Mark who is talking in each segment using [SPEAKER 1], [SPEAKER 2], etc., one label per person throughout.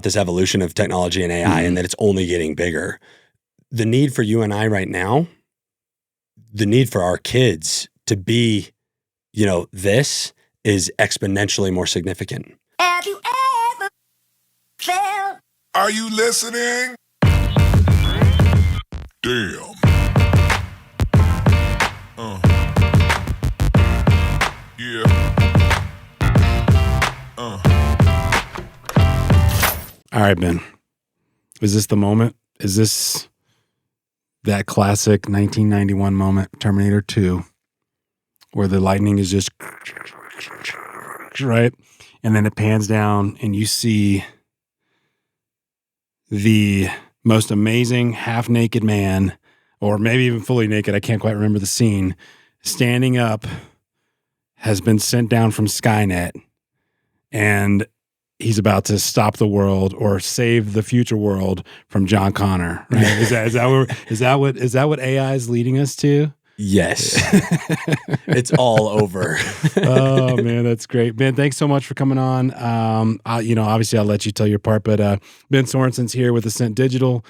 [SPEAKER 1] this evolution of technology and AI and that it's only getting bigger. The need for you and I right now, the need for our kids to be, this is exponentially more significant.
[SPEAKER 2] Have you ever felt?
[SPEAKER 3] Are you listening? Damn. Yeah.
[SPEAKER 4] All right, Ben. Is this the moment? Is this that classic 1991 moment, Terminator 2, where the lightning is just right? And then it pans down and you see the most amazing half-naked man, or maybe even fully naked, I can't quite remember the scene, standing up, has been sent down from Skynet, and he's about to stop the world or save the future world from John Connor. Right? Is that what AI is leading us to?
[SPEAKER 1] Yes. It's all over.
[SPEAKER 4] Oh man, that's great. Ben, thanks so much for coming on. Obviously I'll let you tell your part, but Ben Sorensen's here with Ascent Digital,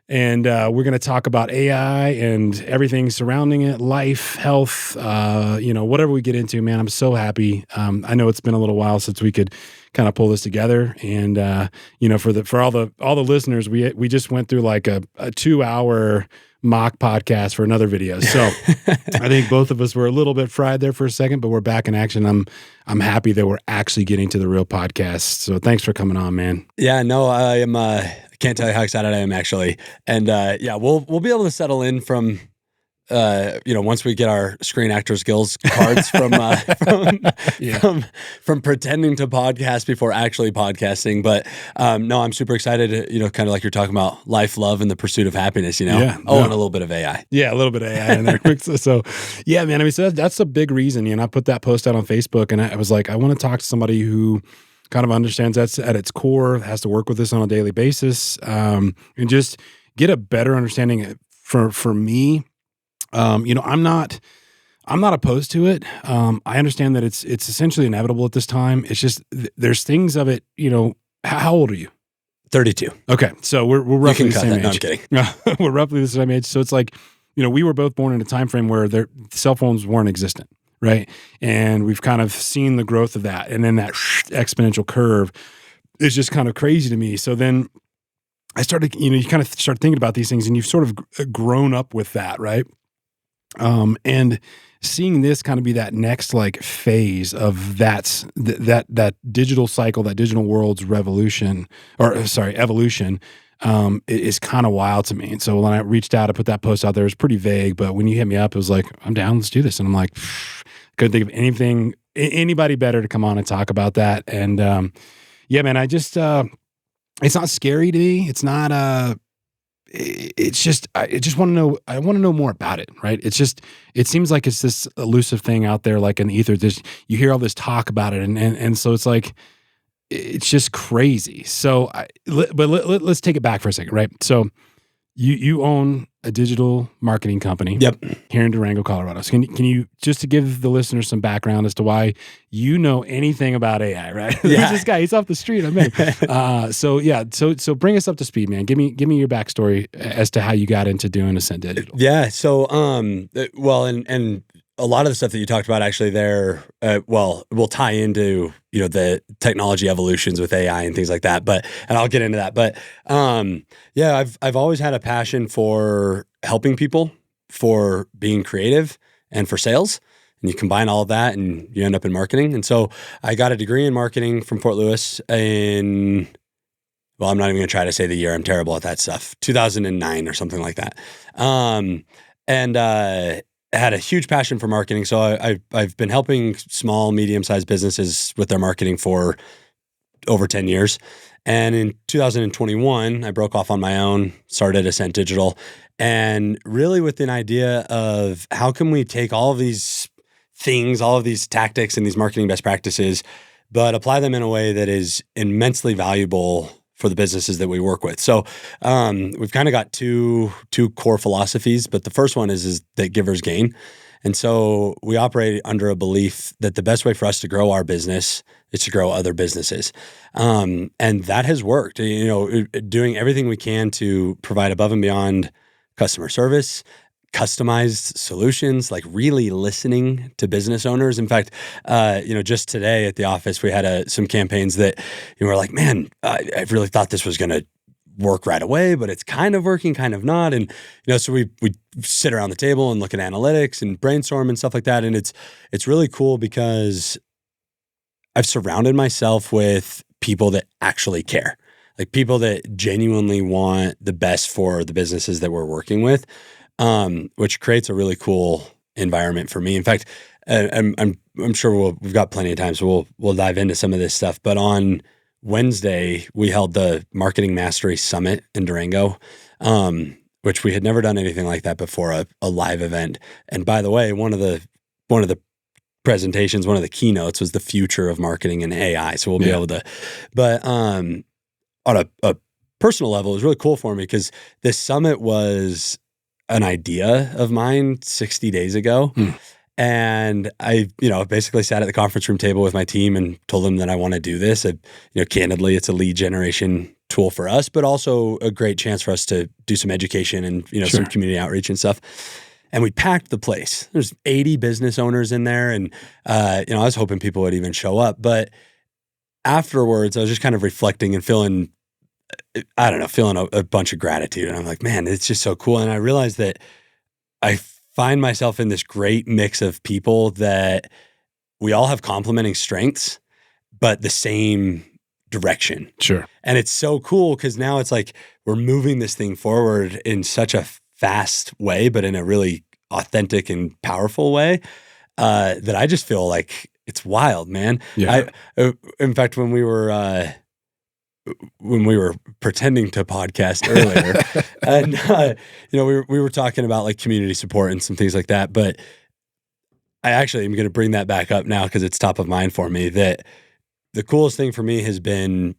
[SPEAKER 4] and we're going to talk about AI and everything surrounding it, life, health, whatever we get into, man. I'm so happy. I know it's been a little while since we could kind of pull this together, and for all the listeners, we just went through like a 2-hour mock podcast for another video. So I think both of us were a little bit fried there for a second, but we're back in action. I'm happy that we're actually getting to the real podcast. So thanks for coming on, man.
[SPEAKER 1] Yeah, no, I am. I can't tell you how excited I am actually. And we'll be able to settle in from once we get our Screen Actors Guild cards from pretending to podcast before actually podcasting. But no, I'm super excited. Kind of like you're talking about life, love, and the pursuit of happiness. Yeah. And a little bit of AI.
[SPEAKER 4] Yeah, a little bit of AI in there. So yeah, man. I mean, so that's a big reason. I put that post out on Facebook, and I was like, I want to talk to somebody who kind of understands that's at its core, has to work with this on a daily basis, and just get a better understanding for me. I'm not opposed to it. I understand that it's essentially inevitable at this time. It's just there's things of it. How old are you?
[SPEAKER 1] 32.
[SPEAKER 4] Okay, so we're roughly the same age.
[SPEAKER 1] No, I'm kidding.
[SPEAKER 4] We're roughly the same age. So it's like, we were both born in a time frame where cell phones weren't existent, right? And we've kind of seen the growth of that, and then that exponential curve is just kind of crazy to me. So then I started, you kind of start thinking about these things, and you've sort of grown up with that, right? And seeing this kind of be that next like phase of that digital cycle, that digital world's evolution, is kind of wild to me. And so when I reached out, I put that post out there, it was pretty vague, but when you hit me up, it was like, I'm down, let's do this. And I'm like, couldn't think of anybody better to come on and talk about that. And, man, I just, it's not scary to me. It's not, it's just, I just want to know, I want to know more about it, right? It's just, it seems like it's this elusive thing out there, like in the ether, you hear all this talk about it. And so it's like, it's just crazy. So, let's take it back for a second, right? So you own a digital marketing company.
[SPEAKER 1] Yep. Here
[SPEAKER 4] in Durango, Colorado. So can you, just to give the listeners some background as to why you know anything about AI, right?
[SPEAKER 1] Yeah.
[SPEAKER 4] This guy, he's off the street. I mean, so bring us up to speed, man. Give me your backstory as to how you got into doing Ascent Digital.
[SPEAKER 1] Yeah. So, and a lot of the stuff that you talked about actually there, will tie into, the technology evolutions with AI and things like that, and I'll get into that. But, I've always had a passion for helping people, for being creative, and for sales. And you combine all of that and you end up in marketing. And so I got a degree in marketing from Fort Lewis I'm not even going to try to say the year. I'm terrible at that stuff. 2009 or something like that. Had a huge passion for marketing. So I've been helping small, medium-sized businesses with their marketing for over 10 years. And in 2021, I broke off on my own, started Ascent Digital, and really with an idea of how can we take all of these things, all of these tactics and these marketing best practices, but apply them in a way that is immensely valuable for the businesses that we work with. So we've kind of got two core philosophies, but the first one is that givers gain. And so we operate under a belief that the best way for us to grow our business is to grow other businesses. And that has worked, doing everything we can to provide above and beyond customer service, customized solutions, like really listening to business owners. In fact, just today at the office, we had some campaigns that we're like, man, I really thought this was going to work right away, but it's kind of working, kind of not. And, so we sit around the table and look at analytics and brainstorm and stuff like that. And it's really cool because I've surrounded myself with people that actually care, like people that genuinely want the best for the businesses that we're working with, which creates a really cool environment for me. In fact, I'm sure we've got plenty of time, so we'll dive into some of this stuff. But on Wednesday, we held the Marketing Mastery Summit in Durango, which we had never done anything like that before, a live event. And by the way, one of the presentations, one of the keynotes was the future of marketing and AI. So we'll be able to, but on a personal level, it was really cool for me because this summit was an idea of mine 60 days ago. And I, basically sat at the conference room table with my team and told them that I want to do this. Candidly, it's a lead generation tool for us, but also a great chance for us to do some education and, some community outreach and stuff. And we packed the place. There's 80 business owners in there. And, I was hoping people would even show up. But afterwards, I was just kind of reflecting and feeling a bunch of gratitude. And I'm like, man, it's just so cool. And I realized that I find myself in this great mix of people that we all have complementing strengths, but the same direction.
[SPEAKER 4] Sure.
[SPEAKER 1] And it's so cool because now it's like we're moving this thing forward in such a fast way, but in a really authentic and powerful way that I just feel like it's wild, man.
[SPEAKER 4] Yeah.
[SPEAKER 1] In fact, when we were pretending to podcast earlier, and we were talking about like community support and some things like that. But I actually am going to bring that back up now because it's top of mind for me. That the coolest thing for me has been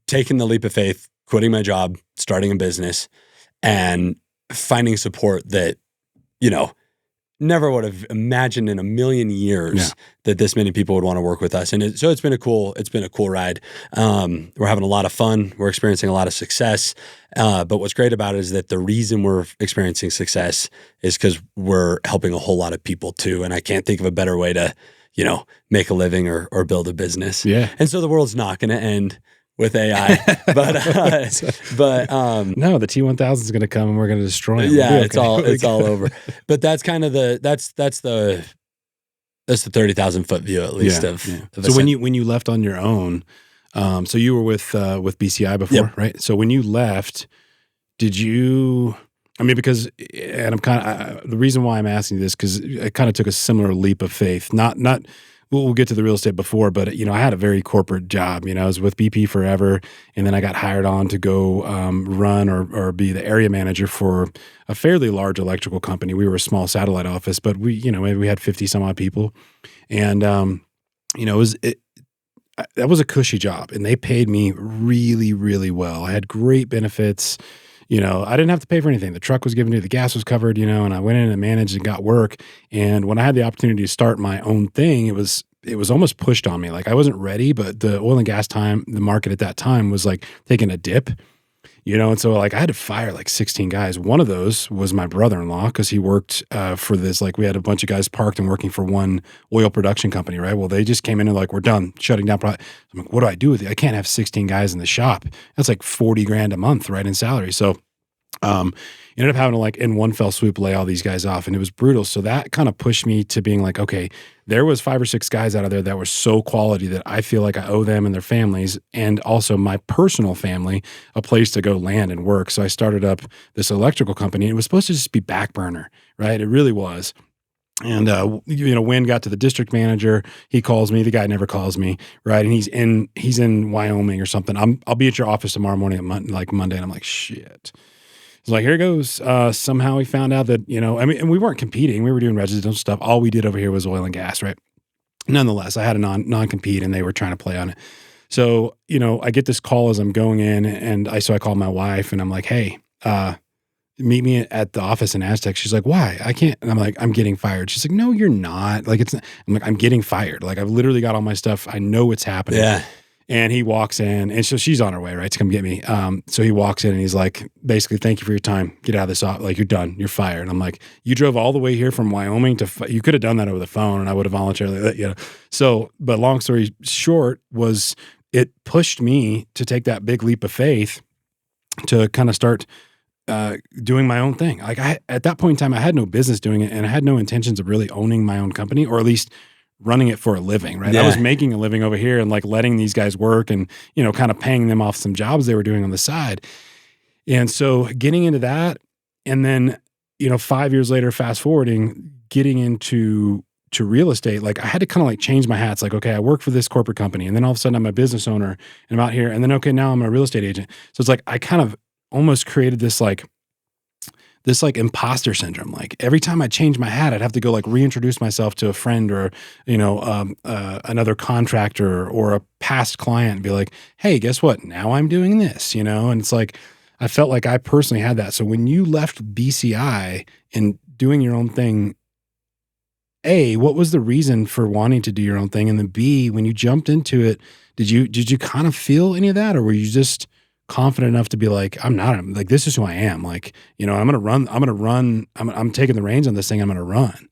[SPEAKER 1] taking the leap of faith, quitting my job, starting a business, and finding support that never would have imagined in a million years that this many people would want to work with us. And so it's been a cool ride. We're having a lot of fun. We're experiencing a lot of success. But what's great about it is that the reason we're experiencing success is because we're helping a whole lot of people too. And I can't think of a better way to, make a living or build a business.
[SPEAKER 4] Yeah.
[SPEAKER 1] And so the world's not going to end with AI, but
[SPEAKER 4] no, the T1000 is going to come and we're going to destroy it.
[SPEAKER 1] Yeah, it's all over. But that's kind of that's the 30,000 foot view at least of
[SPEAKER 4] So when you left on your own, so you were with BCI before, right? So when you left, did you? I mean, because and I'm kind of the reason why I'm asking you this because I kind of took a similar leap of faith. Not. We'll get to the real estate before, but I had a very corporate job. I was with BP forever, and then I got hired on to go run or be the area manager for a fairly large electrical company. We were a small satellite office, but maybe we had 50 some odd people, and that was a cushy job, and they paid me really, really well. I had great benefits. I didn't have to pay for anything. The truck was given to me, the gas was covered, and I went in and managed and got work. And when I had the opportunity to start my own thing, it was almost pushed on me. Like I wasn't ready, but the oil and gas the market at that time was like taking a dip, and so like I had to fire like 16 guys. One of those was my brother-in-law because he worked for this, like we had a bunch of guys parked and working for one oil production company, right? Well, they just came in and like, we're done shutting down. I'm like, what do I do with it? I can't have 16 guys in the shop. That's like $40,000 a month, right, in salary. So ended up having to like in one fell swoop lay all these guys off, and it was brutal. So that kind of pushed me to being like, okay, there was 5 or 6 guys out of there that were so quality that I feel like I owe them and their families and also my personal family a place to go land and work. So I started up this electrical company. It was supposed to just be back burner, right? It really was. And, Wynn got to the district manager. He calls me. The guy never calls me, right? And he's in Wyoming or something. I'll be at your office tomorrow morning at Monday. And I'm like, shit. It's like, here goes. Somehow we found out that, and we weren't competing. We were doing residential stuff. All we did over here was oil and gas, right? Nonetheless, I had a non-compete and they were trying to play on it. So, I get this call as I'm going in and I call my wife and I'm like, hey, meet me at the office in Aztec. She's like, why? I can't. And I'm like, I'm getting fired. She's like, no, you're not. Like, it's not. I'm like, I'm getting fired. Like, I've literally got all my stuff. I know what's happening.
[SPEAKER 1] Yeah.
[SPEAKER 4] And he walks in, and so she's on her way, right, to come get me. So he walks in, and he's like, basically, thank you for your time. Get out of this office. Like, you're done. You're fired. And I'm like, you drove all the way here from Wyoming you could have done that over the phone, and I would have voluntarily let you know. So, but long story short was it pushed me to take that big leap of faith to kind of start doing my own thing. Like at that point in time, I had no business doing it, and I had no intentions of really owning my own company, or at least running it for a living, right?
[SPEAKER 1] Yeah.
[SPEAKER 4] I was making a living over here and like letting these guys work and, kind of paying them off some jobs they were doing on the side. And so getting into that, and then, 5 years later, fast forwarding, getting into real estate, like I had to kind of like change my hats. Like, okay, I work for this corporate company, and then all of a sudden I'm a business owner and I'm out here, and then, okay, now I'm a real estate agent. So it's like, I kind of almost created this imposter syndrome. Like every time I change my hat, I'd have to go like reintroduce myself to a friend or, another contractor or a past client and be like, hey, guess what? Now I'm doing this, and it's like, I felt like I personally had that. So when you left BCI and doing your own thing, A, what was the reason for wanting to do your own thing? And then B, when you jumped into it, did you kind of feel any of that? Or were you just confident enough to be like, I'm this is who I am. Like, I'm taking the reins on this thing. I'm going to run.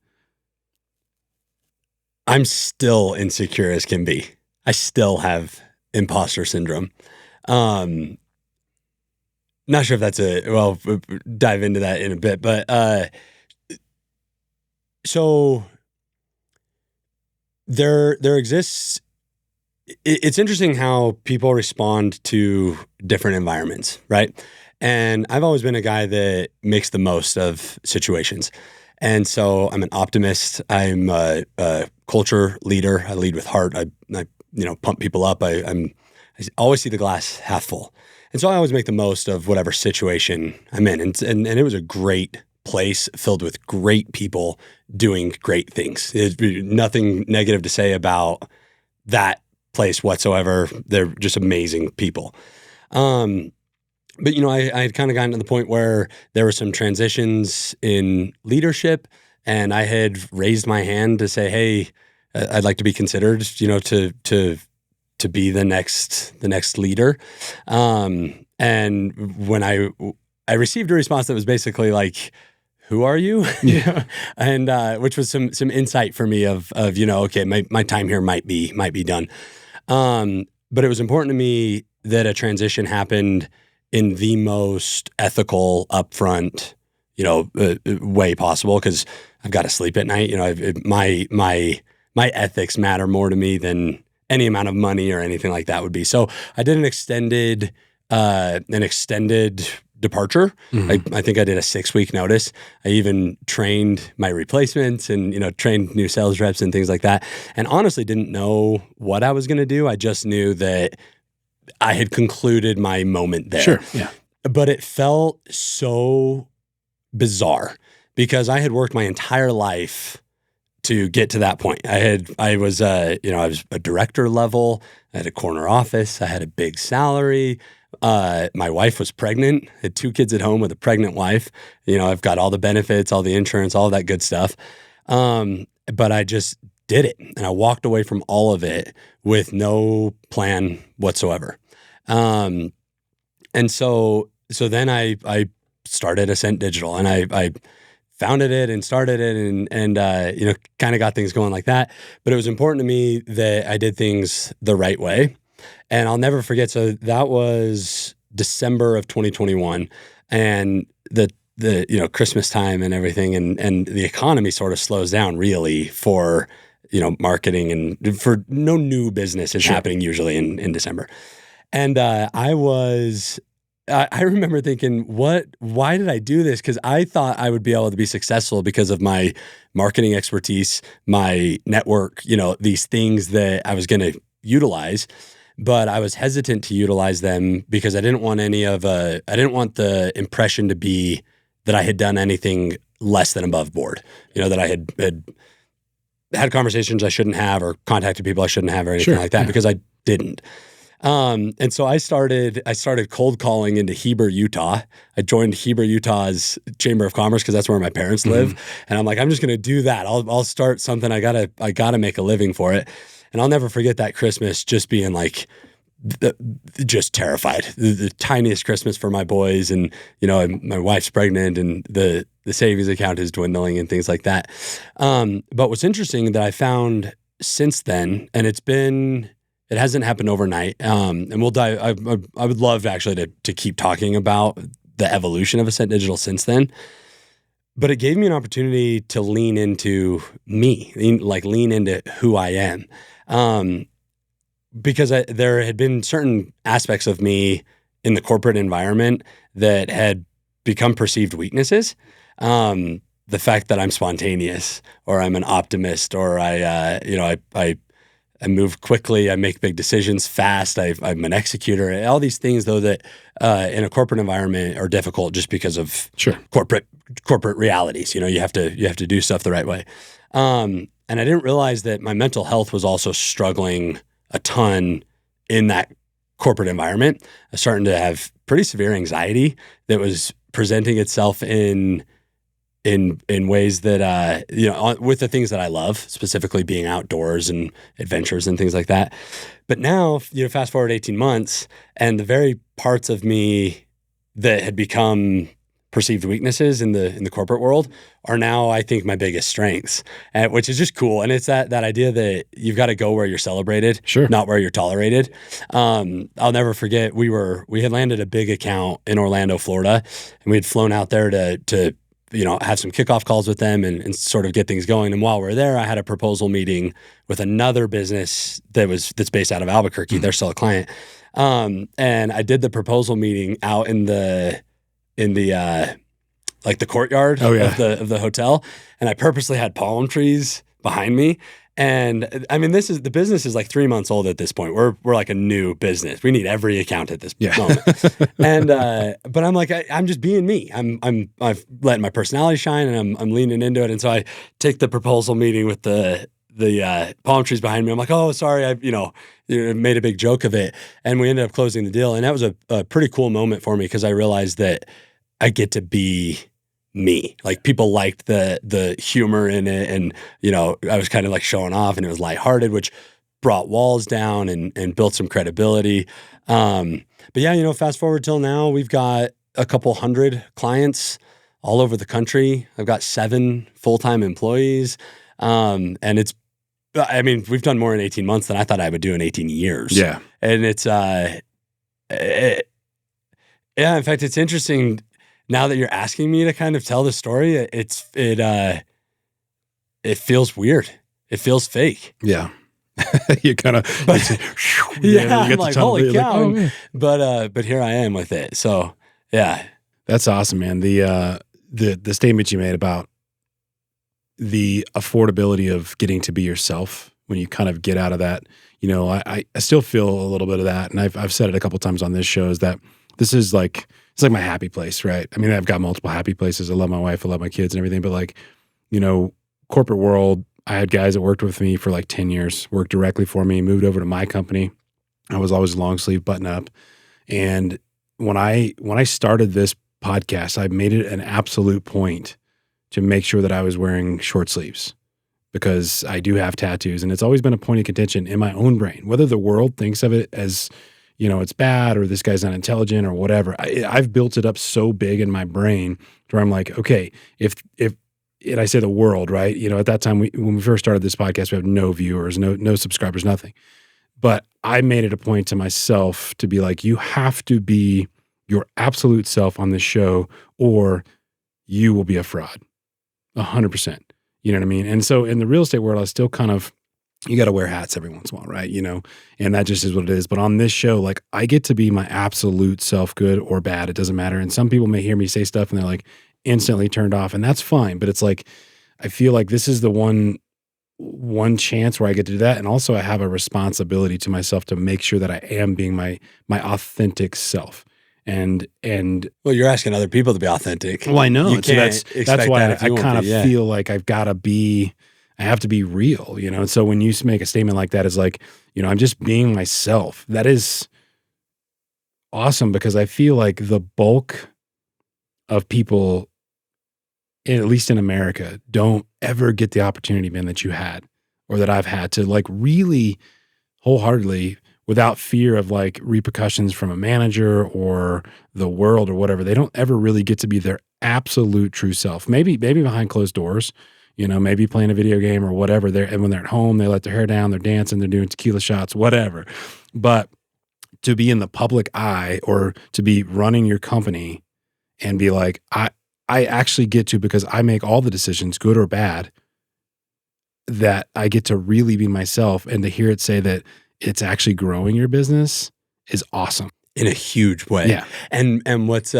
[SPEAKER 1] I'm still insecure as can be. I still have imposter syndrome. Not sure if that's we'll dive into that in a bit, but, so there exists. It's interesting how people respond to different environments, right? And I've always been a guy that makes the most of situations. And so I'm an optimist. I'm a culture leader. I lead with heart. I pump people up. I always see the glass half full. And so I always make the most of whatever situation I'm in. And it was a great place filled with great people doing great things. There's nothing negative to say about that place whatsoever. They're just amazing people. But I had kind of gotten to the point where there were some transitions in leadership, and I had raised my hand to say, hey, I'd like to be considered, to be the next leader. And when I received a response that was basically like, who are you?
[SPEAKER 4] Yeah.
[SPEAKER 1] And which was some insight for me of okay, my time here might be done. But it was important to me that a transition happened in the most ethical, upfront, way possible, because I've got to sleep at night. My ethics matter more to me than any amount of money or anything like that would be. So I did an extended departure.
[SPEAKER 4] Mm-hmm.
[SPEAKER 1] I think I did a 6-week notice. I even trained my replacements and, trained new sales reps and things like that. And honestly didn't know what I was going to do. I just knew that I had concluded my moment there.
[SPEAKER 4] Sure. Yeah.
[SPEAKER 1] But it felt so bizarre because I had worked my entire life to get to that point. I was a director level. I had a corner office. I had a big salary. My wife was pregnant, had 2 kids at home with a pregnant wife. I've got all the benefits, all the insurance, all that good stuff. But I just did it. And I walked away from all of it with no plan whatsoever. And so then I started Ascent Digital, and I founded it and started it and kind of got things going like that. But it was important to me that I did things the right way. And I'll never forget. So that was December of 2021, and the Christmas time and everything, and the economy sort of slows down really for marketing, and for no new business is happening usually in December. And I remember thinking, why did I do this? Because I thought I would be able to be successful because of my marketing expertise, my network, these things that I was going to utilize. But I was hesitant to utilize them because I didn't want I didn't want the impression to be that I had done anything less than above board. That I had conversations I shouldn't have, or contacted people I shouldn't have, or anything like that, because I didn't. And so I started cold calling into Heber, Utah. I joined Heber, Utah's Chamber of Commerce because that's where my parents live. And I'm like, I'm just going to do that. I'll start something. I gotta make a living for it. And I'll never forget that Christmas just being like, just terrified. The tiniest Christmas for my boys, and my wife's pregnant, and the savings account is dwindling and things like that. But what's interesting that I found since then, and it hasn't happened overnight. And we'll dive. I would love actually to keep talking about the evolution of Ascent Digital since then. But it gave me an opportunity to lean into me, lean into who I am. Because there had been certain aspects of me in the corporate environment that had become perceived weaknesses. The fact that I'm spontaneous, or I'm an optimist, or I move quickly, I make big decisions fast, I'm an executor. All these things, though, that in a corporate environment are difficult just because of corporate realities. You have to do stuff the right way. And I didn't realize that my mental health was also struggling a ton in that corporate environment. I was starting to have pretty severe anxiety that was presenting itself in ways that with the things that I love, specifically being outdoors and adventures and things like that. But now, fast forward 18 months, and the very parts of me that had become perceived weaknesses in the corporate world are now, I think, my biggest strengths, which is just cool. And it's that idea that you've got to go where you're celebrated, not where you're tolerated. I'll never forget, we had landed a big account in Orlando, Florida, and we had flown out there to have some kickoff calls with them and sort of get things going. And while we're there, I had a proposal meeting with another business that's based out of Albuquerque. They're still a client. And I did the proposal meeting out in the courtyard of the hotel, and I purposely had palm trees behind me. And I mean, the business is like 3 months old at this point. We're like a new business. We need every account at this moment. And but I'm like, I'm just being me. I've let my personality shine, and I'm leaning into it. And so I take the proposal meeting with the palm trees behind me. I'm like, oh, sorry, I made a big joke of it, and we ended up closing the deal. And that was a pretty cool moment for me, because I realized that I get to be me. Like, people liked the humor in it, and I was kind of like showing off, and it was lighthearted, which brought walls down and built some credibility. But yeah, fast forward till now, we've got a couple hundred clients all over the country. I've got 7 full-time employees, and we've done more in 18 months than I thought I would do in 18 years. Yeah, and it's in fact, it's interesting. Now that you're asking me to kind of tell the story, it feels weird. It feels fake. Yeah. You kind of, I'm like, holy cow. Like, but here I am with it. So yeah.
[SPEAKER 4] That's awesome, man. The statement you made about the affordability of getting to be yourself when you kind of get out of that, I still feel a little bit of that. And I've said it a couple times on this show, is that this is like, it's like my happy place, right? I mean, I've got multiple happy places. I love my wife, I love my kids and everything, but like, corporate world, I had guys that worked with me for like 10 years, worked directly for me, moved over to my company. I was always long sleeve, button up. And when I started this podcast, I made it an absolute point to make sure that I was wearing short sleeves, because I do have tattoos, and it's always been a point of contention in my own brain, whether the world thinks of it as it's bad, or this guy's not intelligent, or whatever. I've built it up so big in my brain where I'm like, okay, if and I say the world, right? At that time, when we first started this podcast, we have no viewers, no subscribers, nothing. But I made it a point to myself to be like, you have to be your absolute self on this show, or you will be a fraud, 100%. You know what I mean? And so in the real estate world, I was still kind of, you got to wear hats every once in a while, right? And that just is what it is. But on this show, like, I get to be my absolute self, good or bad. It doesn't matter. And some people may hear me say stuff and they're like instantly turned off, and that's fine. But it's like, I feel like this is the one chance where I get to do that. And also I have a responsibility to myself to make sure that I am being my authentic self. And
[SPEAKER 1] well, you're asking other people to be authentic.
[SPEAKER 4] Well, I know.
[SPEAKER 1] You can't
[SPEAKER 4] that's why I kind of feel like I have to be real, And so when you make a statement like that, it's like, I'm just being myself. That is awesome because I feel like the bulk of people, at least in America, don't ever get the opportunity, man, that you had or that I've had to like really wholeheartedly, without fear of like repercussions from a manager or the world or whatever. They don't ever really get to be their absolute true self. Maybe behind closed doors, maybe playing a video game or whatever. And when they're at home, they let their hair down, they're dancing, they're doing tequila shots, whatever. But to be in the public eye or to be running your company and be like, I actually get to, because I make all the decisions, good or bad, that I get to really be myself, and to hear it say that it's actually growing your business is awesome.
[SPEAKER 1] In a huge way.
[SPEAKER 4] Yeah.
[SPEAKER 1] And what's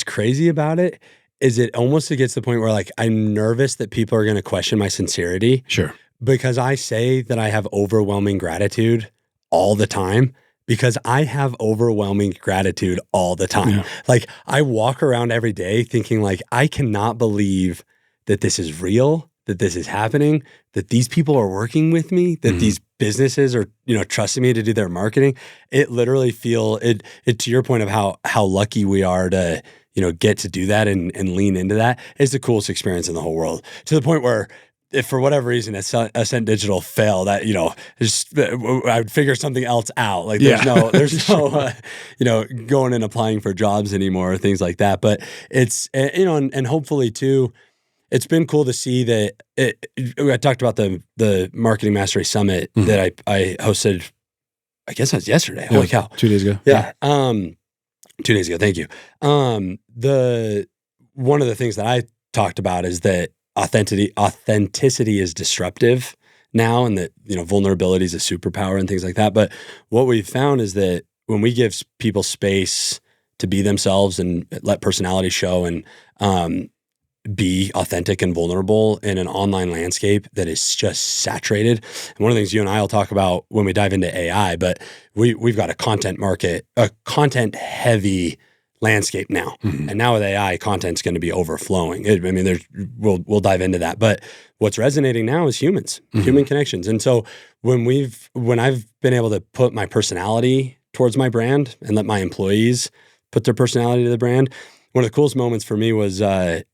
[SPEAKER 1] crazy about it is it almost gets to the point where like I'm nervous that people are going to question my sincerity.
[SPEAKER 4] Sure.
[SPEAKER 1] Because I say that I have overwhelming gratitude all the time, because I have overwhelming gratitude all the time.
[SPEAKER 4] Yeah.
[SPEAKER 1] Like I walk around every day thinking like, I cannot believe that this is real, that this is happening, that these people are working with me, that these businesses are, trusting me to do their marketing. It literally it to your point of how lucky we are to, get to do that and lean into that, is the coolest experience in the whole world. To the point where if for whatever reason Ascent Digital failed, I would figure something else out. Like there's no going and applying for jobs anymore or things like that. But it's, and hopefully too, it's been cool to see that I talked about the Marketing Mastery Summit that I hosted, I guess that was yesterday. Holy cow.
[SPEAKER 4] 2 days ago.
[SPEAKER 1] Yeah. 2 days ago. Thank you. One of the things that I talked about is that authenticity is disruptive now, and that, vulnerability is a superpower and things like that. But what we've found is that when we give people space to be themselves and let personality show and, be authentic and vulnerable in an online landscape that is just saturated. And one of the things you and I will talk about when we dive into AI, but we've got a content heavy landscape now. And now with AI, content's going to be overflowing. We'll dive into that. But what's resonating now is humans, human connections. And so when I've been able to put my personality towards my brand and let my employees put their personality to the brand, one of the coolest moments for me was, I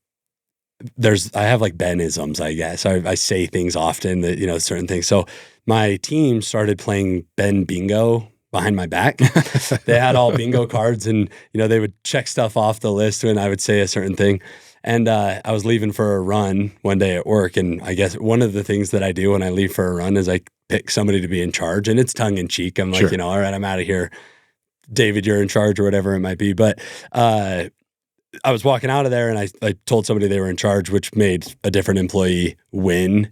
[SPEAKER 1] have like Ben-isms, I guess. I say things often that, certain things. So my team started playing Ben Bingo behind my back. They had all bingo cards and, they would check stuff off the list when I would say a certain thing. And I was leaving for a run one day at work. And I guess one of the things that I do when I leave for a run is I pick somebody to be in charge, and it's tongue in cheek. I'm like, all right, I'm out of here. David, you're in charge or whatever it might be. But, I was walking out of there and I told somebody they were in charge, which made a different employee win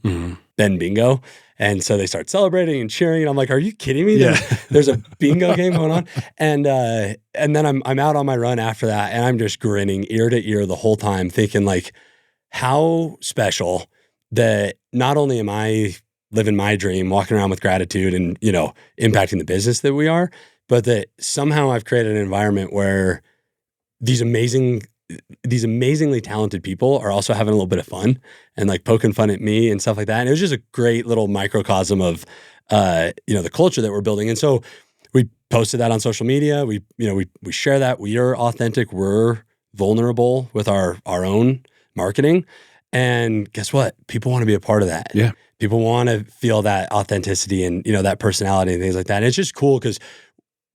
[SPEAKER 1] Ben Bingo. And so they start celebrating and cheering. And I'm like, are you kidding me?
[SPEAKER 4] Yeah.
[SPEAKER 1] There's a bingo game going on. And then I'm out on my run after that, and I'm just grinning ear to ear the whole time, thinking like, how special that not only am I living my dream, walking around with gratitude and, impacting the business that we are, but that somehow I've created an environment where these amazingly talented people are also having a little bit of fun and like poking fun at me and stuff like that. And it was just a great little microcosm of, the culture that we're building. And so we posted that on social media. We share that. We are authentic. We're vulnerable with our own marketing. And guess what? People want to be a part of that.
[SPEAKER 4] Yeah.
[SPEAKER 1] People want to feel that authenticity and, that personality and things like that. And it's just cool because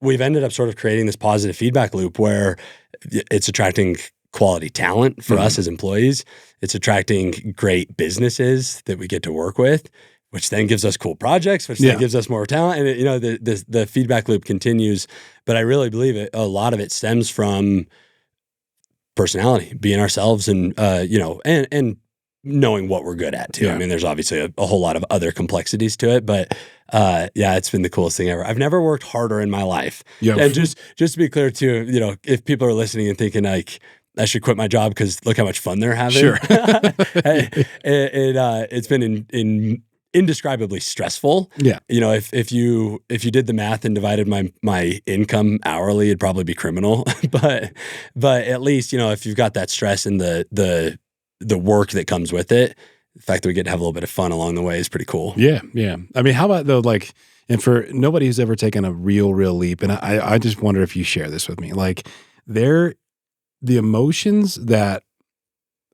[SPEAKER 1] we've ended up sort of creating this positive feedback loop where it's attracting quality talent for us as employees. It's attracting great businesses that we get to work with, which then gives us cool projects, which then gives us more talent. And the feedback loop continues. But I really believe a lot of it stems from personality, being ourselves, and and knowing what we're good at too.
[SPEAKER 4] Yeah.
[SPEAKER 1] I mean, there's obviously a whole lot of other complexities to it, but it's been the coolest thing ever. I've never worked harder in my life.
[SPEAKER 4] Yeah.
[SPEAKER 1] And just to be clear too, if people are listening and thinking like, I should quit my job because look how much fun they're having.
[SPEAKER 4] Sure.
[SPEAKER 1] It's been indescribably stressful.
[SPEAKER 4] Yeah.
[SPEAKER 1] If you did the math and divided my income hourly, it'd probably be criminal. but at least, if you've got that stress and the work that comes with it, the fact that we get to have a little bit of fun along the way is pretty cool.
[SPEAKER 4] Yeah. Yeah. I mean, how about though, like And for nobody who's ever taken a real leap, and I just wonder if you share this with me, like the emotions that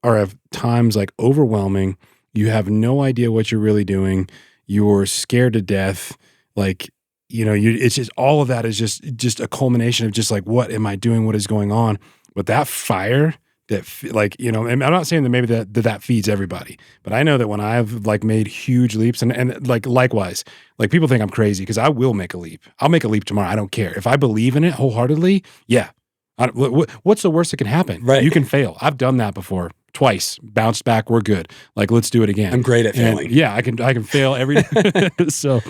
[SPEAKER 4] are at times like overwhelming. You have no idea what you're really doing. You're scared to death. Like, it's just all of that is just a culmination of just like, what am I doing? What is going on? But that fire and I'm not saying that maybe that feeds everybody, but I know that when I've like made huge leaps and like likewise, like people think I'm crazy because I will make a leap. I'll make a leap tomorrow. I don't care. If I believe in it wholeheartedly, yeah. What's the worst that can happen?
[SPEAKER 1] Right.
[SPEAKER 4] You can fail. I've done that before. Twice, bounced back. We're good. Like, let's do it again.
[SPEAKER 1] I'm great at failing.
[SPEAKER 4] Yeah, I can fail every day. So,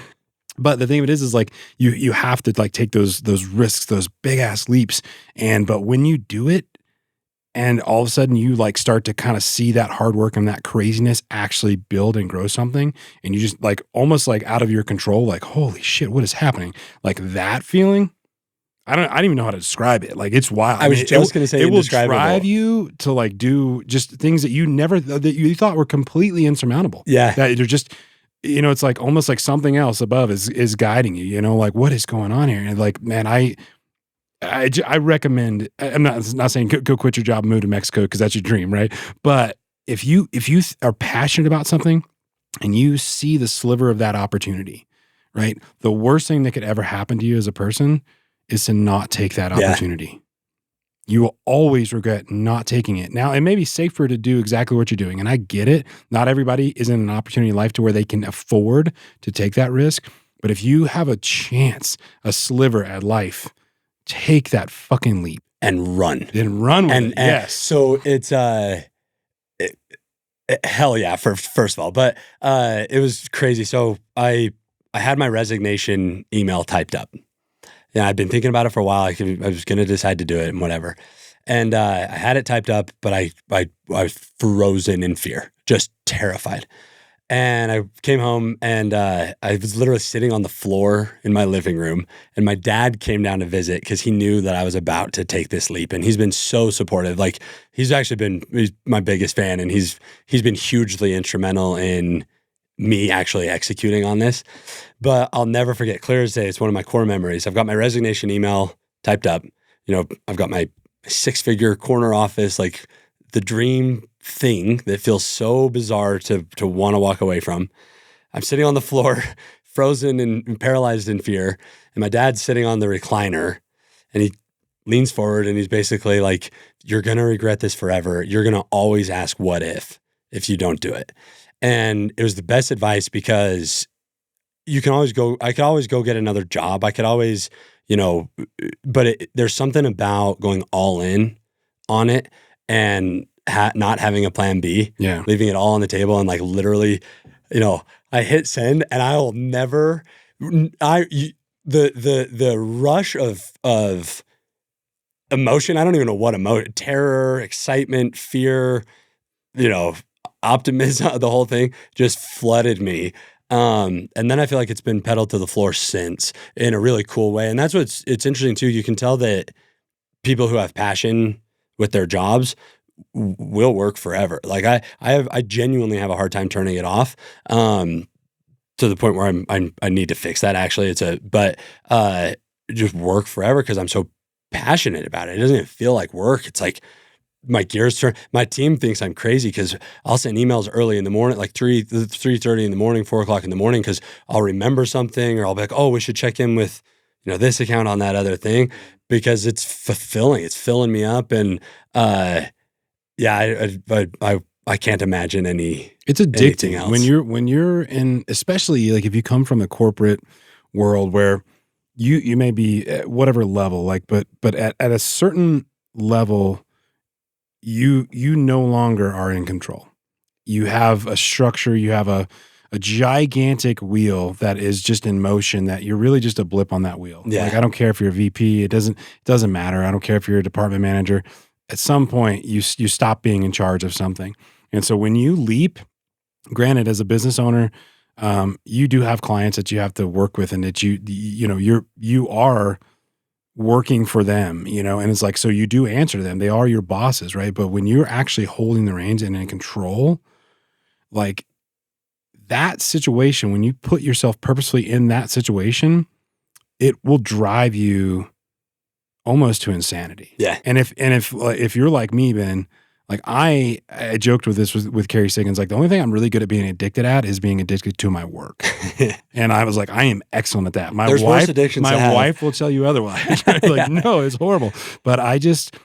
[SPEAKER 4] but the thing of it is like you have to like take those risks, those big ass leaps. But when you do it, and all of a sudden you like start to kind of see that hard work and that craziness actually build and grow something, and you just like almost like out of your control, like holy shit, what is happening? Like that feeling. I don't even know how to describe it. Like it's wild.
[SPEAKER 1] I was just going to say
[SPEAKER 4] it will drive you to like do just things that you thought were completely insurmountable.
[SPEAKER 1] Yeah.
[SPEAKER 4] That you're just, it's like almost like something else above is guiding you, like what is going on here? And like, man, I recommend, I'm not saying go quit your job and move to Mexico because that's your dream. Right. But if you are passionate about something and you see the sliver of that opportunity, right? The worst thing that could ever happen to you as a person is to not take that opportunity. You will always regret not taking it. Now, it may be safer to do exactly what you're doing, and I get it. Not everybody is in an opportunity in life to where they can afford to take that risk. But if you have a chance, a sliver at life, take that fucking leap.
[SPEAKER 1] And run.
[SPEAKER 4] Then run with it. Yes.
[SPEAKER 1] So it's hell yeah, first of all. But it was crazy. So I had my resignation email typed up. Yeah, I'd been thinking about it for a while. I was going to decide to do it and whatever. And I had it typed up, but I was frozen in fear, just terrified. And I came home and I was literally sitting on the floor in my living room. And my dad came down to visit because he knew that I was about to take this leap. And he's been so supportive. Like he's my biggest fan, and he's been hugely instrumental in me actually executing on this. But I'll never forget, clear as day, it's one of my core memories. I've got my resignation email typed up. I've got my 6-figure corner office, like the dream thing that feels so bizarre to want to walk away from. I'm sitting on the floor, frozen and paralyzed in fear. And my dad's sitting on the recliner, and he leans forward and he's basically like, you're going to regret this forever. You're going to always ask what if you don't do it. And it was the best advice because I could always go get another job. I could always, but there's something about going all in on it and not having a plan B, leaving it all on the table and like literally, I hit send and I will never, the rush of emotion, I don't even know what emotion, terror, excitement, fear, optimism, the whole thing just flooded me. And then I feel like it's been pedaled to the floor since in a really cool way. And that's it's interesting too. You can tell that people who have passion with their jobs will work forever. Like I genuinely have a hard time turning it off. To the point where I need to fix that actually. Just work forever because I'm so passionate about it. It doesn't even feel like work. It's like my gears turn. My team thinks I'm crazy because I'll send emails early in the morning, like 3:30 in the morning, 4 o'clock in the morning, because I'll remember something or I'll be like, oh, we should check in with this account on that other thing, because it's fulfilling. It's filling me up. And I can't imagine
[SPEAKER 4] it's addicting
[SPEAKER 1] else.
[SPEAKER 4] when you're in, especially like if you come from the corporate world where you may be at whatever level, like, but at a certain level, you no longer are in control. You have a structure, you have a gigantic wheel that is just in motion, that you're really just a blip on that wheel.
[SPEAKER 1] Yeah.
[SPEAKER 4] Like, I don't care if you're a VP, it doesn't matter. I don't care if you're a department manager. At some point you stop being in charge of something. And so when you leap, granted, as a business owner, you do have clients that you have to work with, and that you are working for them, and it's like, so you do answer to them. They are your bosses, right? But when you're actually holding the reins and in control, like that situation, when you put yourself purposefully in that situation, it will drive you almost to insanity.
[SPEAKER 1] Yeah.
[SPEAKER 4] And if you're like me, Ben, like I joked with this with Carrie Siggins, like the only thing I'm really good at being addicted at is being addicted to my work. And I was like, I am excellent at that.
[SPEAKER 1] There's worse addictions to have.
[SPEAKER 4] wife will tell you otherwise. Like, no, it's horrible. But I just,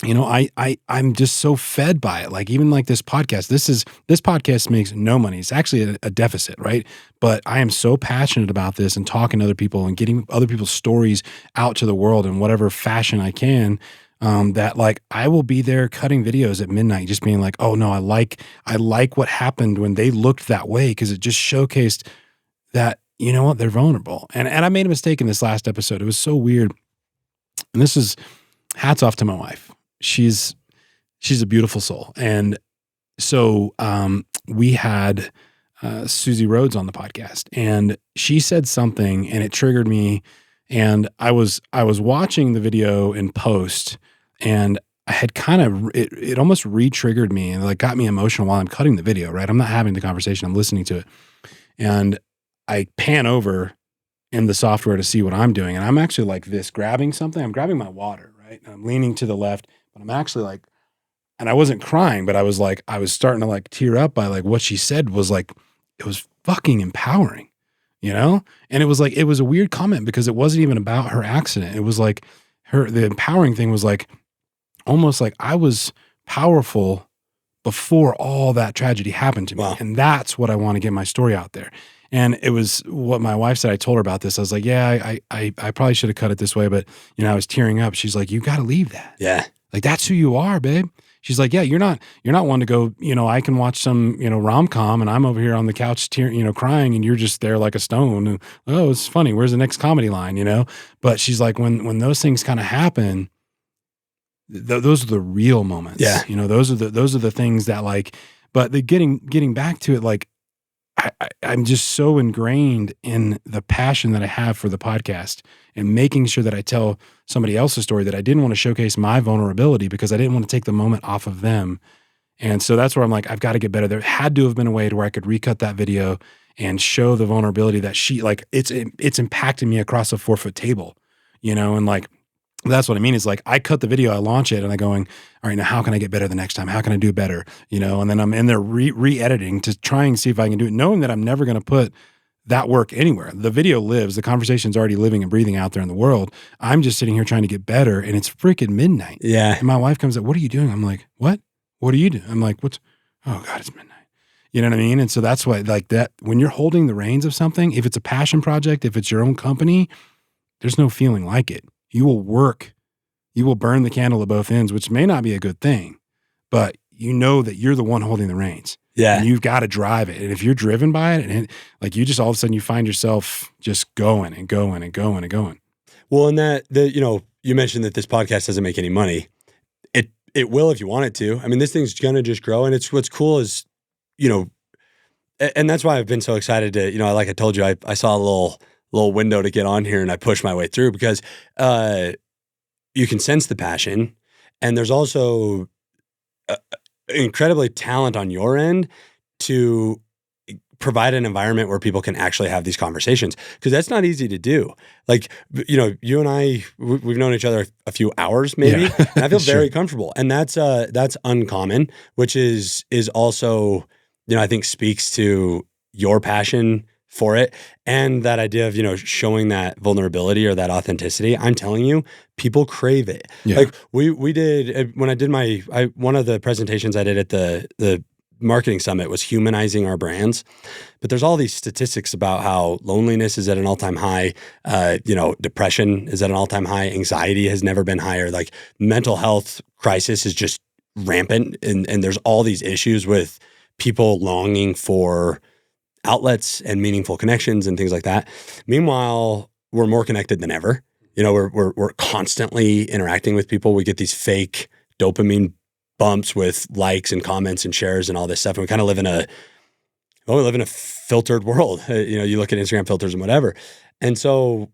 [SPEAKER 4] I'm just so fed by it. Like even like this podcast, this podcast makes no money. It's actually a deficit, right? But I am so passionate about this and talking to other people and getting other people's stories out to the world in whatever fashion I can. That like I will be there cutting videos at midnight, just being like, oh no, I like what happened when they looked that way, because it just showcased that, you know what, they're vulnerable. And I made a mistake in this last episode. It was so weird. And this is hats off to my wife. She's a beautiful soul. And so we had Susie Rhodes on the podcast, and she said something and it triggered me. And I was watching the video in post, and I had kind of, it almost re-triggered me and like got me emotional while I'm cutting the video, right? I'm not having the conversation, I'm listening to it. And I pan over in the software to see what I'm doing. And I'm actually like this, grabbing something. I'm grabbing my water, right? And I'm leaning to the left, but I'm actually like, and I wasn't crying, but I was starting to like tear up by like what she said was like, it was fucking empowering. You know? And it was a weird comment because it wasn't even about her accident. It was like the empowering thing was like, almost like I was powerful before all that tragedy happened to me.
[SPEAKER 1] Wow.
[SPEAKER 4] And that's what I want to get my story out there. And it was what my wife said. I told her about this. I was like, yeah, I probably should have cut it this way, but I was tearing up. She's like, you got to leave that.
[SPEAKER 1] Yeah.
[SPEAKER 4] Like, that's who you are, babe. She's like, yeah, you're not one to go, I can watch some, rom-com and I'm over here on the couch tearing, crying, and you're just there like a stone. And, oh, it's funny. Where's the next comedy line, But she's like, when those things kind of happen, those are the real moments.
[SPEAKER 1] Yeah.
[SPEAKER 4] Those are the things that like, but getting back to it, like, I'm just so ingrained in the passion that I have for the podcast and making sure that I tell somebody else's story, that I didn't want to showcase my vulnerability because I didn't want to take the moment off of them. And so that's where I'm like, I've got to get better. There had to have been a way to where I could recut that video and show the vulnerability that she, like, it's impacted me across a 4-foot table, and like, that's what I mean is like, I cut the video, I launch it, and I'm going, all right, now how can I get better the next time? How can I do better? And then I'm in there re-editing to try and see if I can do it, knowing that I'm never going to put that work anywhere. The video lives, the conversation's already living and breathing out there in the world. I'm just sitting here trying to get better, and it's freaking midnight.
[SPEAKER 1] Yeah.
[SPEAKER 4] And my wife comes up, what are you doing? I'm like, what? What are you doing? I'm like, oh God, it's midnight. You know what I mean? And so that's why, like, that, when you're holding the reins of something, if it's a passion project, if it's your own company, there's no feeling like it. You will work, you will burn the candle at both ends, which may not be a good thing, but you know that you're the one holding the reins.
[SPEAKER 1] Yeah.
[SPEAKER 4] And you've got to drive it. And if you're driven by it, and like, you just all of a sudden you find yourself just going and going and going and going.
[SPEAKER 1] Well, and you mentioned that this podcast doesn't make any money. It will if you want it to. I mean, this thing's going to just grow. And it's what's cool is, and that's why I've been so excited to, like I told you, I saw a little window to get on here, and I pushed my way through because you can sense the passion, and there's also incredibly talent on your end to provide an environment where people can actually have these conversations, because that's not easy to do. Like, you and I, we've known each other a few hours maybe, yeah. And I feel very comfortable, and that's uncommon, which is also, I think speaks to your passion for it, and that idea of, showing that vulnerability or that authenticity. I'm telling you, people crave it. Yeah. Like we did, when I did one of the presentations I did at the marketing summit was humanizing our brands. But there's all these statistics about how loneliness is at an all-time high, depression is at an all-time high, anxiety has never been higher, like mental health crisis is just rampant, and there's all these issues with people longing for outlets and meaningful connections and things like that. Meanwhile, we're more connected than ever. We're constantly interacting with people. We get these fake dopamine bumps with likes and comments and shares and all this stuff. And we kind of live in a filtered world. You look at Instagram filters and whatever. And so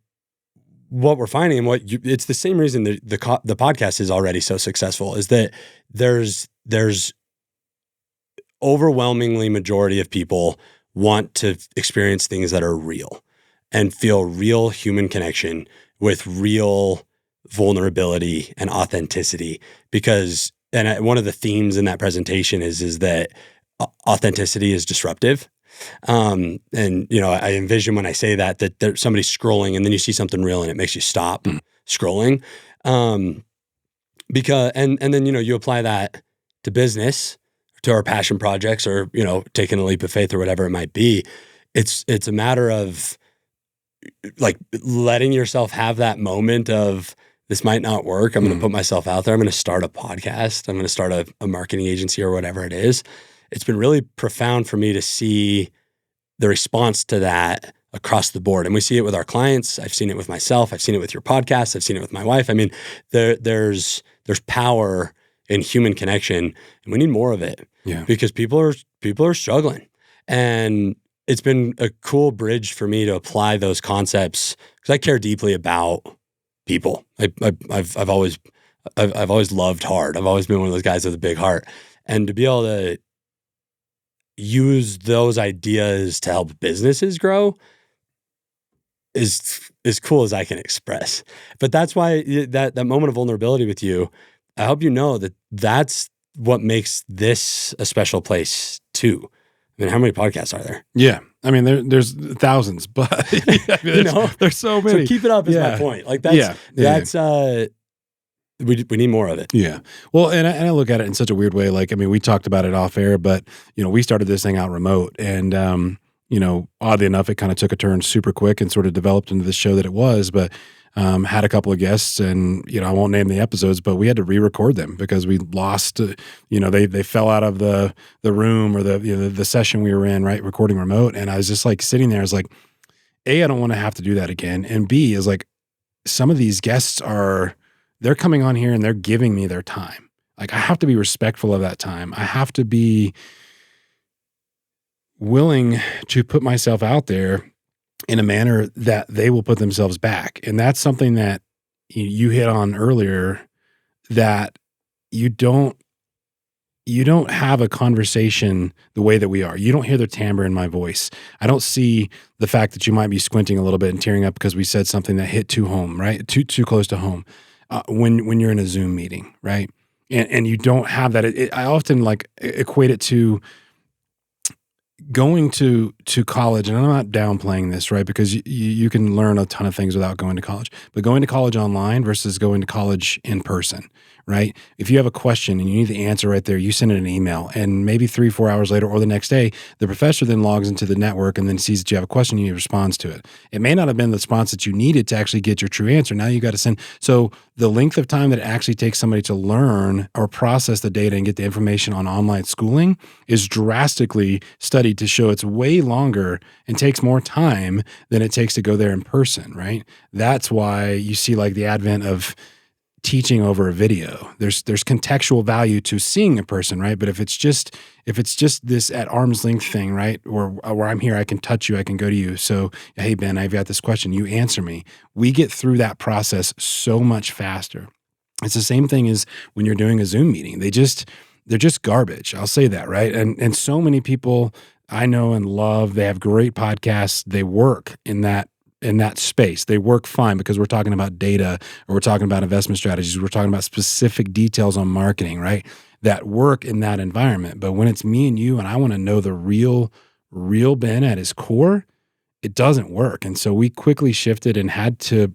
[SPEAKER 1] what we're finding, and it's the same reason the podcast is already so successful, is that there's overwhelmingly majority of people want to experience things that are real and feel real human connection with real vulnerability and authenticity. Because, and one of the themes in that presentation is that authenticity is disruptive. And, I envision when I say that there's somebody's scrolling and then you see something real and it makes you stop scrolling. Because, and then, you apply that to business, to our passion projects, or, taking a leap of faith or whatever it might be. It's a matter of like letting yourself have that moment of, this might not work. I'm going to put myself out there. I'm going to start a podcast. I'm going to start a marketing agency or whatever it is. It's been really profound for me to see the response to that across the board. And we see it with our clients. I've seen it with myself. I've seen it with your podcast. I've seen it with my wife. I mean, there's power in human connection, and we need more of it.
[SPEAKER 4] Yeah.
[SPEAKER 1] Because people are struggling. And it's been a cool bridge for me to apply those concepts because I care deeply about people. I've always loved hard. I've always been one of those guys with a big heart. And to be able to use those ideas to help businesses grow is as cool as I can express. But that's why that moment of vulnerability with you, I hope you know that's what makes this a special place too. I mean, how many podcasts are there?
[SPEAKER 4] Yeah. I mean, there's thousands, but there's so many.
[SPEAKER 1] So keep it up is my point. Like that's we need more of it.
[SPEAKER 4] Yeah. Well, and I look at it in such a weird way. Like, I mean, we talked about it off air, but we started this thing out remote, and oddly enough, it kind of took a turn super quick and sort of developed into the show that it was. But had a couple of guests, and I won't name the episodes, but we had to re-record them because we lost. They fell out of the room or the session we were in, right, recording remote. And I was just like sitting there. I was like, A, I don't want to have to do that again, and B is like, some of these guests they're coming on here and they're giving me their time. Like, I have to be respectful of that time. I have to be willing to put myself out there in a manner that they will put themselves back. And that's something that you hit on earlier, that you don't have a conversation the way that we are. You don't hear the timbre in my voice. I don't see the fact that you might be squinting a little bit and tearing up because we said something that hit too home, right? Too close to home. When you're in a Zoom meeting, right? And you don't have that. I often like equate it to going to college, and I'm not downplaying this, right? Because you can learn a ton of things without going to college, but going to college online versus going to college in person, right? If you have a question and you need the answer right there, you send it an email, and maybe 3-4 hours later or the next day, the professor then logs into the network and then sees that you have a question and he responds to it. It may not have been the response that you needed to actually get your true answer. Now you got to send. So the length of time that it actually takes somebody to learn or process the data and get the information on online schooling is drastically studied to show it's way longer and takes more time than it takes to go there in person, right? That's why you see like the advent of teaching over a video. There's contextual value to seeing a person, right? But if it's just this at arm's length thing, right? Or where I'm here, I can touch you, I can go to you. So, hey Ben, I've got this question, you answer me. We get through that process so much faster. It's the same thing as when you're doing a Zoom meeting. They're just garbage. I'll say that, right? And so many people I know and love, they have great podcasts. They work in that space. They work fine because we're talking about data, or we're talking about investment strategies. We're talking about specific details on marketing, right? That work in that environment. But when it's me and you, and I want to know the real Ben at his core, it doesn't work. And so we quickly shifted and had to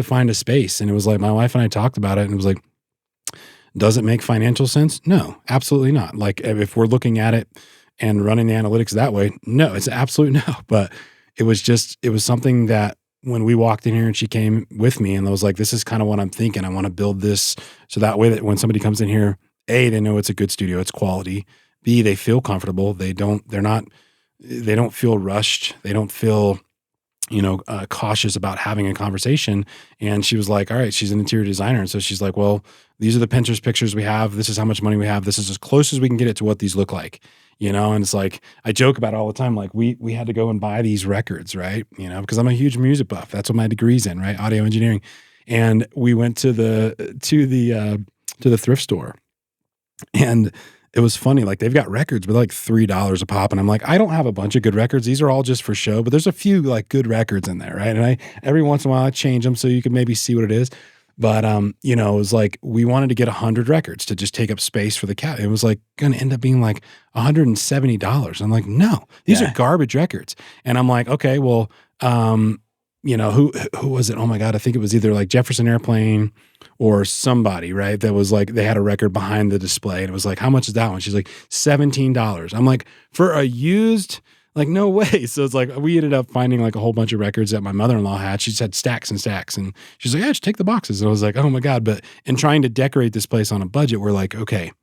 [SPEAKER 4] find a space. And it was like, my wife and I talked about it, and it was like, does it make financial sense? No, absolutely not. Like, if we're looking at it and running the analytics that way, no, it's absolute no. But it was something that when we walked in here and she came with me and I was like, this is kind of what I'm thinking. I want to build this so that way that when somebody comes in here, A, they know it's a good studio, it's quality. B, they feel comfortable. They don't feel rushed. They don't feel, cautious about having a conversation. And she was like, all right, she's an interior designer. And so she's like, well, these are the Pinterest pictures we have. This is how much money we have. This is as close as we can get it to what these look like. And it's like, I joke about it all the time. Like we had to go and buy these records, right? Because I'm a huge music buff. That's what my degree's in, right? Audio engineering. And we went to the thrift store, and it was funny. Like they've got records, but like $3 a pop. And I'm like, I don't have a bunch of good records. These are all just for show, but there's a few like good records in there. Right. And every once in a while I change them so you can maybe see what it is. But, you know, it was like, we wanted to get 100 records to just take up space for the cat. It was like going to end up being like $170. I'm like, no, these are garbage records. And I'm like, okay, well, you know, who was it? Oh my God. I think it was either like Jefferson Airplane or somebody, right? That was like, they had a record behind the display and it was like, how much is that one? She's like, $17. I'm like, for a used, like, no way. So it's like, we ended up finding like a whole bunch of records that my mother-in-law had. She had stacks and stacks. And she's like, yeah, just take the boxes. And I was like, oh my God. But in trying to decorate this place on a budget, we're like, okay,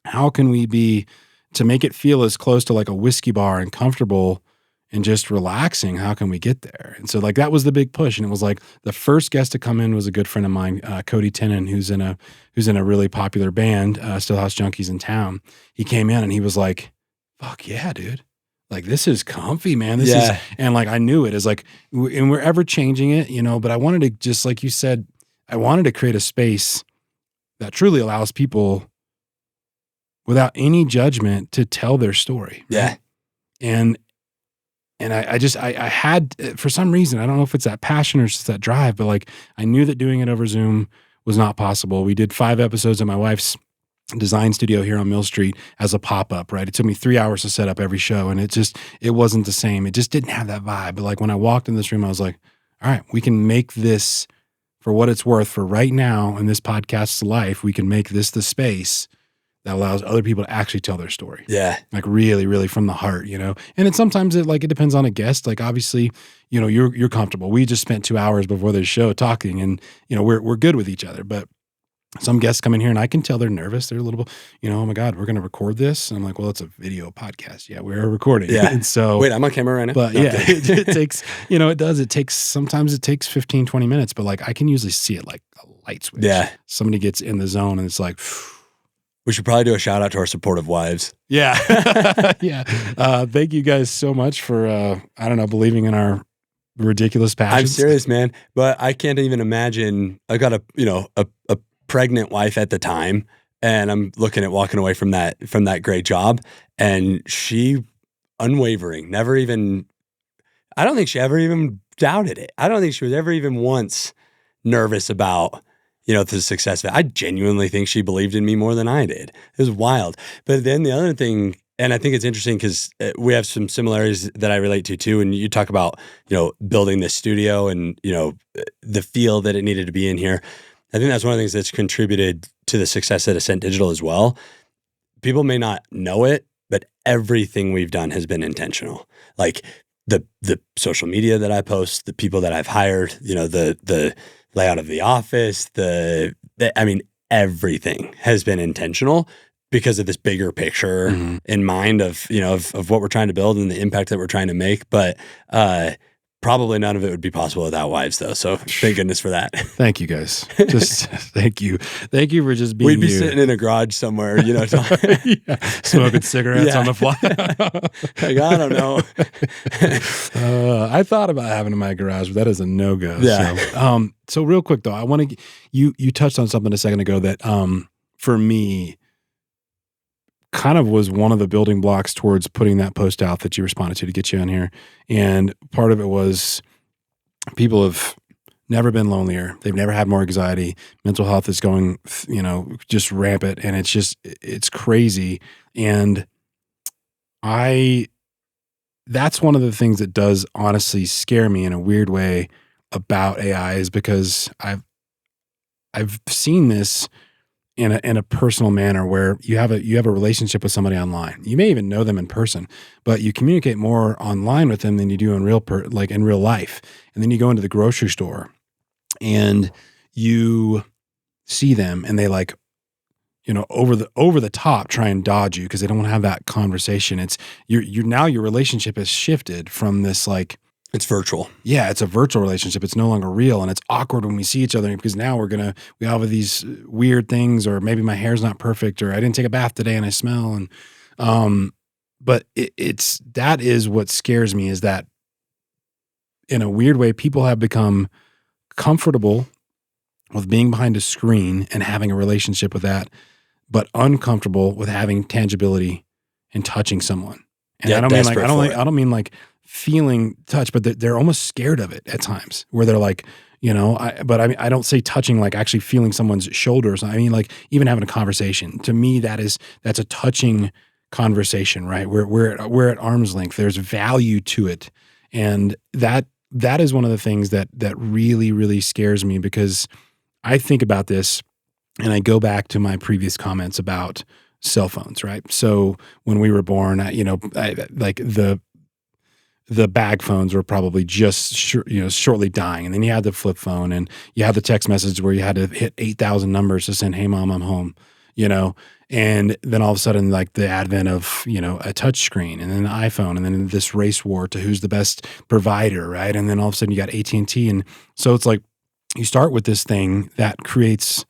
[SPEAKER 4] how can we be, to make it feel as close to like a whiskey bar and comfortable and just relaxing, how can we get there? And so like, that was the big push. And it was like, the first guest to come in was a good friend of mine, Cody Tennant, who's in a really popular band, Stillhouse Junkies in town. He came in and he was like, fuck yeah, dude. Like, this is comfy, man. This is, and like, I knew it as like, and we're ever changing it, you know, but I wanted to just, like you said, I wanted to create a space that truly allows people without any judgment to tell their story. Right? And I had, for some reason, I don't know if it's that passion or just that drive, but like, I knew that doing it over Zoom was not possible. We did 5 episodes at my wife's design studio here on Mill Street as a pop-up, right? It took me 3 hours to set up every show, and it wasn't the same. It just didn't have that vibe. But like, when I walked in this room, I was like, all right, we can make this, for what it's worth, for right now in this podcast's life, we can make this the space that allows other people to actually tell their story. Yeah. Like, really, really from the heart, you know? And it sometimes it depends on a guest. Like, obviously, you know, you're comfortable. We just spent 2 hours before the show talking, and, you know, we're good with each other. But some guests come in here and I can tell they're nervous. They're a little, you know, oh my God, we're going to record this. And I'm like, well, it's a video podcast. Yeah, we're recording. Yeah. And so,
[SPEAKER 1] wait, I'm on camera right now.
[SPEAKER 4] But yeah, it takes, you know, sometimes it takes 15, 20 minutes, but like, I can usually see it like a light switch. Yeah. Somebody gets in the zone and it's like,
[SPEAKER 1] we should probably do a shout out to our supportive wives.
[SPEAKER 4] Yeah. Yeah. Thank you guys so much for, I don't know, believing in our ridiculous passions.
[SPEAKER 1] I'm serious, man. But I can't even imagine. I got a pregnant wife at the time, and I'm looking at walking away from that great job, and she, unwavering, never even, I don't think she ever even doubted it. I don't think she was ever even once nervous about, you know, the success of it. I genuinely think she believed in me more than I did. It was wild. But then the other thing, and I think it's interesting because we have some similarities that I relate to too. And you talk about, you know, building this studio and, you know, the feel that it needed to be in here. I think that's one of the things that's contributed to the success at Ascent Digital as well. People may not know it, but everything we've done has been intentional. Like the social media that I post, the people that I've hired, you know, the layout of the office, I mean, everything has been intentional because of this bigger picture in mind of, you know, of what we're trying to build and the impact that we're trying to make. But probably none of it would be possible without wives, though. So thank goodness for that.
[SPEAKER 4] Thank you, guys. Just thank you. Thank you for just being
[SPEAKER 1] We'd be sitting in a garage somewhere, you know,
[SPEAKER 4] smoking cigarettes on the fly.
[SPEAKER 1] Like, I don't know.
[SPEAKER 4] I thought about having in my garage, but that is a no-go. Yeah. So real quick, though, I want to, you touched on something a second ago that for me, kind of was one of the building blocks towards putting that post out that you responded to get you on here. And part of it was people have never been lonelier. They've never had more anxiety. Mental health is going, you know, just rampant. And it's crazy. And that's one of the things that does honestly scare me in a weird way about AI is because I've seen this in a personal manner where you have a relationship with somebody online. You may even know them in person, but you communicate more online with them than you do in in real life. And then you go into the grocery store and you see them and they like, you know, over the top try and dodge you because they don't want to have that conversation. It's now your relationship has shifted from this like,
[SPEAKER 1] it's virtual.
[SPEAKER 4] Yeah, it's a virtual relationship. It's no longer real, and it's awkward when we see each other because now we have these weird things, or maybe my hair's not perfect, or I didn't take a bath today and I smell. And but that is what scares me is that in a weird way, people have become comfortable with being behind a screen and having a relationship with that but uncomfortable with having tangibility and touching someone. And
[SPEAKER 1] Yeah,
[SPEAKER 4] I don't mean like
[SPEAKER 1] desperate for it.
[SPEAKER 4] I don't mean like feeling touch, but they're almost scared of it at times, where they're like, you know, I don't say touching like actually feeling someone's shoulders. I mean like even having a conversation. To me, that's a touching conversation, right? We're at arm's length. There's value to it, and that is one of the things that really really scares me, because I think about this and I go back to my previous comments about cell phones, right? So when we were born, like the bag phones were probably just shortly dying, and then you had the flip phone, and you had the text message where you had to hit 8,000 numbers to send "Hey mom, I'm home," and then all of a sudden, like the advent of a touch screen, and then an iPhone, and then this race war to who's the best provider, right? And then all of a sudden you got AT&T, and so it's like you start with this thing that creates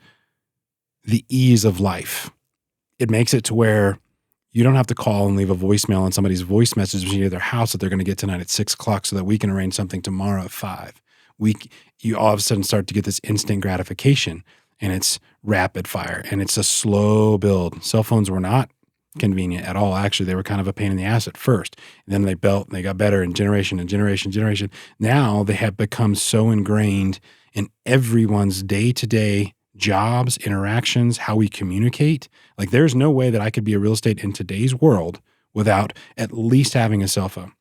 [SPEAKER 4] the ease of life. It makes it to where you don't have to call and leave a voicemail on somebody's voice message machine at their house that they're going to get tonight at 6:00 so that we can arrange something tomorrow at 5. You all of a sudden start to get this instant gratification, and it's rapid fire, and it's a slow build. Cell phones were not convenient at all. Actually, they were kind of a pain in the ass at first. And then they built and they got better in generation and generation, generation. Now they have become so ingrained in everyone's day-to-day jobs, interactions, how we communicate. Like there's no way that I could be a real estate in today's world without at least having a cell phone.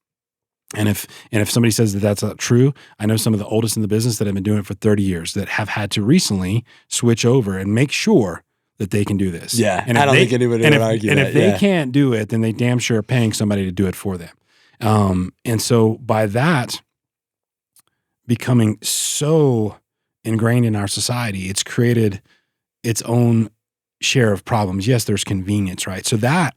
[SPEAKER 4] And if somebody says that that's not true, I know some of the oldest in the business that have been doing it for 30 years that have had to recently switch over and make sure that they can do this.
[SPEAKER 1] Yeah,
[SPEAKER 4] and
[SPEAKER 1] I don't think anybody would argue
[SPEAKER 4] and
[SPEAKER 1] that.
[SPEAKER 4] if they can't do it, then they damn sure are paying somebody to do it for them. And so by that becoming so ingrained in our society, it's created its own share of problems. Yes, there's convenience, right? So that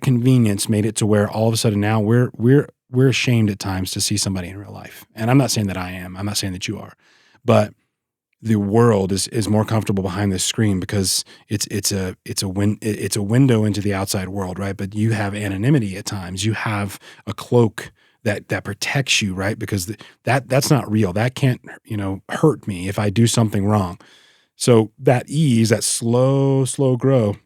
[SPEAKER 4] convenience made it to where all of a sudden now we're ashamed at times to see somebody in real life. And I'm not saying that I am. I'm not saying that you are. But the world is more comfortable behind this screen because it's a window into the outside world, right? But you have anonymity at times. You have a cloak that protects you, right? Because that's not real. That can't, hurt me if I do something wrong. So that ease, that slow grow,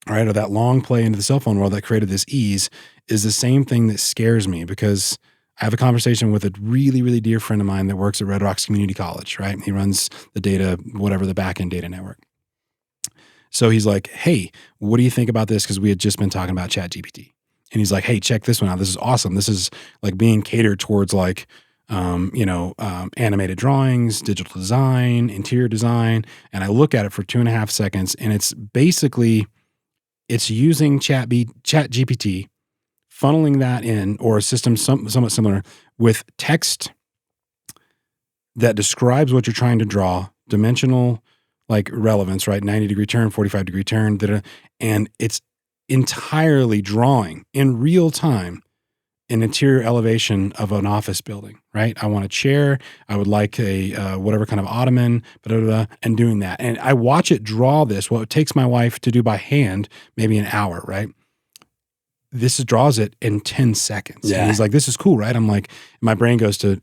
[SPEAKER 4] right, or that long play into the cell phone world that created this ease is the same thing that scares me, because I have a conversation with a really, really dear friend of mine that works at Red Rocks Community College, right? He runs the data, whatever, the back-end data network. So he's like, hey, what do you think about this? Because we had just been talking about ChatGPT. And he's like, hey, check this one out. This is awesome. This is like being catered towards like, animated drawings, digital design, interior design. And I look at it for 2.5 seconds, and it's basically, it's using ChatGPT, funneling that in, or a system somewhat similar with text that describes what you're trying to draw, dimensional like relevance, right? 90-degree turn, 45-degree turn, and it's entirely drawing in real time an interior elevation of an office building, right? I want a chair. I would like a whatever kind of ottoman, and doing that. And I watch it draw this, what it takes my wife to do by hand, maybe an hour, right? This draws it in 10 seconds.
[SPEAKER 1] Yeah.
[SPEAKER 4] And he's like, this is cool, right? I'm like, my brain goes to,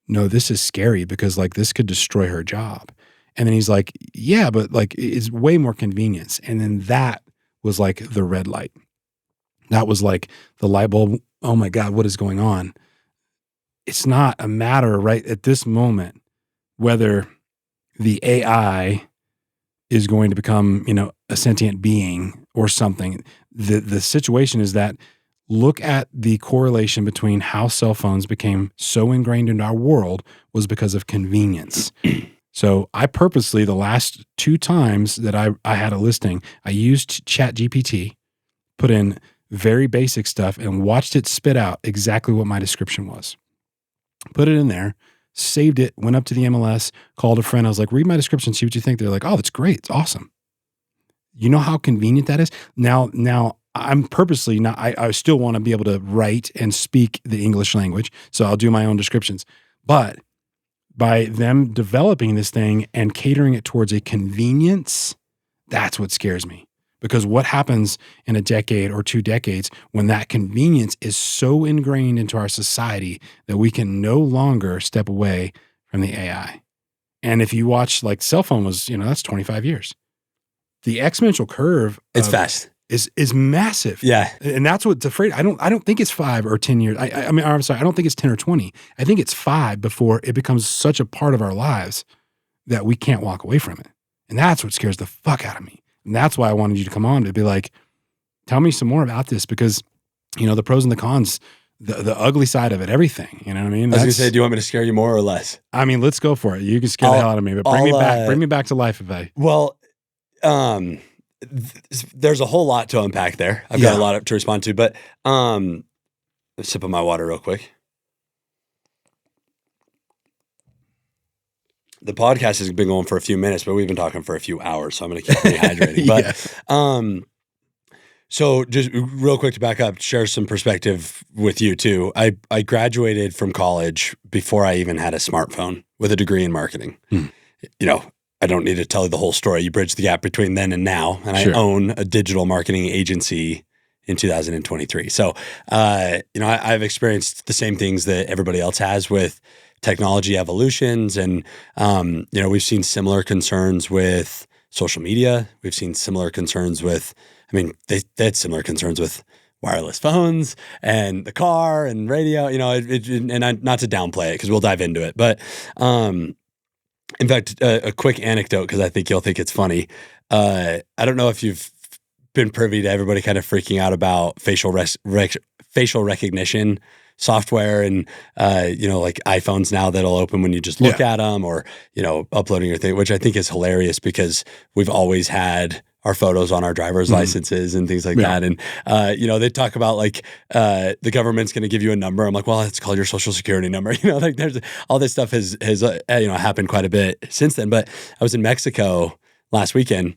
[SPEAKER 4] no, this is scary because like this could destroy her job. And then he's like, yeah, but like it's way more convenience. And then that was like the red light. That was like the light bulb. Oh my God, what is going on? It's not a matter right at this moment whether the AI is going to become, a sentient being or something. The situation is that look at the correlation between how cell phones became so ingrained in our world was because of convenience. So I purposely, the last 2 times that I had a listing, I used ChatGPT, put in very basic stuff, and watched it spit out exactly what my description was. Put it in there, saved it, went up to the MLS, called a friend. I was like, read my description, see what you think. They're like, oh, that's great. It's awesome. You know how convenient that is? Now I'm purposely not, I still want to be able to write and speak the English language. So I'll do my own descriptions. But by them developing this thing and catering it towards a convenience, that's what scares me. Because what happens in a decade or 2 decades when that convenience is so ingrained into our society that we can no longer step away from the AI? And if you watch, like, cell phone was, that's 25 years. the exponential curve
[SPEAKER 1] It's fast.
[SPEAKER 4] is massive.
[SPEAKER 1] Yeah.
[SPEAKER 4] And that's what's afraid. I don't think it's 5 or 10 years. I mean, I'm sorry. I don't think it's 10 or 20. I think it's 5 before it becomes such a part of our lives that we can't walk away from it. And that's what scares the fuck out of me. And that's why I wanted you to come on to be like, tell me some more about this, because, you know, the pros and the cons, the ugly side of it, everything. You know what I mean?
[SPEAKER 1] I was going to say, do you want me to scare you more or less?
[SPEAKER 4] I mean, let's go for it. You can scare the hell out of me, but bring me back to life if I.
[SPEAKER 1] Well, there's a whole lot to unpack there. I've got a lot to respond to, but a sip of my water real quick. The podcast has been going for a few minutes, but we've been talking for a few hours, so I'm going to keep rehydrating. But so just real quick to back up, share some perspective with you too. I graduated from college before I even had a smartphone with a degree in marketing. You know, I don't need to tell you the whole story. You bridge the gap between then and now, and I own a digital marketing agency in 2023. So, you know, I've experienced the same things that everybody else has with technology evolutions. And, you know, we've seen similar concerns with social media. We've seen similar concerns with, I mean, they had similar concerns with wireless phones and the car and radio, you know, not to downplay it because we'll dive into it. But in fact, a quick anecdote, because I think you'll think it's funny. I don't know if you've been privy to everybody kind of freaking out about facial recognition software and, you know, like iPhones now that'll open when you just look at them, or, you know, uploading your thing, which I think is hilarious because we've always had our photos on our driver's licenses and things like that. And, you know, they talk about like, the government's going to give you a number. I'm like, well, it's called your social security number. You know, like there's all this stuff has, you know, happened quite a bit since then. But I was in Mexico last weekend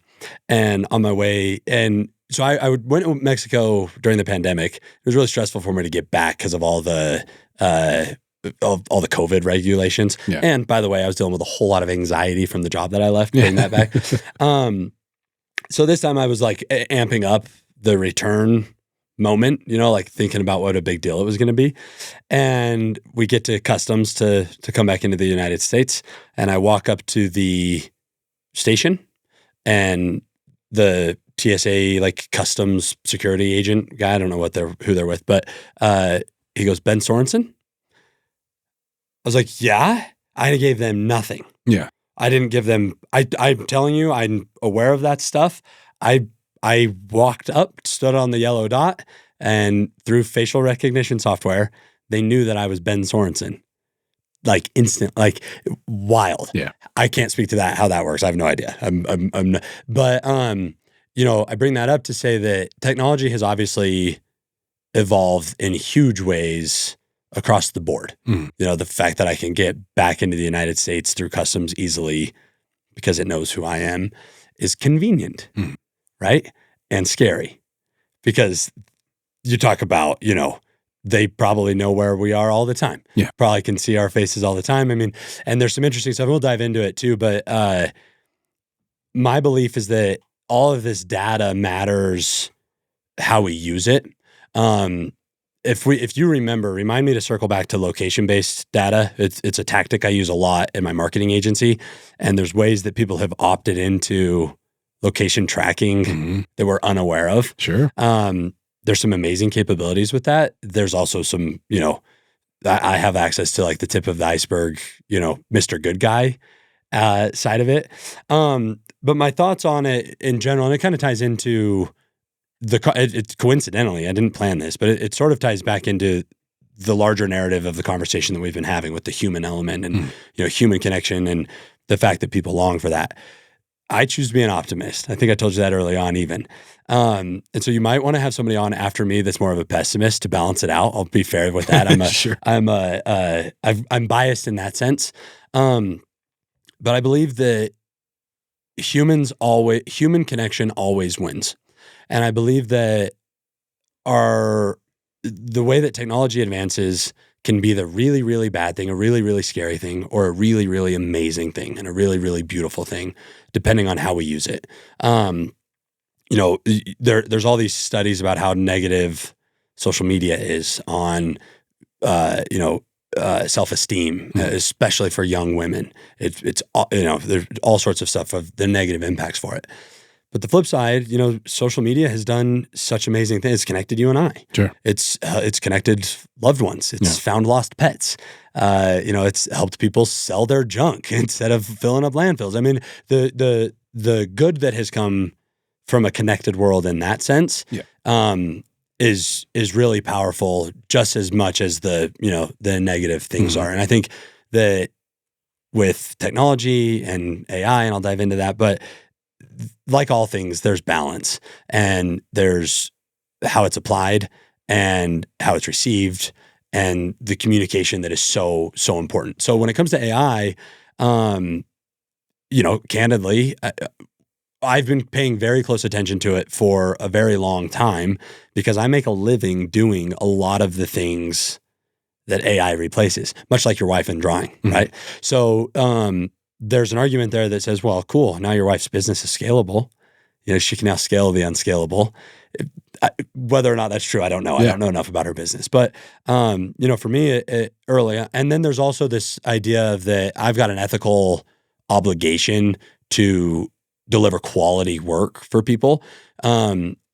[SPEAKER 1] and on my way, and so I went to Mexico during the pandemic. It was really stressful for me to get back because of all the all the COVID regulations. Yeah. And by the way, I was dealing with a whole lot of anxiety from the job that I left, getting that back. So this time I was like amping up the return moment, you know, like thinking about what a big deal it was going to be. And we get to customs to come back into the United States. And I walk up to the station, and the TSA like customs security agent guy, I don't know who they're with, but he goes, "Ben Sorensen?" I was like, "Yeah." I gave them nothing. Yeah. I didn't give them, I'm telling you, I'm aware of that stuff. I walked up, stood on the yellow dot, and through facial recognition software, they knew that I was Ben Sorensen. Like instant, like wild. Yeah. I can't speak to that, how that works. I have no idea. I'm not, but, you know, I bring that up to say that technology has obviously evolved in huge ways across the board. You know, the fact that I can get back into the United States through customs easily because it knows who I am is convenient, right? And scary, because you talk about, you know, they probably know where we are all the time. Yeah. Probably can see our faces all the time. I mean, and there's some interesting stuff. We'll dive into it too, but my belief is that all of this data matters how we use it. If you remember, remind me to circle back to location-based data. It's a tactic I use a lot in my marketing agency, and there's ways that people have opted into location tracking that we're unaware of. Sure. There's some amazing capabilities with that. There's also some, you know, I have access to like the tip of the iceberg, you know, Mr. Good Guy side of it. But my thoughts on it in general, and it kind of ties into it's coincidentally, I didn't plan this, but it sort of ties back into the larger narrative of the conversation that we've been having with the human element and, you know, human connection and the fact that people long for that. I choose to be an optimist. I think I told you that early on even. And so you might want to have somebody on after me that's more of a pessimist to balance it out. I'll be fair with that. I'm biased in that sense. But I believe that human connection always wins. And I believe that the way that technology advances can be the really, really bad thing, a really, really scary thing, or a really, really amazing thing, and a really, really beautiful thing, depending on how we use it. You know, there's all these studies about how negative social media is on, you know, self-esteem, especially for young women. It's you know, there's all sorts of stuff of the negative impacts for it. But the flip side, social media has done such amazing things. It's connected you and I.
[SPEAKER 4] Sure.
[SPEAKER 1] It's connected loved ones. It's found lost pets. It's helped people sell their junk instead of filling up landfills. I mean, the good that has come from a connected world in that sense, is really powerful, just as much as the negative things are. And I think that with technology and AI, and I'll dive into that, but like all things, there's balance, and there's how it's applied and how it's received and the communication that is so important. So when it comes to AI, candidly, I've been paying very close attention to it for a very long time because I make a living doing a lot of the things that AI replaces, much like your wife in drawing, right? So there's an argument there that says, well, cool, now your wife's business is scalable. She can now scale the unscalable. Whether or not that's true, I don't know. I don't know enough about her business. But, for me, early, and then there's also this idea of that I've got an ethical obligation to deliver quality work for people.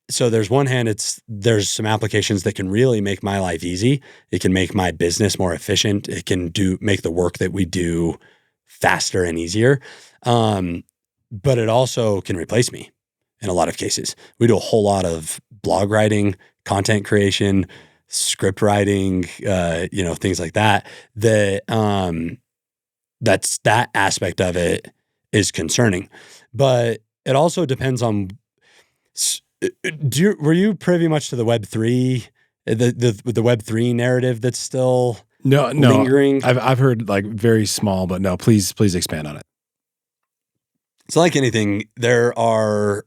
[SPEAKER 1] So there's one hand, there's some applications that can really make my life easy. It can make my business more efficient. It can make the work that we do faster and easier. But it also can replace me in a lot of cases. We do a whole lot of blog writing, content creation, script writing, things like that. That aspect of it is concerning. But it also depends on. Were you privy much to the Web3, the Web3 narrative that's still lingering?
[SPEAKER 4] I've heard like very small, but no. Please expand on it.
[SPEAKER 1] So like anything, there are,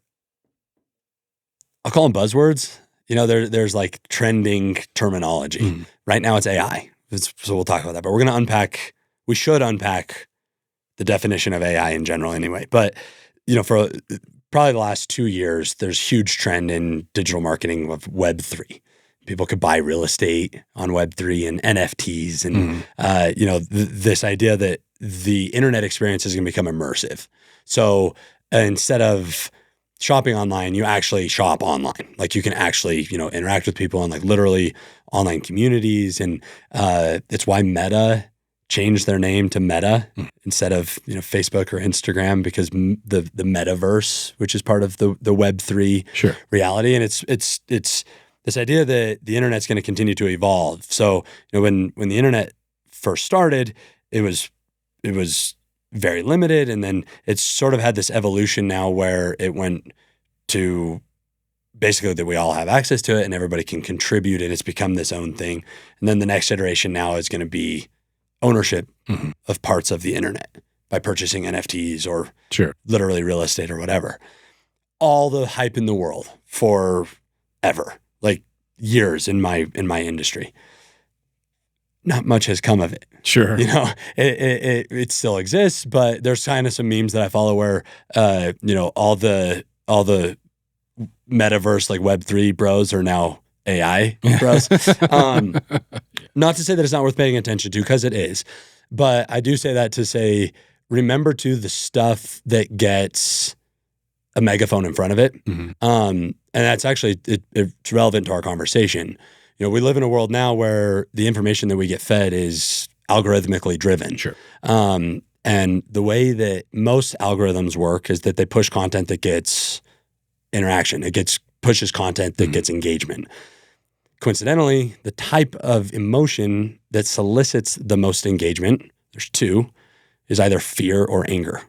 [SPEAKER 1] I'll call them buzzwords. There's like trending terminology. Right now it's AI. So we'll talk about that. But we should unpack the definition of AI in general anyway. But, for probably the last 2 years, there's huge trend in digital marketing of Web3. People could buy real estate on Web3 and NFTs and, this idea that the internet experience is going to become immersive. So instead of shopping online, you actually shop online. Like you can actually, interact with people in like literally online communities. And it's why Meta changed their name to Meta instead of Facebook or Instagram, because the metaverse, which is part of the Web3 reality, and it's this idea that the internet's going to continue to evolve. So when the internet first started, it was very limited, and then it's sort of had this evolution now where it went to basically that we all have access to it and everybody can contribute, and it's become this own thing. And then the next iteration now is going to be ownership of parts of the internet by purchasing NFTs or literally real estate or whatever. All the hype in the world forever, like years in my industry. Not much has come of it.
[SPEAKER 4] Sure.
[SPEAKER 1] It still exists, but there's kind of some memes that I follow where all the metaverse like Web3 bros are now AI bros. Not to say that it's not worth paying attention to, because it is. But I do say that to say, remember too the stuff that gets a megaphone in front of it. And that's actually, it's relevant to our conversation. We live in a world now where the information that we get fed is algorithmically driven. And the way that most algorithms work is that they push content that gets interaction. It pushes content that gets engagement. Coincidentally, the type of emotion that solicits the most engagement, there's two, is either fear or anger.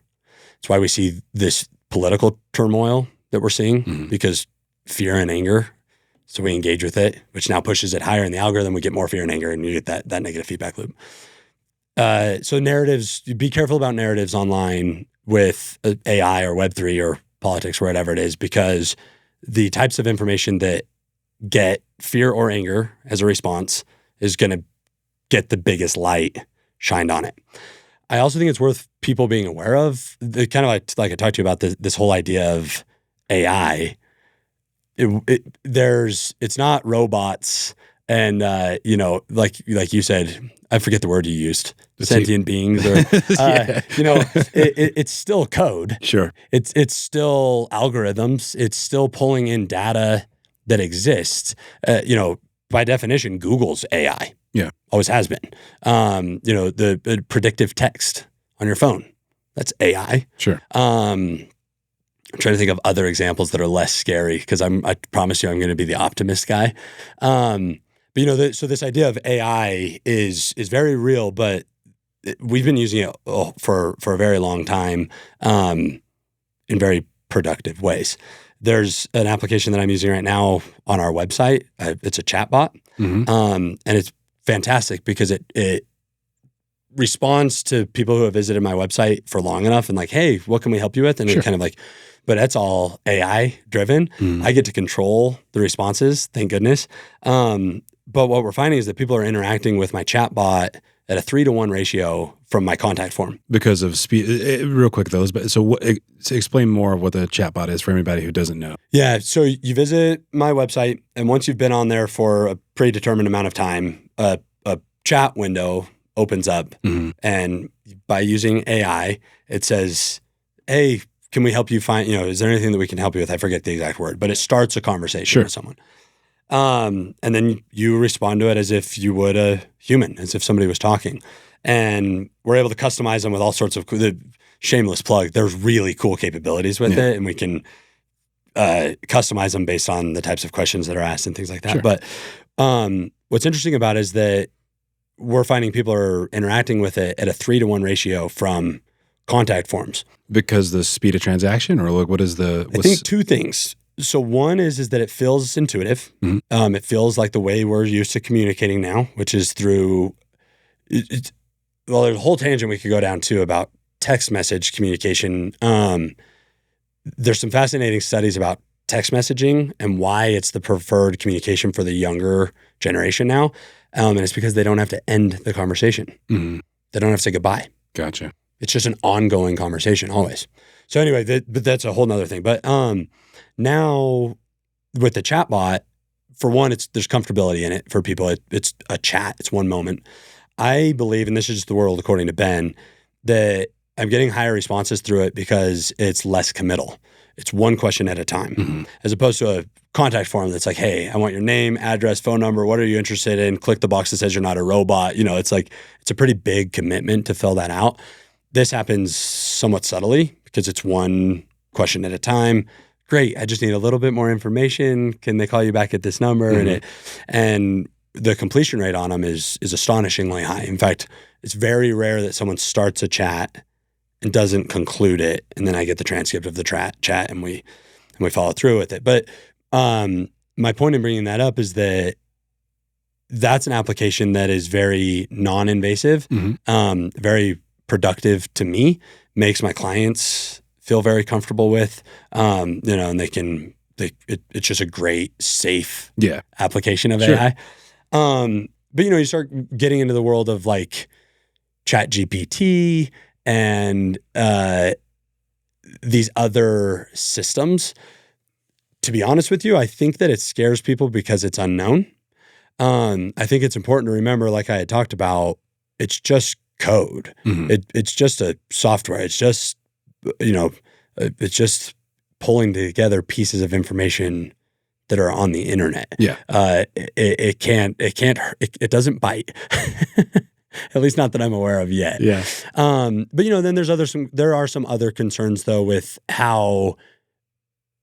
[SPEAKER 1] That's why we see this political turmoil that we're seeing, because fear and anger. So we engage with it, which now pushes it higher in the algorithm. We get more fear and anger, and you get that negative feedback loop. So narratives, be careful about narratives online with AI or Web3 or politics or whatever it is, because the types of information that get fear or anger as a response is going to get the biggest light shined on it. I also think it's worth people being aware of the kind of like I talked to you about this whole idea of AI. It's not robots And like you said, I forget the word you used, sentient beings, or it's still code.
[SPEAKER 4] Sure.
[SPEAKER 1] It's still algorithms. It's still pulling in data that exists. By definition, Google's AI.
[SPEAKER 4] Yeah.
[SPEAKER 1] Always has been. The predictive text on your phone, that's AI.
[SPEAKER 4] Sure.
[SPEAKER 1] I'm trying to think of other examples that are less scary, because I promise you I'm going to be the optimist guy. But so this idea of AI is very real, but we've been using it for a very long time in very productive ways. There's an application that I'm using right now on our website. It's a chatbot, and it's fantastic because it responds to people who have visited my website for long enough and like, hey, what can we help you with? And it kind of like, but that's all AI driven. I get to control the responses, thank goodness. But what we're finding is that people are interacting with my chatbot at a 3-to-1 ratio from my contact form.
[SPEAKER 4] Because of speed. Real quick, though. So explain more of what the chatbot is for anybody who doesn't know.
[SPEAKER 1] Yeah. So you visit my website, and once you've been on there for a predetermined amount of time, a chat window opens up. And by using AI, it says, hey, can we help you find, is there anything that we can help you with? I forget the exact word, but it starts a conversation with someone. And then you respond to it as if you would a human, as if somebody was talking. And we're able to customize them with all sorts of the shameless plug. There's really cool capabilities with it, and we can customize them based on the types of questions that are asked and things like that. But what's interesting about it is that we're finding people are interacting with it at a 3-to-1 ratio from contact forms.
[SPEAKER 4] Because the speed of transaction, or like what is the?
[SPEAKER 1] I think two things. So one is that it feels intuitive. It feels like the way we're used to communicating now, which is through. Well, there's a whole tangent we could go down to about text message communication. There's some fascinating studies about text messaging and why it's the preferred communication for the younger generation now. And it's because they don't have to end the conversation. They don't have to say goodbye.
[SPEAKER 4] Gotcha.
[SPEAKER 1] It's just an ongoing conversation always. So anyway, but that's a whole nother thing. But now with the chatbot, for one, there's comfortability in it for people. It's a chat. It's one moment. I believe, and this is just the world according to Ben, that I'm getting higher responses through it because it's less committal. It's one question at a time, as opposed to a contact form that's like, hey, I want your name, address, phone number. What are you interested in? Click the box that says you're not a robot. It's like, it's a pretty big commitment to fill that out. This happens somewhat subtly because it's one question at a time. Great. I just need a little bit more information. Can they call you back at this number? And the completion rate on them is astonishingly high. In fact, it's very rare that someone starts a chat and doesn't conclude it, and then I get the transcript of the chat and we follow through with it. But my point in bringing that up is that that's an application that is very non-invasive, very productive to me, makes my clients feel very comfortable with, and it's just a great, safe application of AI. But you start getting into the world of like Chat GPT and these other systems. To be honest with you, I think that it scares people because it's unknown. I think it's important to remember, like I had talked about, it's just code. It's just a software. It's just, it's just pulling together pieces of information that are on the internet. It doesn't bite. At least not that I'm aware of yet. But then there are some other concerns though with how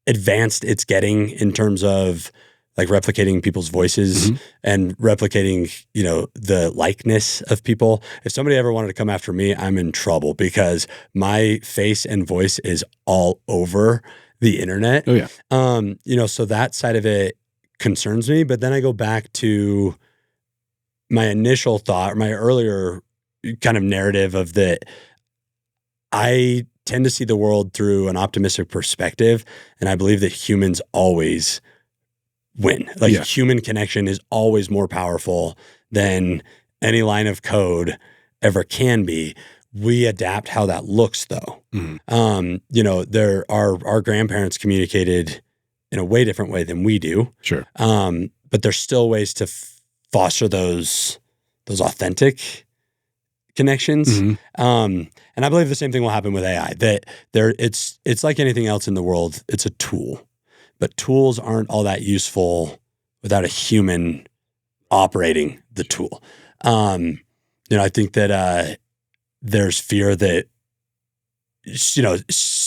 [SPEAKER 1] advanced it's getting in terms of like replicating people's voices and replicating, the likeness of people. If somebody ever wanted to come after me, I'm in trouble because my face and voice is all over the internet. So that side of it concerns me. But then I go back to my initial thought, or my earlier kind of narrative of that I tend to see the world through an optimistic perspective. And I believe that humans always win. Like human connection is always more powerful than any line of code ever can be. We adapt how that looks though. Our grandparents communicated in a way different way than we do.
[SPEAKER 4] Sure.
[SPEAKER 1] But there's still ways to foster those authentic connections. And I believe the same thing will happen with AI, that it's like anything else in the world. It's a tool, but tools aren't all that useful without a human operating the tool. I think that there's fear that,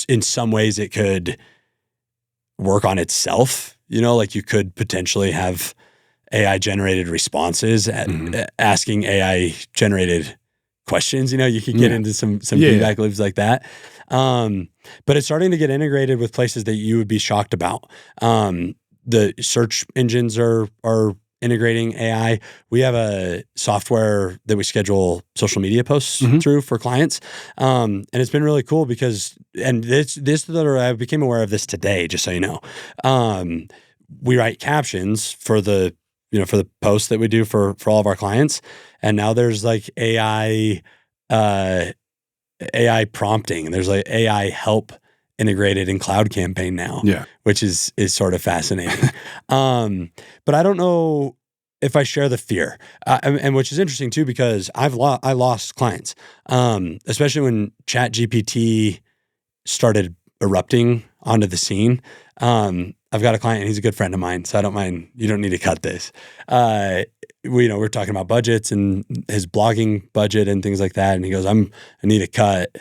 [SPEAKER 1] in some ways it could work on itself, like you could potentially have AI generated responses at asking AI generated questions. You could get into some feedback loops like that. But it's starting to get integrated with places that you would be shocked about. The search engines are integrating AI. We have a software that we schedule social media posts through for clients. And it's been really cool because, and I became aware of this today, just so you know. We write captions for the posts that we do for all of our clients. And now there's like AI prompting, and there's like AI help integrated in Cloud Campaign now, which is sort of fascinating. But I don't know if I share the fear, and which is interesting too, because I lost clients, especially when ChatGPT started erupting onto the scene. I've got a client and he's a good friend of mine, so I don't mind. You don't need to cut this. We're talking about budgets and his blogging budget and things like that. And he goes, I need to cut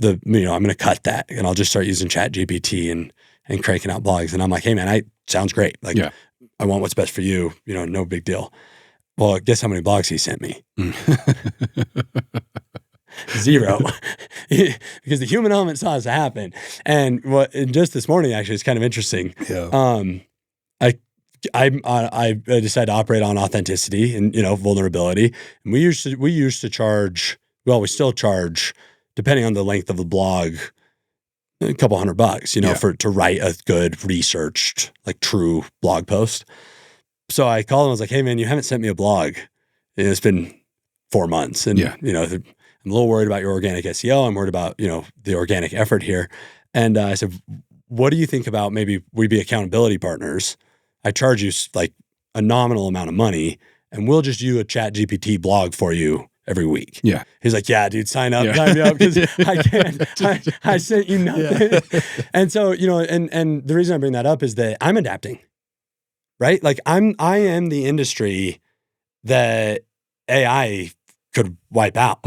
[SPEAKER 1] I'm going to cut that, and I'll just start using ChatGPT and cranking out blogs. And I'm like, hey man, sounds great. Like, I want what's best for you. No big deal. Well, guess how many blogs he sent me? 0. Because the human element saw this happen. And just this morning, actually, it's kind of interesting. I decided to operate on authenticity and, vulnerability. And we used to charge, we still charge, depending on the length of the blog, a couple $100, to write a good researched, like true blog post. So I called him, I was like, hey man, you haven't sent me a blog. And it's been 4 months. And, I'm a little worried about your organic SEO. I'm worried about, the organic effort here. And I said, what do you think about maybe we be accountability partners? I charge you like a nominal amount of money, and we'll just do a ChatGPT blog for you every week. Yeah. He's like, yeah, dude, sign up, sign me up, because I can't, I sent you nothing. And so, and the reason I bring that up is that I'm adapting, right? Like I am the industry that AI could wipe out,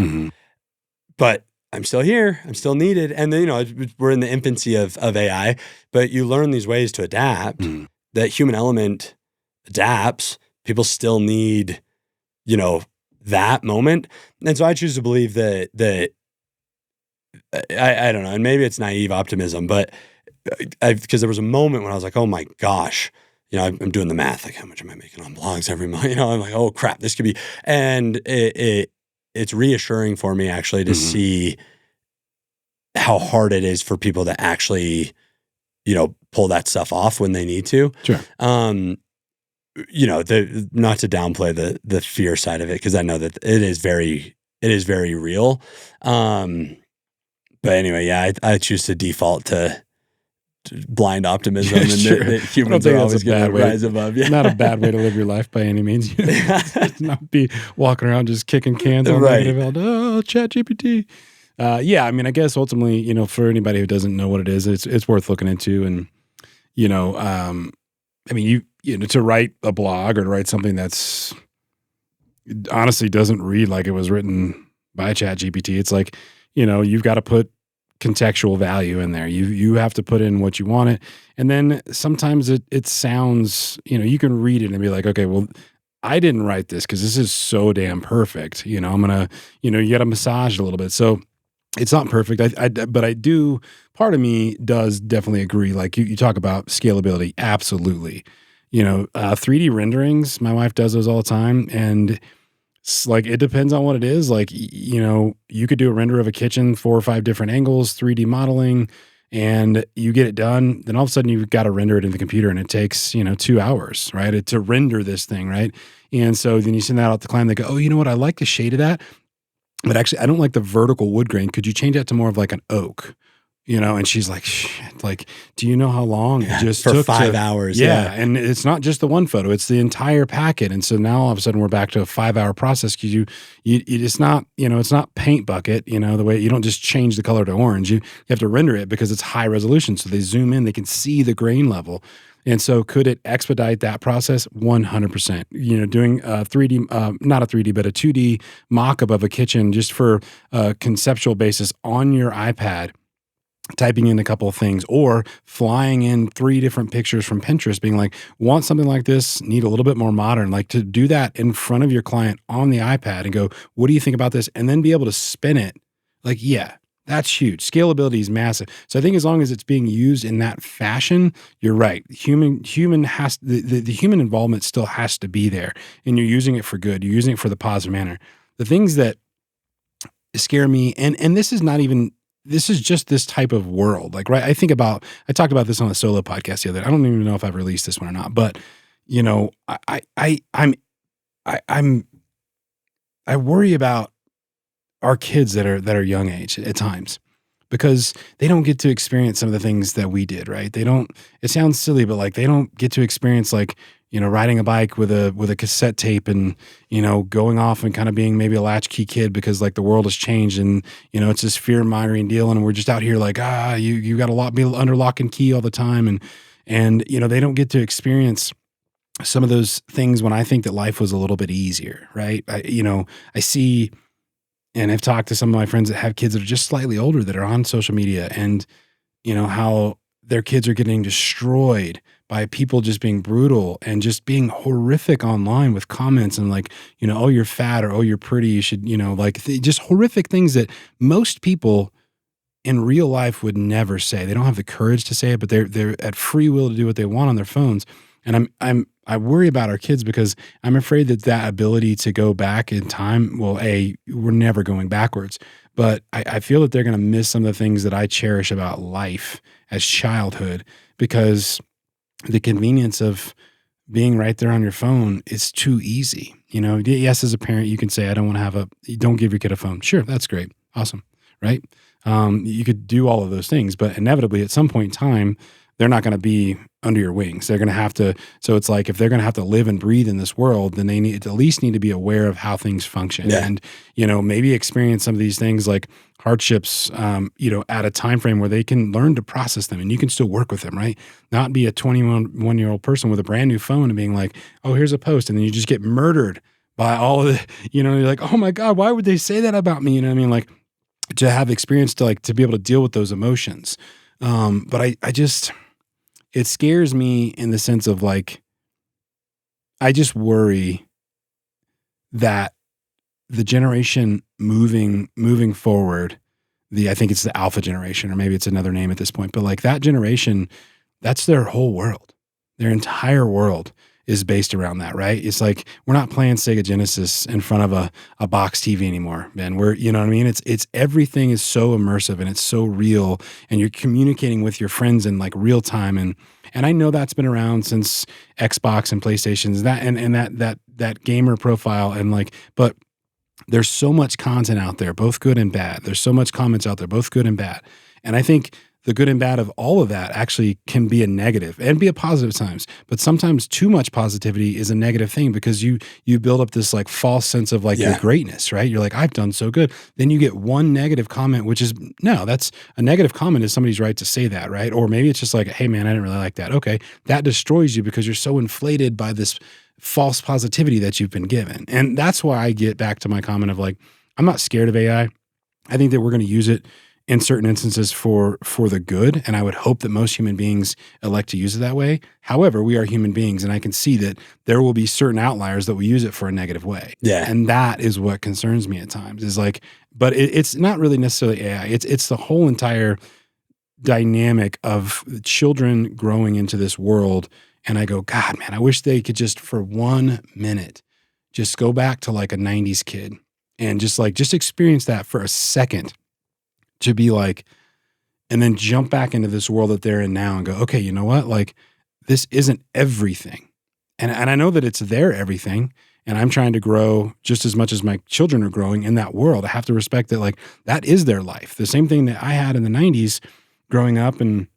[SPEAKER 1] but I'm still here. I'm still needed. And then, we're in the infancy of AI, but you learn these ways to adapt. That human element adapts. People still need, that moment. And so I choose to believe that I don't know, and maybe it's naive optimism, but because there was a moment when I was like, oh my gosh, I'm doing the math, like how much am I making on blogs every month? I'm like, oh crap, this could be, and it's reassuring for me actually to see how hard it is for people to actually, pull that stuff off when they need to. Sure. Not to downplay the fear side of it, because I know that it is very real. But anyway, I choose to default to blind optimism, and that humans are always going to rise above. Yeah.
[SPEAKER 4] Not a bad way to live your life by any means. Not be walking around just kicking cans on negative. Oh, ChatGPT. I mean, I guess ultimately, for anybody who doesn't know what it is, it's worth looking into. And, I mean, to write a blog or to write something that's honestly doesn't read like it was written by ChatGPT. It's like, you've got to put contextual value in there. You have to put in what you want it. And then sometimes it sounds, you can read it and be like, okay, well, I didn't write this because this is so damn perfect. I'm going to, you got to massage it a little bit. So it's not perfect. But I do, part of me does definitely agree. Like you talk about scalability. Absolutely. 3D renderings, my wife does those all the time. And like, it depends on what it is. Like, you could do a render of a kitchen, 4 or 5 different angles, 3D modeling, and you get it done. Then all of a sudden you've got to render it in the computer, and it takes, 2 hours, right? To render this thing, right? And so then you send that out to the client, they go, oh, you know what? I like the shade of that, but actually I don't like the vertical wood grain. Could you change that to more of like an oak? And she's like, shit, like, do you know how long it just
[SPEAKER 1] for
[SPEAKER 4] took
[SPEAKER 1] 5 hours.
[SPEAKER 4] Yeah. And it's not just the one photo, it's the entire packet. And so now all of a sudden we're back to a 5-hour process because it's not, it's not paint bucket, the way you don't just change the color to orange. You have to render it because it's high resolution. So they zoom in, they can see the grain level. And so could it expedite that process? 100%. Doing a 3D, not a 3D, but a 2D mock-up of a kitchen just for a conceptual basis on your iPad, typing in a couple of things, or flying in 3 different pictures from Pinterest, being like, want something like this, need a little bit more modern, like to do that in front of your client on the iPad and go, what do you think about this? And then be able to spin it. Like, yeah, that's huge. Scalability is massive. So I think as long as it's being used in that fashion, you're right. Human has the human involvement still has to be there, and you're using it for good. You're using it for the positive manner. The things that scare me, and this is not even, this is just this type of world. Like, right. I talked about this on a solo podcast the other day. I don't even know if I've released this one or not, but I worry about our kids that are young age at times, because they don't get to experience some of the things that we did, right? It sounds silly, but like they don't get to experience like, riding a bike with a cassette tape and, going off and kind of being maybe a latchkey kid because like the world has changed and, it's this fear-mongering deal. And we're just out here like, you got to be under lock and key all the time. And, they don't get to experience some of those things when I think that life was a little bit easier, right? I see, and I've talked to some of my friends that have kids that are just slightly older that are on social media and, how their kids are getting destroyed by people just being brutal and just being horrific online with comments and like, oh, you're fat, or oh, you're pretty. You should, just horrific things that most people in real life would never say. They don't have the courage to say it, but they're at free will to do what they want on their phones. And I worry about our kids because I'm afraid that ability to go back in time, well, we're never going backwards, but I feel that they're going to miss some of the things that I cherish about life as childhood, because the convenience of being right there on your phone is too easy. Yes, as a parent, you can say, I don't want to don't give your kid a phone. Sure. That's great. Awesome. Right. You could do all of those things, but inevitably at some point in time, they're not going to be under your wings. They're going to have to. So it's like if they're going to have to live and breathe in this world, then they at least need to be aware of how things function, and maybe experience some of these things like hardships, at a time frame where they can learn to process them, and you can still work with them, right? Not be a 21-year-old person with a brand new phone and being like, oh, here's a post, and then you just get murdered by all of the, you're like, oh my God, why would they say that about me? You know what I mean? Like to have experience to be able to deal with those emotions. But I just, it scares me in the sense of like, I just worry that the generation moving forward, I think it's the alpha generation, or maybe it's another name at this point, but like that generation, that's their whole world. Their entire world is based around that, right? It's like, we're not playing Sega Genesis in front of a box TV anymore, man. You know what I mean? It's everything is so immersive and it's so real, and you're communicating with your friends in like real time. And I know that's been around since Xbox and PlayStations, that gamer profile, and like, but there's so much content out there, both good and bad. There's so much comments out there, both good and bad. And I think the good and bad of all of that actually can be a negative and be a positive at times. But sometimes too much positivity is a negative thing, because you build up this like false sense of like your greatness, right? You're like, I've done so good. Then you get one negative comment, which is, no, that's a negative comment is somebody's right to say that, right? Or maybe it's just like, hey man, I didn't really like that. Okay. That destroys you because you're so inflated by this false positivity that you've been given. And that's why I get back to my comment of like, I'm not scared of AI. I think that we're going to use it in certain instances for the good. And I would hope that most human beings elect to use it that way. However, we are human beings, and I can see that there will be certain outliers that will use it for a negative way. Yeah. And that is what concerns me at times, is like, but it's not really necessarily AI. It's the whole entire dynamic of children growing into this world. And I go, God, man, I wish they could just for 1 minute, just go back to like a 90s kid and just experience that for a second, to be like, and then jump back into this world that they're in now and go, okay, you know what? Like, this isn't everything. And I know that it's their everything. And I'm trying to grow just as much as my children are growing in that world. I have to respect that, like, that is their life. The same thing that I had in the 90s, growing up and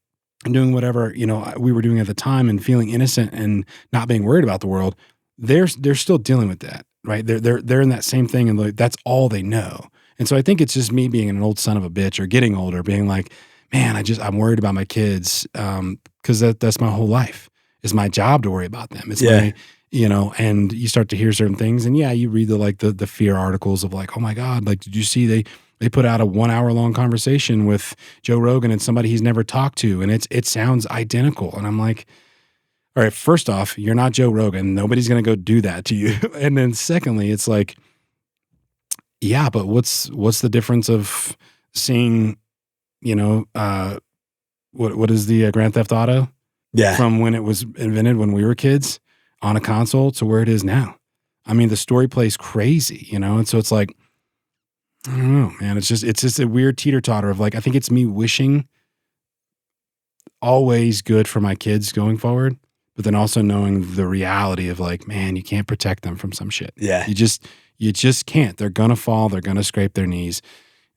[SPEAKER 4] doing whatever, we were doing at the time and feeling innocent and not being worried about the world, they're still dealing with that, right? They're in that same thing, and like, that's all they know. And so I think it's just me being an old son of a bitch or getting older, being like, man, I'm worried about my kids, because that's my whole life. It's my job to worry about them. It's my, and you start to hear certain things, and you read the fear articles of like, oh my God, like, did you see they put out a 1 hour long conversation with Joe Rogan and somebody he's never talked to, and it sounds identical. And I'm like, all right, first off, you're not Joe Rogan. Nobody's going to go do that to you. And then secondly, it's like, yeah, but what's the difference of seeing, what is the Grand Theft Auto?
[SPEAKER 1] Yeah.
[SPEAKER 4] From when it was invented when we were kids on a console to where it is now. I mean, the story plays crazy, and so it's like, I don't know, man. It's just a weird teeter-totter of like, I think it's me wishing always good for my kids going forward, but then also knowing the reality of like, man, you can't protect them from some shit.
[SPEAKER 1] Yeah.
[SPEAKER 4] You just can't. They're gonna fall. They're gonna scrape their knees.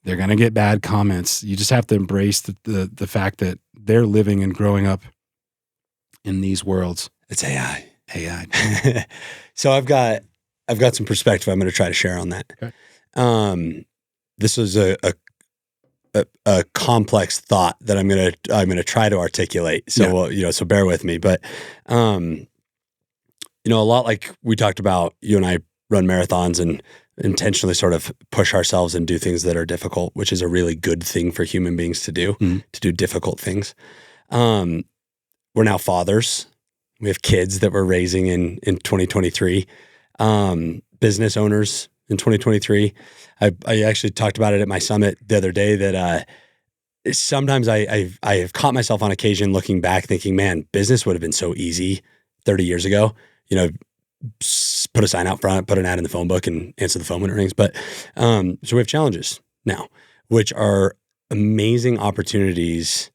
[SPEAKER 4] They're gonna get bad comments. You just have to embrace the fact that they're living and growing up in these worlds.
[SPEAKER 1] It's AI.
[SPEAKER 4] AI.
[SPEAKER 1] So I've got some perspective I'm going to try to share on that.
[SPEAKER 4] Okay.
[SPEAKER 1] This is a complex thought that I'm going to try to articulate. So so bear with me. But a lot like we talked about, you and I run marathons and intentionally sort of push ourselves and do things that are difficult, which is a really good thing for human beings to do, to do difficult things. We're now fathers. We have kids that we're raising in 2023, business owners in 2023. I actually talked about it at my summit the other day that sometimes I have caught myself on occasion looking back thinking, man, business would have been so easy 30 years ago. Put a sign out front, put an ad in the phone book, and answer the phone when it rings. But so we have challenges now, which are amazing opportunities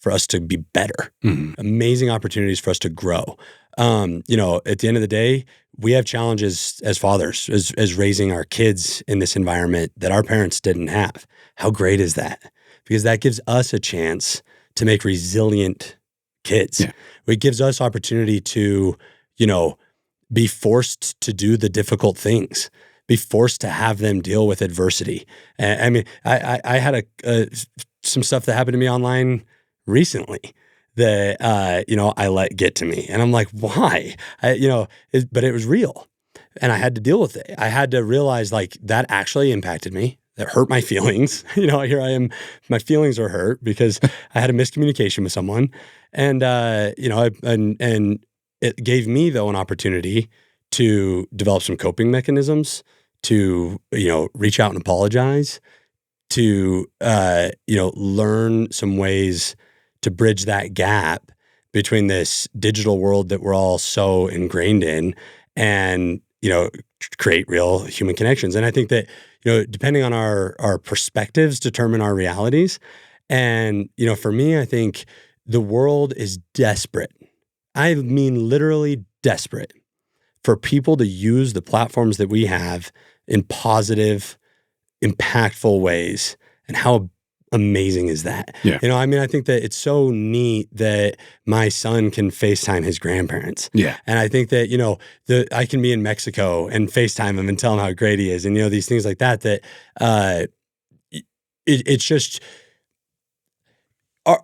[SPEAKER 1] for us to be better, amazing opportunities for us to grow. At the end of the day, we have challenges as fathers, as raising our kids in this environment that our parents didn't have. How great is that? Because that gives us a chance to make resilient kids. Yeah. It gives us opportunity to, be forced to do the difficult things, be forced to have them deal with adversity. I mean, I had some stuff that happened to me online recently that, I let get to me. And I'm like, why? But it was real. And I had to deal with it. I had to realize like that actually impacted me. That hurt my feelings. Here I am, my feelings are hurt because I had a miscommunication with someone. And, and it gave me though an opportunity to develop some coping mechanisms, to, reach out and apologize, to, learn some ways to bridge that gap between this digital world that we're all so ingrained in and, create real human connections. And I think that, depending on our perspectives determine our realities. And, for me, I think the world is desperate. I mean, literally desperate for people to use the platforms that we have in positive, impactful ways. And how amazing is that?
[SPEAKER 4] Yeah.
[SPEAKER 1] I think that it's so neat that my son can FaceTime his grandparents.
[SPEAKER 4] Yeah.
[SPEAKER 1] And I think that, I can be in Mexico and FaceTime him and tell him how great he is. And, these things like that, it's just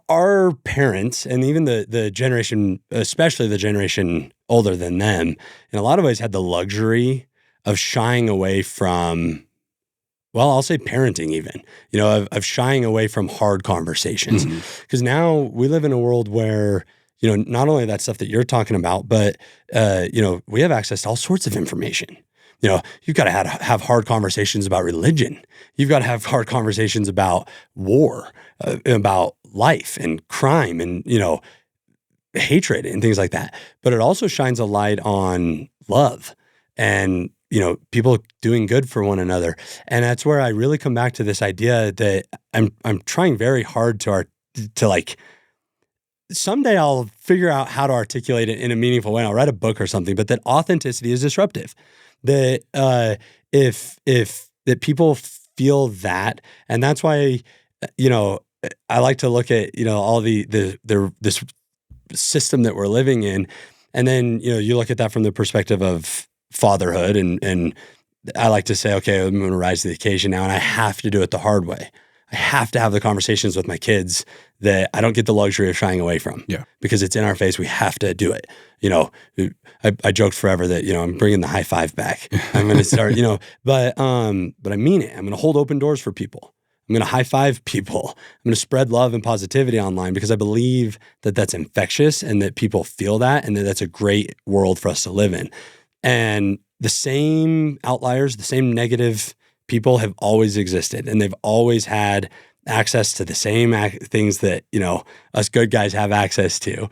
[SPEAKER 1] our parents and even the generation, especially the generation older than them, in a lot of ways had the luxury of shying away from, well, I'll say parenting even, of shying away from hard conversations. Because now we live in a world where, not only that stuff that you're talking about, but, we have access to all sorts of information. You've got to have hard conversations about religion. You've got to have hard conversations about war, about life and crime and, hatred and things like that. But it also shines a light on love and, people doing good for one another. And that's where I really come back to this idea that I'm trying very hard to someday I'll figure out how to articulate it in a meaningful way. I'll write a book or something, but that authenticity is disruptive. That if that people feel that, and that's why, I like to look at, all this system that we're living in. And then, you look at that from the perspective of fatherhood, and I like to say, okay, I'm going to rise to the occasion now, and I have to do it the hard way. I have to have the conversations with my kids that I don't get the luxury of shying away from.
[SPEAKER 4] Yeah.
[SPEAKER 1] Because it's in our face. We have to do it. I joked forever that, I'm bringing the high five back. I'm going to start, but I mean it. I'm going to hold open doors for people. I'm going to high five people. I'm going to spread love and positivity online because I believe that that's infectious and that people feel that, and that that's a great world for us to live in. And the same outliers, the same negative people have always existed, and they've always had access to the same things that, us good guys have access to.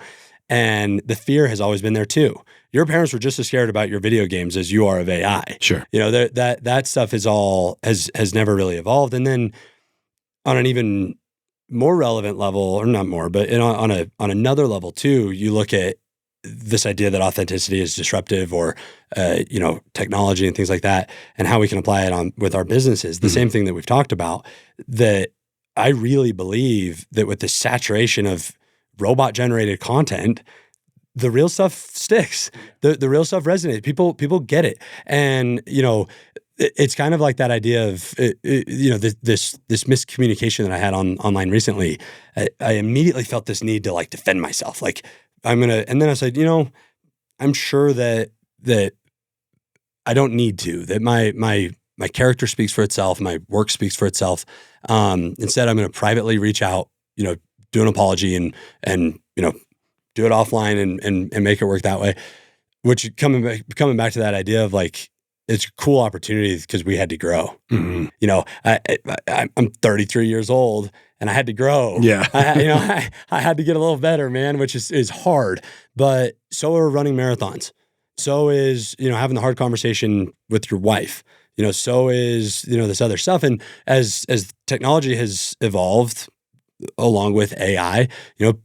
[SPEAKER 1] And the fear has always been there too. Your parents were just as scared about your video games as you are of AI.
[SPEAKER 4] Sure.
[SPEAKER 1] That stuff has never really evolved. And then on an even more relevant level, or not more, but on another level too, you look at this idea that authenticity is disruptive, or technology and things like that, and how we can apply it with our businesses. The same thing that we've talked about, that I really believe that with the saturation of robot generated content, the real stuff sticks. The real stuff resonates. People get it. And, it's kind of like that idea of, this miscommunication that I had online recently. I immediately felt this need to like defend myself. Like and then I said, I'm sure that I don't need to, that my character speaks for itself. My work speaks for itself. Instead, I'm going to privately reach out, do an apology and do it offline and make it work that way. Which coming back to that idea of like, it's a cool opportunity because we had to grow. Mm-hmm. I'm 33 years old and I had to grow.
[SPEAKER 4] Yeah.
[SPEAKER 1] I had to get a little better, man, which is hard. But so are running marathons. So is, having the hard conversation with your wife. So is, this other stuff. And as technology has evolved along with AI,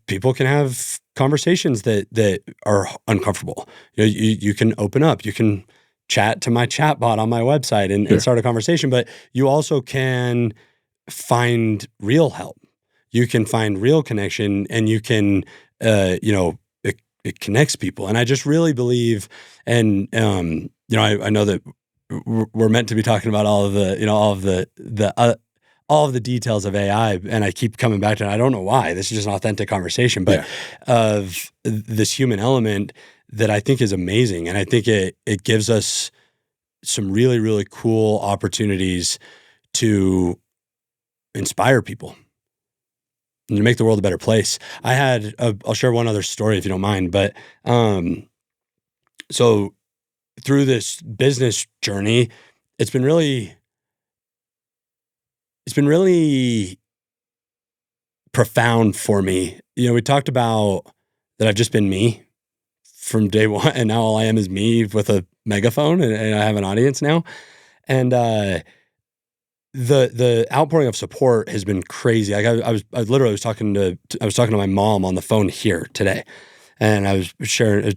[SPEAKER 1] people can have conversations that are uncomfortable. You can open up, you can chat to my chat bot on my website and start a conversation, but you also can find real help. You can find real connection, and you can, it connects people. And I just really believe, and, I know that we're meant to be talking about all of the details of AI, and I keep coming back to it. I don't know why. This is just an authentic conversation, but of this human element that I think is amazing. And I think it gives us some really, really cool opportunities to inspire people and to make the world a better place. I'll share one other story if you don't mind, but so through this business journey, it's been really profound for me. We talked about that I've just been me from day one, and now all I am is me with a megaphone, and I have an audience now. And the outpouring of support has been crazy. Like I was talking to my mom on the phone here today, and I was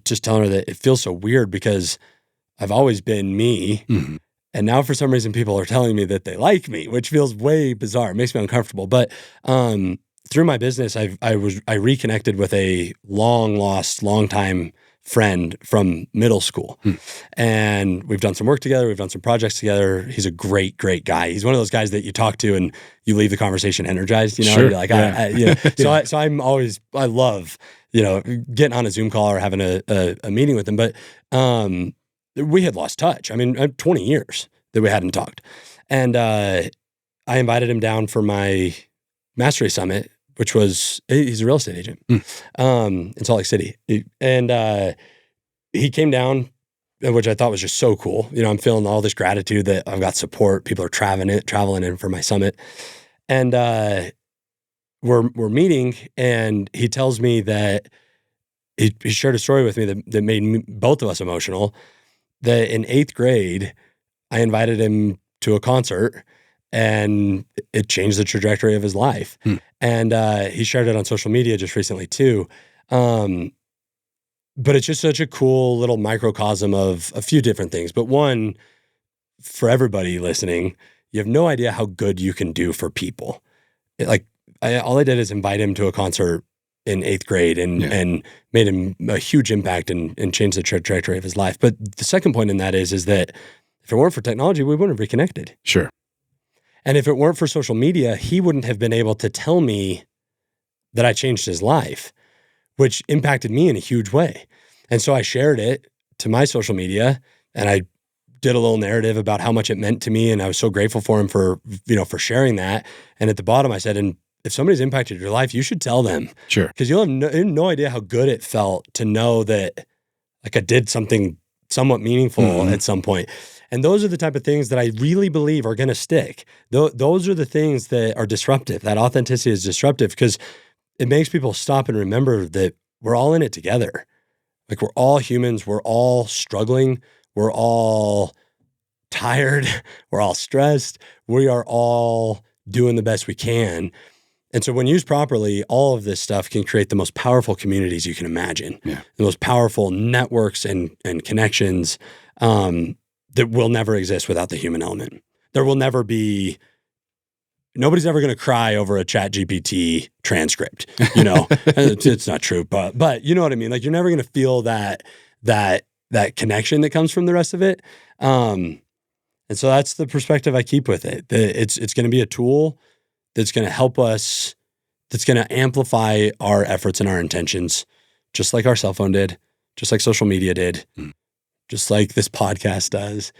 [SPEAKER 1] just telling her that it feels so weird because I've always been me. Mm-hmm. And now for some reason people are telling me that they like me, which feels way bizarre. It makes me uncomfortable. But through my business, I reconnected with a long time friend from middle school. And we've done some work together. We've done some projects together. He's a great guy. He's one of those guys that you talk to and you leave the conversation energized, Sure. You're like, yeah. So I love, getting on a Zoom call or having a meeting with him. But we had lost touch. 20 years that we hadn't talked. And I invited him down for my Mastery Summit, which was, he's a real estate agent in Salt Lake City. And he came down, which I thought was just so cool. I'm feeling all this gratitude that I've got support. People are traveling in for my summit. And we're meeting, and he tells me that he shared a story with me that made both of us emotional. That in 8th grade, I invited him to a concert, and it changed the trajectory of his life. And he shared it on social media just recently too. But it's just such a cool little microcosm of a few different things. But one, for everybody listening, you have no idea how good you can do for people. all I did is invite him to a concert in 8th grade and made him a huge impact and changed the trajectory of his life. But the second point in that is that if it weren't for technology, we wouldn't have reconnected.
[SPEAKER 4] Sure.
[SPEAKER 1] And if it weren't for social media, he wouldn't have been able to tell me that I changed his life, which impacted me in a huge way. And so I shared it to my social media, and I did a little narrative about how much it meant to me. And I was so grateful for him for sharing that. And at the bottom, I said, and if somebody's impacted your life, you should tell them.
[SPEAKER 4] Sure.
[SPEAKER 1] Because you'll have no idea how good it felt to know that like I did something somewhat meaningful at some point. And those are the type of things that I really believe are going to stick. Those are the things that are disruptive. That authenticity is disruptive because it makes people stop and remember that we're all in it together. Like we're all humans. We're all struggling. We're all tired. We're all stressed. We are all doing the best we can. And so when used properly, all of this stuff can create the most powerful communities you can imagine. Yeah. The most powerful networks and connections that will never exist without the human element. There will never be, nobody's ever going to cry over a ChatGPT transcript, it's not true, but you know what I mean? Like you're never going to feel that connection that comes from the rest of it. And so that's the perspective I keep with it. It's going to be a tool that's going to help us, that's going to amplify our efforts and our intentions, just like our cell phone did, just like social media did, just like this podcast does,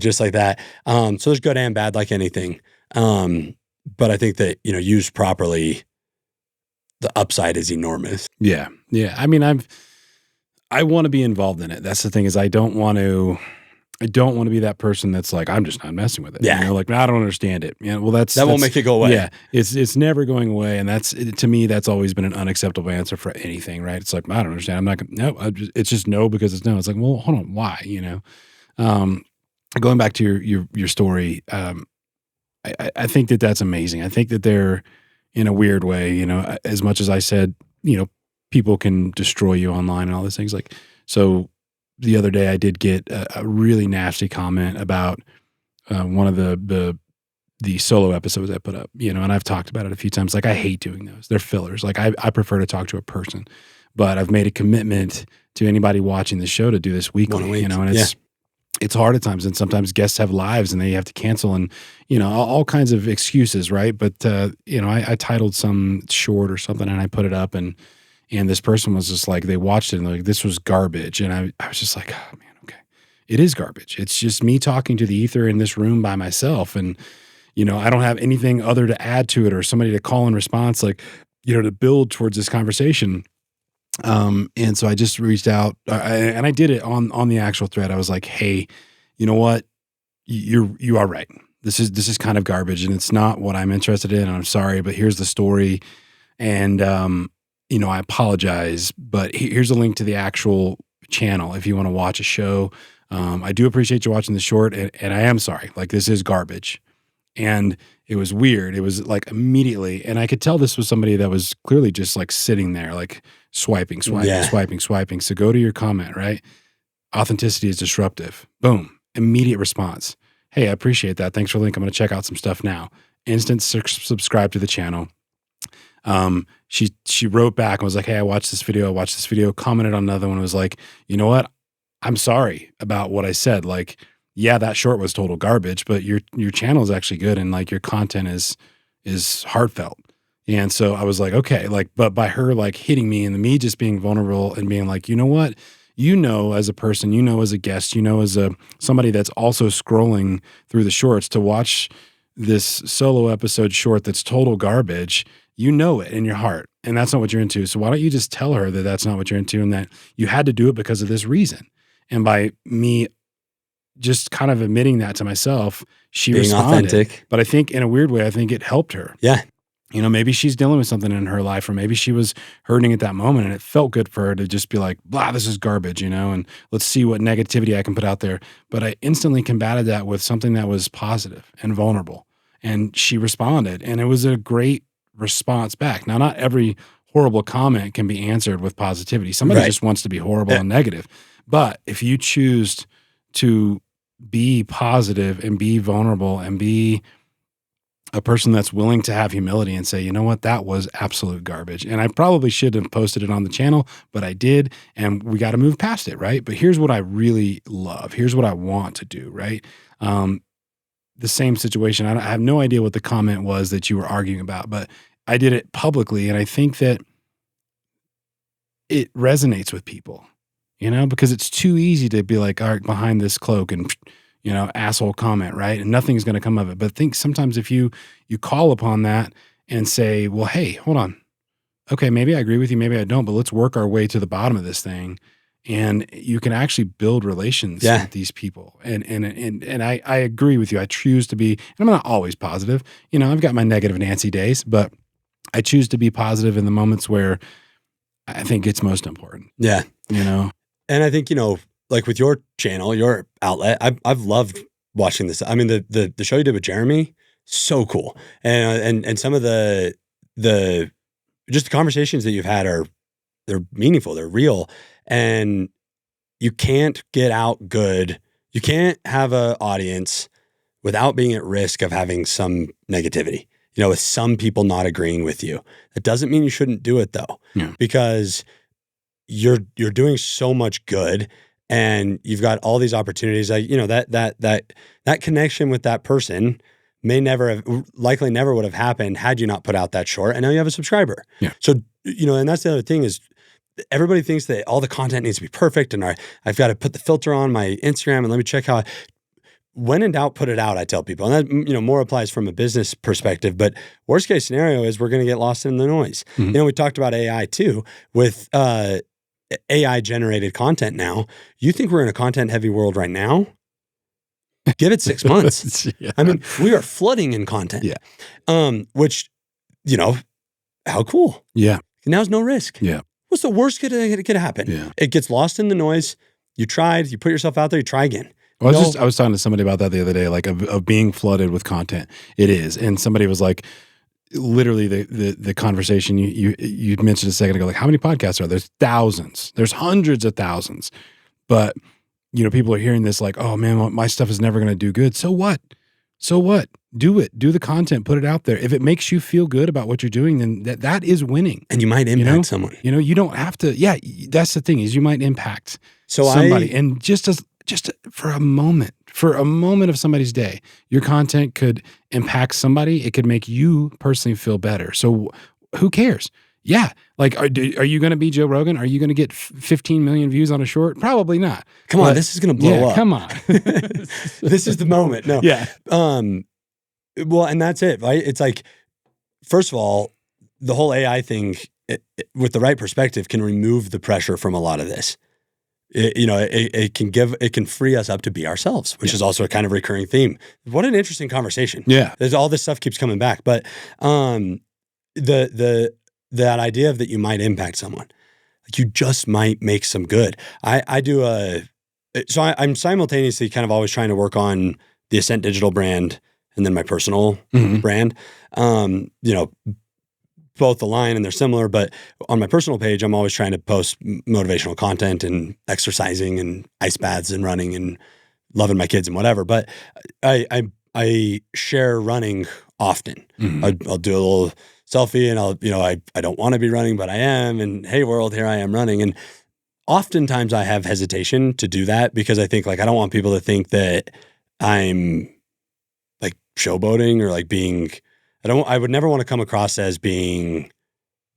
[SPEAKER 1] just like that. So there's good and bad like anything. But I think that, used properly, the upside is enormous.
[SPEAKER 4] Yeah. Yeah. I mean, I want to be involved in it. That's the thing is I don't want to be that person that's like, I'm just not messing with it.
[SPEAKER 1] Yeah.
[SPEAKER 4] Like, I don't understand it. Yeah. Well, that
[SPEAKER 1] won't make it go away.
[SPEAKER 4] Yeah. It's never going away. And to me, that's always been an unacceptable answer for anything, right? It's like, I don't understand. I'm not going to, it's just no because it's no. It's like, well, hold on. Why? Going back to your story, I think that that's amazing. I think that they're in a weird way, as much as I said, people can destroy you online and all these things. Like, so the other day I did get a really nasty comment about one of the solo episodes I put up, and I've talked about it a few times. Like, I hate doing those. They're fillers. Like, I prefer to talk to a person, but I've made a commitment to anybody watching the show to do this weekly, and it's hard at times. And sometimes guests have lives and they have to cancel and, all kinds of excuses. Right. But, I titled some short or something and I put it up and this person was just like, they watched it and they're like, this was garbage. And I was just like, oh man, okay. It is garbage. It's just me talking to the ether in this room by myself. And, I don't have anything other to add to it or somebody to call in response, like, to build towards this conversation. And so I just reached out and I did it on the actual thread. I was like, hey, you know what? You are right. This is kind of garbage and it's not what I'm interested in. And I'm sorry, but here's the story. And, I apologize, but here's a link to the actual channel if you want to watch a show. I do appreciate you watching the short and I am sorry. Like, this is garbage. And it was weird. It was like immediately, and I could tell this was somebody that was clearly just like sitting there, like swiping. So go to your comment, right? Authenticity is disruptive. Boom. Immediate response. Hey, I appreciate that. Thanks for the link. I'm going to check out some stuff now. Instant subscribe to the channel. She wrote back and was like, hey, I watched this video, commented on another one, was like, you know what? I'm sorry about what I said. Like, yeah, that short was total garbage, but your channel is actually good and like your content is heartfelt. And so I was like, okay, like, but by her like hitting me and me just being vulnerable and being like, you know what? As a person, as a guest, as somebody that's also scrolling through the shorts to watch this solo episode short that's total garbage, it in your heart. And that's not what you're into. So why don't you just tell her that that's not what you're into and that you had to do it because of this reason? And by me just kind of admitting that to myself, she being responded. Authentic. But I think in a weird way, I think it helped her.
[SPEAKER 1] Yeah.
[SPEAKER 4] Maybe she's dealing with something in her life, or maybe she was hurting at that moment and it felt good for her to just be like, blah, this is garbage, and let's see what negativity I can put out there. But I instantly combated that with something that was positive and vulnerable. And she responded, and it was a great response back. Now, not every horrible comment can be answered with positivity. Somebody just wants to be horrible and negative. But if you choose to be positive and be vulnerable and be a person that's willing to have humility and say, you know what, that was absolute garbage. And I probably should have posted it on the channel, but I did. And we got to move past it. Right. But here's what I really love. Here's what I want to do. Right. The same situation. I have no idea what the comment was that you were arguing about, but I did it publicly. And I think that it resonates with people, because it's too easy to be like, all right, behind this cloak and, asshole comment, right? And nothing's going to come of it. But I think sometimes if you call upon that and say, well, hey, hold on. Okay, maybe I agree with you, maybe I don't, but let's work our way to the bottom of this thing. And you can actually build relations with these people. And I agree with you. I choose to be, and I'm not always positive. I've got my negative Nancy days, but I choose to be positive in the moments where I think it's most important.
[SPEAKER 1] Yeah.
[SPEAKER 4] And
[SPEAKER 1] I think, like with your channel, your outlet, I've loved watching this. I mean, the show you did with Jeremy, so cool. And some of the just the conversations that you've had they're meaningful, they're real. And you can't get out good. You can't have an audience without being at risk of having some negativity, with some people not agreeing with you. That doesn't mean you shouldn't do it though, because you're doing so much good and you've got all these opportunities. Like, that connection with that person likely never would have happened had you not put out that short. And now you have a subscriber.
[SPEAKER 4] Yeah.
[SPEAKER 1] So, and that's the other thing is everybody thinks that all the content needs to be perfect and I've got to put the filter on my Instagram and let me check how when in doubt, put it out, I tell people. And that, more applies from a business perspective. But worst case scenario is we're going to get lost in the noise.
[SPEAKER 4] Mm-hmm.
[SPEAKER 1] We talked about AI too with AI generated content now. You think we're in a content heavy world right now? Give it 6 months.
[SPEAKER 4] Yeah.
[SPEAKER 1] I mean, we are flooding in content.
[SPEAKER 4] Yeah.
[SPEAKER 1] Which, how cool.
[SPEAKER 4] Yeah.
[SPEAKER 1] Now's no risk.
[SPEAKER 4] Yeah.
[SPEAKER 1] What's the worst could happen?
[SPEAKER 4] Yeah.
[SPEAKER 1] It gets lost in the noise. You tried, you put yourself out there, you try again.
[SPEAKER 4] Well, I was talking to somebody about that the other day, like of being flooded with content. It is. And somebody was like, literally the conversation you mentioned a second ago, like how many podcasts are there? There's thousands. There's hundreds of thousands. But, people are hearing this like, oh man, my stuff is never going to do good. So what? Do it. Do the content, put it out there. If it makes you feel good about what you're doing, then that is winning.
[SPEAKER 1] And you might impact someone.
[SPEAKER 4] You don't have to. Yeah, that's the thing is you might impact
[SPEAKER 1] somebody.
[SPEAKER 4] And just for a moment of somebody's day, your content could impact somebody. It could make you personally feel better. So who cares? Yeah. Like, are you going to be Joe Rogan? Are you going to get 15 million views on a short? Probably not.
[SPEAKER 1] Come on, this is going to blow up.
[SPEAKER 4] Come on.
[SPEAKER 1] This is the moment. No.
[SPEAKER 4] Yeah.
[SPEAKER 1] Well, and that's it, right? It's like, first of all, the whole AI thing, with the right perspective, can remove the pressure from a lot of this. It can free us up to be ourselves, which is also a kind of recurring theme. What an interesting conversation.
[SPEAKER 4] Yeah.
[SPEAKER 1] There's all this stuff keeps coming back, but that idea of that you might impact someone, like you just might make some good. I'm simultaneously kind of always trying to work on the Ascent Digital brand and then my personal brand. Both align and they're similar, but on my personal page, I'm always trying to post motivational content and exercising and ice baths and running and loving my kids and whatever. But I share running often. I'll do a little selfie and I don't want to be running, but I am. And hey world, here I am running. And oftentimes I have hesitation to do that because I think like, I don't want people to think that I'm like showboating or like being, I would never want to come across as being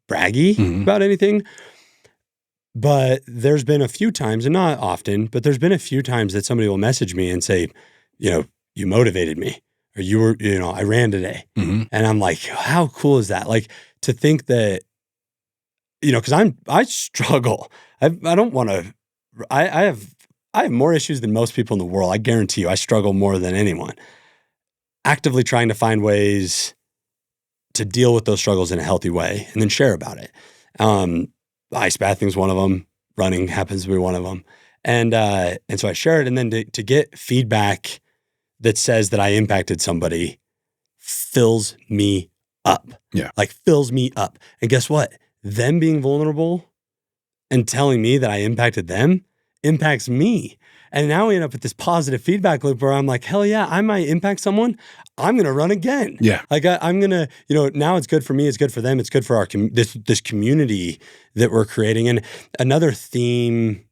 [SPEAKER 1] braggy about anything. But there's been a few times, and not often, but there's been a few times that somebody will message me and say, you motivated me, or you were, I ran today. And I'm like, how cool is that? Like to think that, cause I struggle. I don't want to, I have more issues than most people in the world. I guarantee you, I struggle more than anyone. Actively trying to find ways to deal with those struggles in a healthy way and then share about it. Ice bathing is one of them. Running happens to be one of them. And so I share it. And then to get feedback that says that I impacted somebody fills me up.
[SPEAKER 4] Yeah.
[SPEAKER 1] Like fills me up. And guess what? Them being vulnerable and telling me that I impacted them impacts me. And now we end up with this positive feedback loop where I'm like, hell yeah, I might impact someone. I'm going to run again.
[SPEAKER 4] Yeah.
[SPEAKER 1] Like I'm going to, now it's good for me. It's good for them. It's good for our, this community that we're creating. And another theme,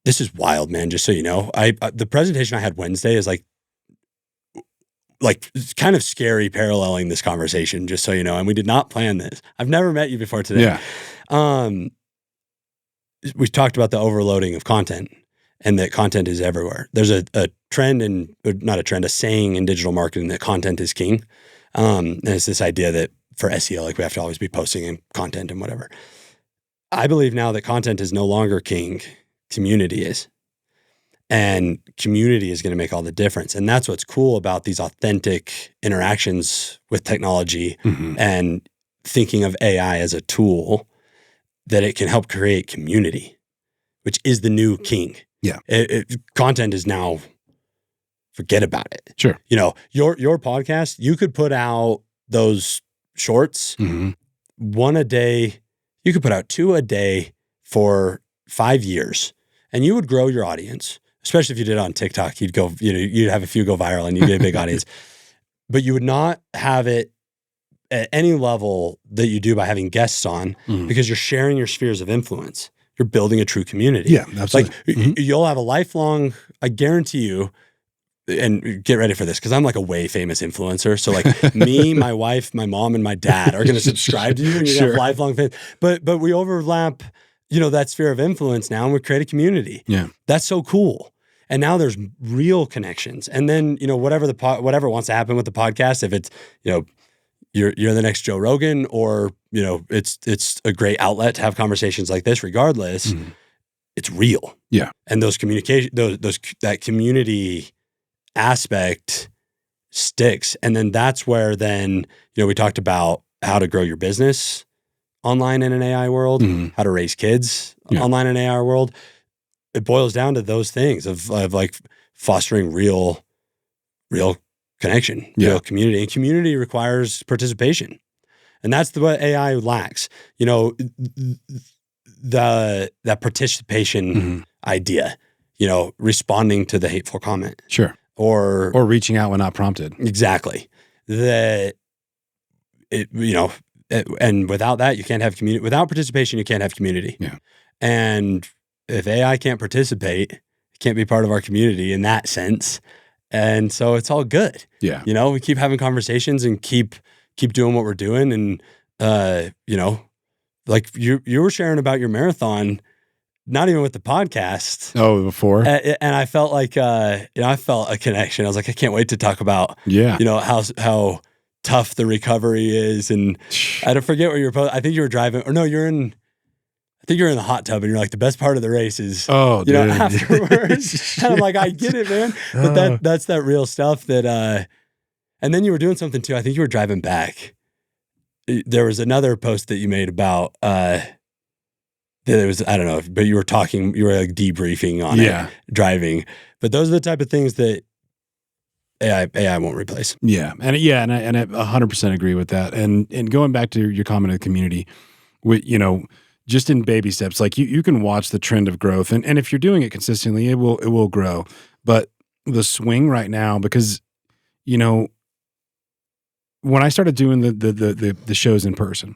[SPEAKER 1] this is wild, man. Just so you know, the presentation I had Wednesday is like it's kind of scary paralleling this conversation, just so you know. And we did not plan this. I've never met you before today.
[SPEAKER 4] Yeah.
[SPEAKER 1] We talked about the overloading of content and that content is everywhere. There's a trend a saying in digital marketing that content is king. And it's this idea that for SEO, like we have to always be posting in content and whatever. I believe now that content is no longer king, community is. And community is going to make all the difference. And that's what's cool about these authentic interactions with technology and thinking of AI as a tool that it can help create community, which is the new king.
[SPEAKER 4] Yeah.
[SPEAKER 1] Content is now, forget about it.
[SPEAKER 4] Sure.
[SPEAKER 1] Your podcast, you could put out those shorts, one a day. You could put out 2 a day for 5 years and you would grow your audience. Especially if you did it on TikTok, you'd go, you'd have a few go viral and you'd get a big audience. But you would not have it at any level that you do by having guests on because you're sharing your spheres of influence. You're building a true community.
[SPEAKER 4] Yeah, absolutely.
[SPEAKER 1] Like you'll have a lifelong, I guarantee you, and get ready for this because I'm like a way famous influencer. So like me, my wife, my mom, and my dad are going to subscribe to you and you're going to have lifelong fans. But we overlap that sphere of influence now and we create a community.
[SPEAKER 4] Yeah.
[SPEAKER 1] That's so cool. And now there's real connections. And then, whatever wants to happen with the podcast, if it's, you're the next Joe Rogan or, it's a great outlet to have conversations like this, regardless, it's real.
[SPEAKER 4] Yeah.
[SPEAKER 1] And those communication, that community aspect sticks. And then that's where we talked about how to grow your business online in an AI world, how to raise kids online in an AI world. It boils down to those things of like fostering real connection, real community. And community requires participation. And that's what AI lacks. That participation idea, responding to the hateful comment.
[SPEAKER 4] Sure.
[SPEAKER 1] Or
[SPEAKER 4] reaching out when not prompted.
[SPEAKER 1] Exactly. And without that, you can't have community. Without participation, you can't have community.
[SPEAKER 4] Yeah.
[SPEAKER 1] And if AI can't participate, it can't be part of our community in that sense. And so it's all good.
[SPEAKER 4] Yeah.
[SPEAKER 1] We keep having conversations and keep doing what we're doing. And, like you were sharing about your marathon, not even with the podcast.
[SPEAKER 4] Oh, before?
[SPEAKER 1] And I felt like, I felt a connection. I was like, I can't wait to talk about, how tough the recovery is. And I don't forget where you were. I think you were driving, or no, you're in the hot tub and you're like, the best part of the race is, afterwards. And I'm like, I get it, man. But that's that real stuff that, and then you were doing something too. I think you were driving back. There was another post that you made about, that it was, I don't know, but you were like debriefing on it, driving. But those are the type of things that AI won't replace.
[SPEAKER 4] Yeah. And I 100% agree with that. And going back to your comment of the community, just in baby steps, like you can watch the trend of growth. And if you're doing it consistently, it will grow. But the swing right now, because, when I started doing the shows in person,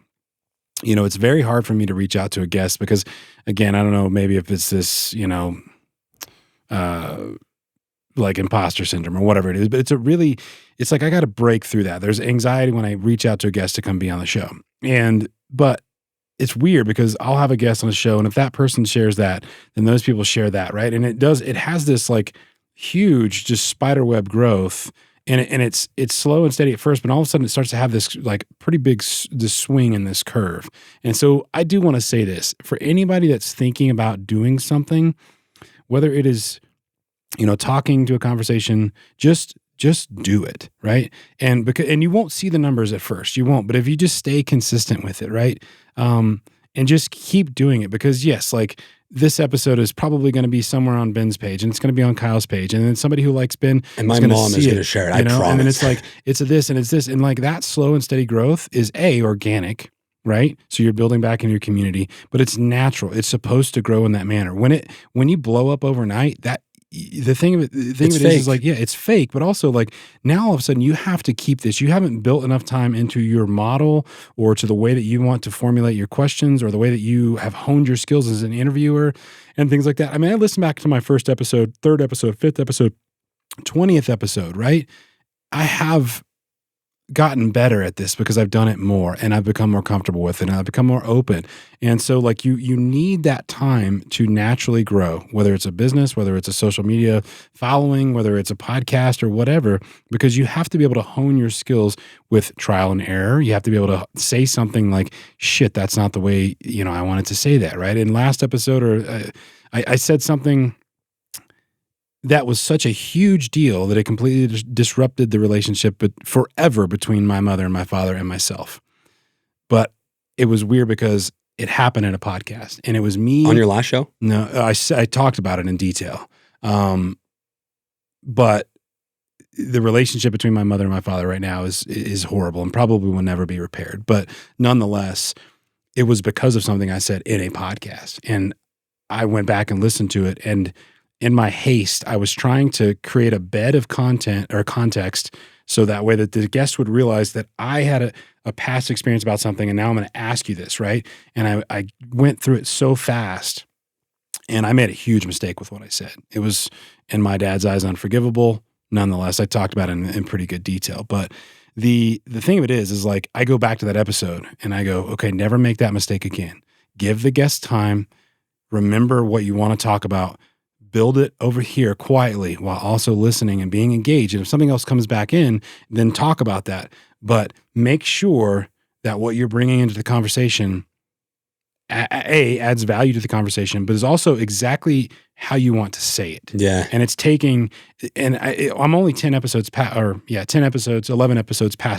[SPEAKER 4] it's very hard for me to reach out to a guest because, again, I don't know, maybe if it's this, like imposter syndrome or whatever it is, but it's like I got to break through that. There's anxiety when I reach out to a guest to come be on the show. But it's weird because I'll have a guest on the show, and if that person shares that, then those people share that, right? And it has this like huge just spiderweb growth, and it's slow and steady at first, but all of a sudden it starts to have this like pretty big this swing in this curve. And so I do want to say this for anybody that's thinking about doing something, whether it is talking to a conversation, just do it, right? And you won't see the numbers at first, you won't. But if you just stay consistent with it, right, and just keep doing it, because yes, like this episode is probably going to be somewhere on Ben's page, and it's going to be on Kyle's page, and then somebody who likes Ben
[SPEAKER 1] and my mom is going to share it. I promise.
[SPEAKER 4] And then it's like it's a this and it's this, and like that slow and steady growth is organic, right? So you're building back in your community, but it's natural. It's supposed to grow in that manner. When you blow up overnight, the thing of it is like, yeah, it's fake, but also like now all of a sudden you have to keep this. You haven't built enough time into your model or to the way that you want to formulate your questions or the way that you have honed your skills as an interviewer and things like that. I mean, I listened back to my first episode, third episode, fifth episode, 20th episode, right? I have gotten better at this because I've done it more and I've become more comfortable with it and I've become more open. And so like you need that time to naturally grow, whether it's a business, whether it's a social media following, whether it's a podcast or whatever, because you have to be able to hone your skills with trial and error. You have to be able to say something like, shit, that's not the way, I wanted to say that, right? In last episode, I said something that was such a huge deal that it completely disrupted the relationship forever between my mother and my father and myself. But it was weird because it happened in a podcast and it was me.
[SPEAKER 1] On your last show?
[SPEAKER 4] No, I talked about it in detail. But the relationship between my mother and my father right now is horrible and probably will never be repaired. But nonetheless, it was because of something I said in a podcast. And I went back and listened to it, and in my haste, I was trying to create a bed of content or context so that way that the guest would realize that I had a past experience about something and now I'm going to ask you this, right? And I went through it so fast and I made a huge mistake with what I said. It was, in my dad's eyes, unforgivable. Nonetheless, I talked about it in pretty good detail. But the thing of it is like I go back to that episode and I go, okay, never make that mistake again. Give the guest time. Remember what you want to talk about. Build it over here quietly while also listening and being engaged. And if something else comes back in, then talk about that. But make sure that what you're bringing into the conversation, adds value to the conversation, but is also exactly how you want to say it.
[SPEAKER 1] Yeah.
[SPEAKER 4] And it's taking, and I'm only 11 episodes past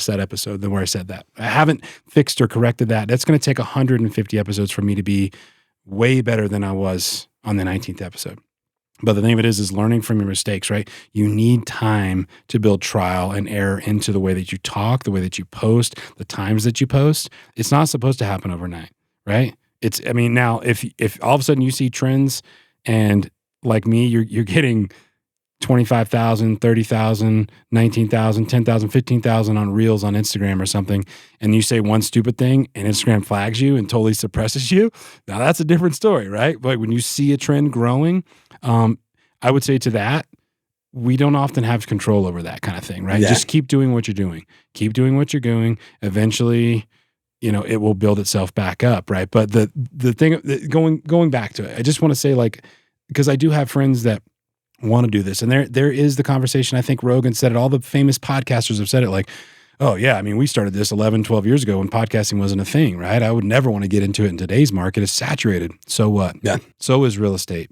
[SPEAKER 4] that episode than where I said that. I haven't fixed or corrected that. That's going to take 150 episodes for me to be way better than I was on the 19th episode. But the thing of it is learning from your mistakes, right? You need time to build trial and error into the way that you talk, the way that you post, the times that you post. It's not supposed to happen overnight, right? Now if all of a sudden you see trends and like me, you're getting 25,000, 30,000, 19,000, 10,000, 15,000 on reels on Instagram or something, and you say one stupid thing and Instagram flags you and totally suppresses you, now that's a different story, right? But when you see a trend growing, I would say to that, we don't often have control over that kind of thing, right?
[SPEAKER 1] Yeah.
[SPEAKER 4] Just keep doing what you're doing. Keep doing what you're doing. Eventually, it will build itself back up, right? But the thing, going back to it, I just want to say, like, because I do have friends that want to do this, and there is the conversation. I think Rogan said it. All the famous podcasters have said it, like, oh yeah, we started this 11, 12 years ago when podcasting wasn't a thing, right? I would never want to get into it in today's market. It's saturated. So what?
[SPEAKER 1] Yeah.
[SPEAKER 4] So is real estate.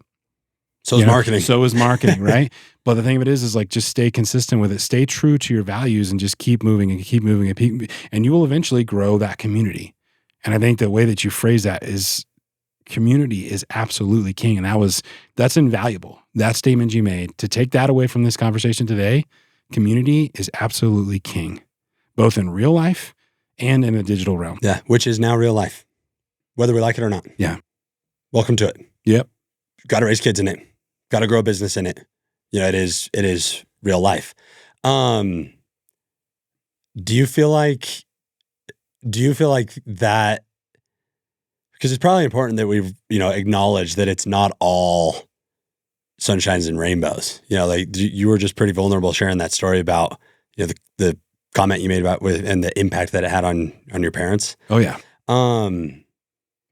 [SPEAKER 1] So is marketing.
[SPEAKER 4] So is marketing, right? But the thing of it is like, just stay consistent with it. Stay true to your values and just keep moving and keep moving and you will eventually grow that community. And I think the way that you phrase that is, community is absolutely king. And that's invaluable. That statement you made, to take that away from this conversation today, community is absolutely king, both in real life and in a digital realm.
[SPEAKER 1] Yeah. Which is now real life, whether we like it or not.
[SPEAKER 4] Yeah.
[SPEAKER 1] Welcome to it.
[SPEAKER 4] Yep.
[SPEAKER 1] Got to raise kids in it. Got to grow a business in it. It is real life. Do you feel like that, because it's probably important that we, acknowledge that it's not all sunshines and rainbows. Like you were just pretty vulnerable sharing that story about, the comment you made about and the impact that it had on your parents.
[SPEAKER 4] Oh yeah.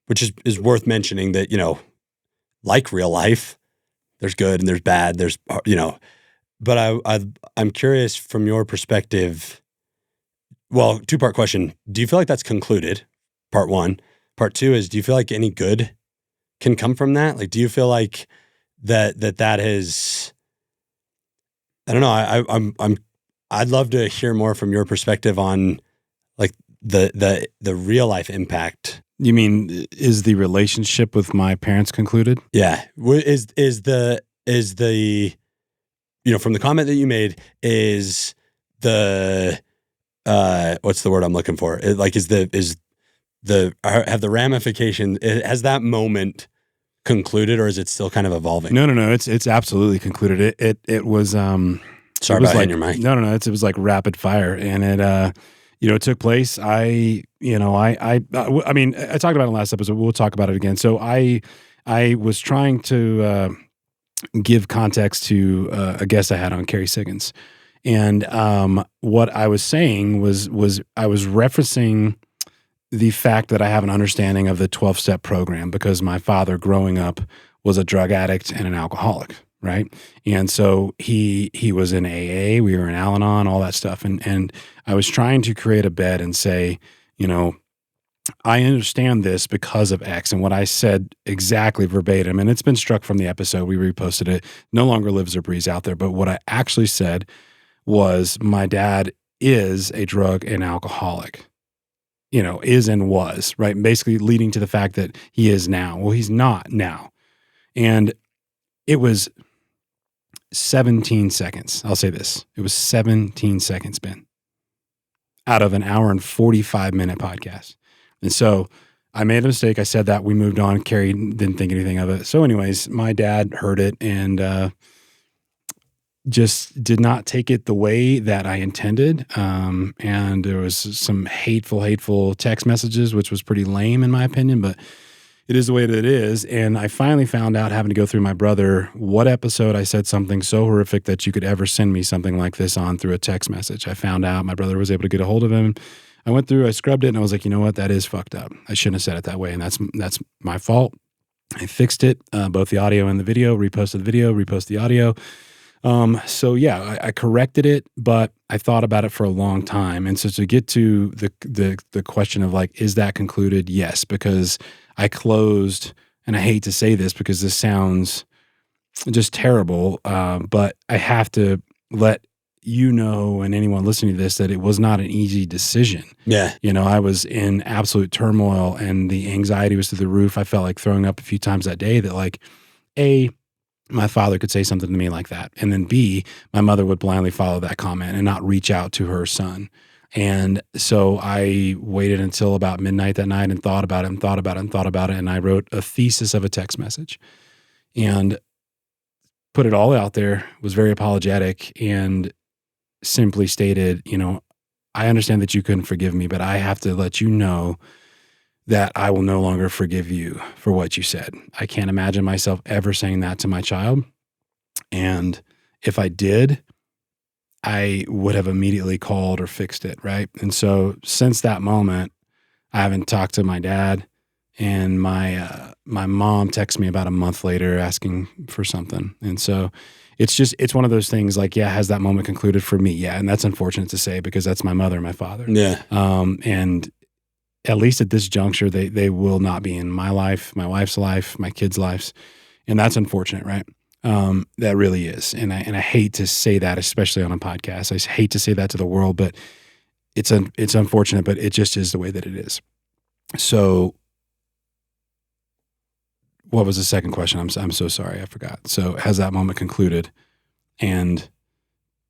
[SPEAKER 1] Which is worth mentioning that, like real life, there's good and there's bad, but I'm curious from your perspective. Well, two-part question. Do you feel like that's concluded? Part one. Part two is, do you feel like any good can come from that? Like, do you feel like that has, I don't know. I'd love to hear more from your perspective on like the real life impact.
[SPEAKER 4] You mean, is the relationship with my parents concluded?
[SPEAKER 1] Yeah. Is the from the comment that you made, is the, what's the word I'm looking for? Is have the ramification, has that moment concluded, or is it still kind of evolving?
[SPEAKER 4] No. It's absolutely concluded. It was
[SPEAKER 1] Sorry
[SPEAKER 4] it was
[SPEAKER 1] about
[SPEAKER 4] like
[SPEAKER 1] hitting your mic.
[SPEAKER 4] no. It was like rapid fire, and it took place. I mean, I talked about it in the last episode. We'll talk about it again. So I was trying to give context to a guest I had on, Carrie Siggins, and what I was saying was I was referencing the fact that I have an understanding of the 12-step program because my father growing up was a drug addict and an alcoholic, right? And so he was in AA, we were in Al-Anon, all that stuff. And I was trying to create a bed and say, I understand this because of X. And what I said exactly verbatim, and it's been struck from the episode, we reposted it, no longer lives or breathes out there. But what I actually said was my dad is a drug and alcoholic. Is and was, right? Basically leading to the fact that he is now. Well, he's not now. And it was 17 seconds. I'll say this. It was 17 seconds, Ben, out of an hour and 45-minute podcast. And so I made a mistake. I said that. We moved on. Carrie didn't think anything of it. So anyways, my dad heard it and just did not take it the way that I intended. And there was some hateful text messages, which was pretty lame in my opinion, but it is the way that it is. And I finally found out, having to go through my brother, what episode I said something so horrific that you could ever send me something like this on through a text message. I found out my brother was able to get a hold of him. I went through, I scrubbed it, and I was like, you know what? That is fucked up. I shouldn't have said it that way. And that's my fault. I fixed it, both the audio and the video, reposted the video, reposted the audio. So yeah, I corrected it, but I thought about it for a long time. And so to get to the question of like, is that concluded? Yes, because I closed, and I hate to say this because this sounds just terrible, but I have to let and anyone listening to this that it was not an easy decision.
[SPEAKER 1] Yeah.
[SPEAKER 4] I was in absolute turmoil and the anxiety was through the roof. I felt like throwing up a few times that day that like, A, my father could say something to me like that. And then B, my mother would blindly follow that comment and not reach out to her son. And so I waited until about midnight that night and thought about it. And I wrote a thesis of a text message and put it all out there, was very apologetic, and simply stated, I understand that you couldn't forgive me, but I have to let you know that I will no longer forgive you for what you said. I can't imagine myself ever saying that to my child. And if I did, I would have immediately called or fixed it, right? And so since that moment, I haven't talked to my dad, and my mom texted me about a month later asking for something. And so it's one of those things like, yeah, has that moment concluded for me? Yeah. And that's unfortunate to say because that's my mother and my father.
[SPEAKER 1] Yeah.
[SPEAKER 4] And at least at this juncture, they will not be in my life, my wife's life, my kids' lives. And that's unfortunate, right? That really is. And I hate to say that, especially on a podcast. I hate to say that to the world, but it's unfortunate, but it just is the way that it is. So what was the second question? I'm so sorry. I forgot. So has that moment concluded, and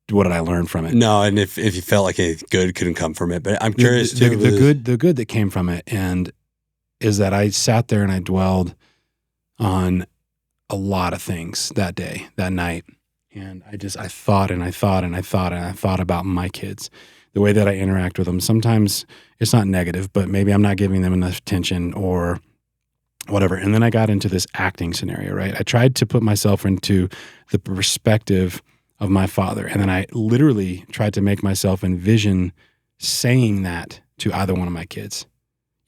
[SPEAKER 4] what did I learn from it?
[SPEAKER 1] No. And if you felt like anything good couldn't come from it, but I'm curious
[SPEAKER 4] the good that came from it. And is that I sat there and I dwelled on a lot of things that day, that night. And I thought about my kids, the way that I interact with them. Sometimes it's not negative, but maybe I'm not giving them enough attention or whatever. And then I got into this acting scenario, right? I tried to put myself into the perspective of my father. And then I literally tried to make myself envision saying that to either one of my kids.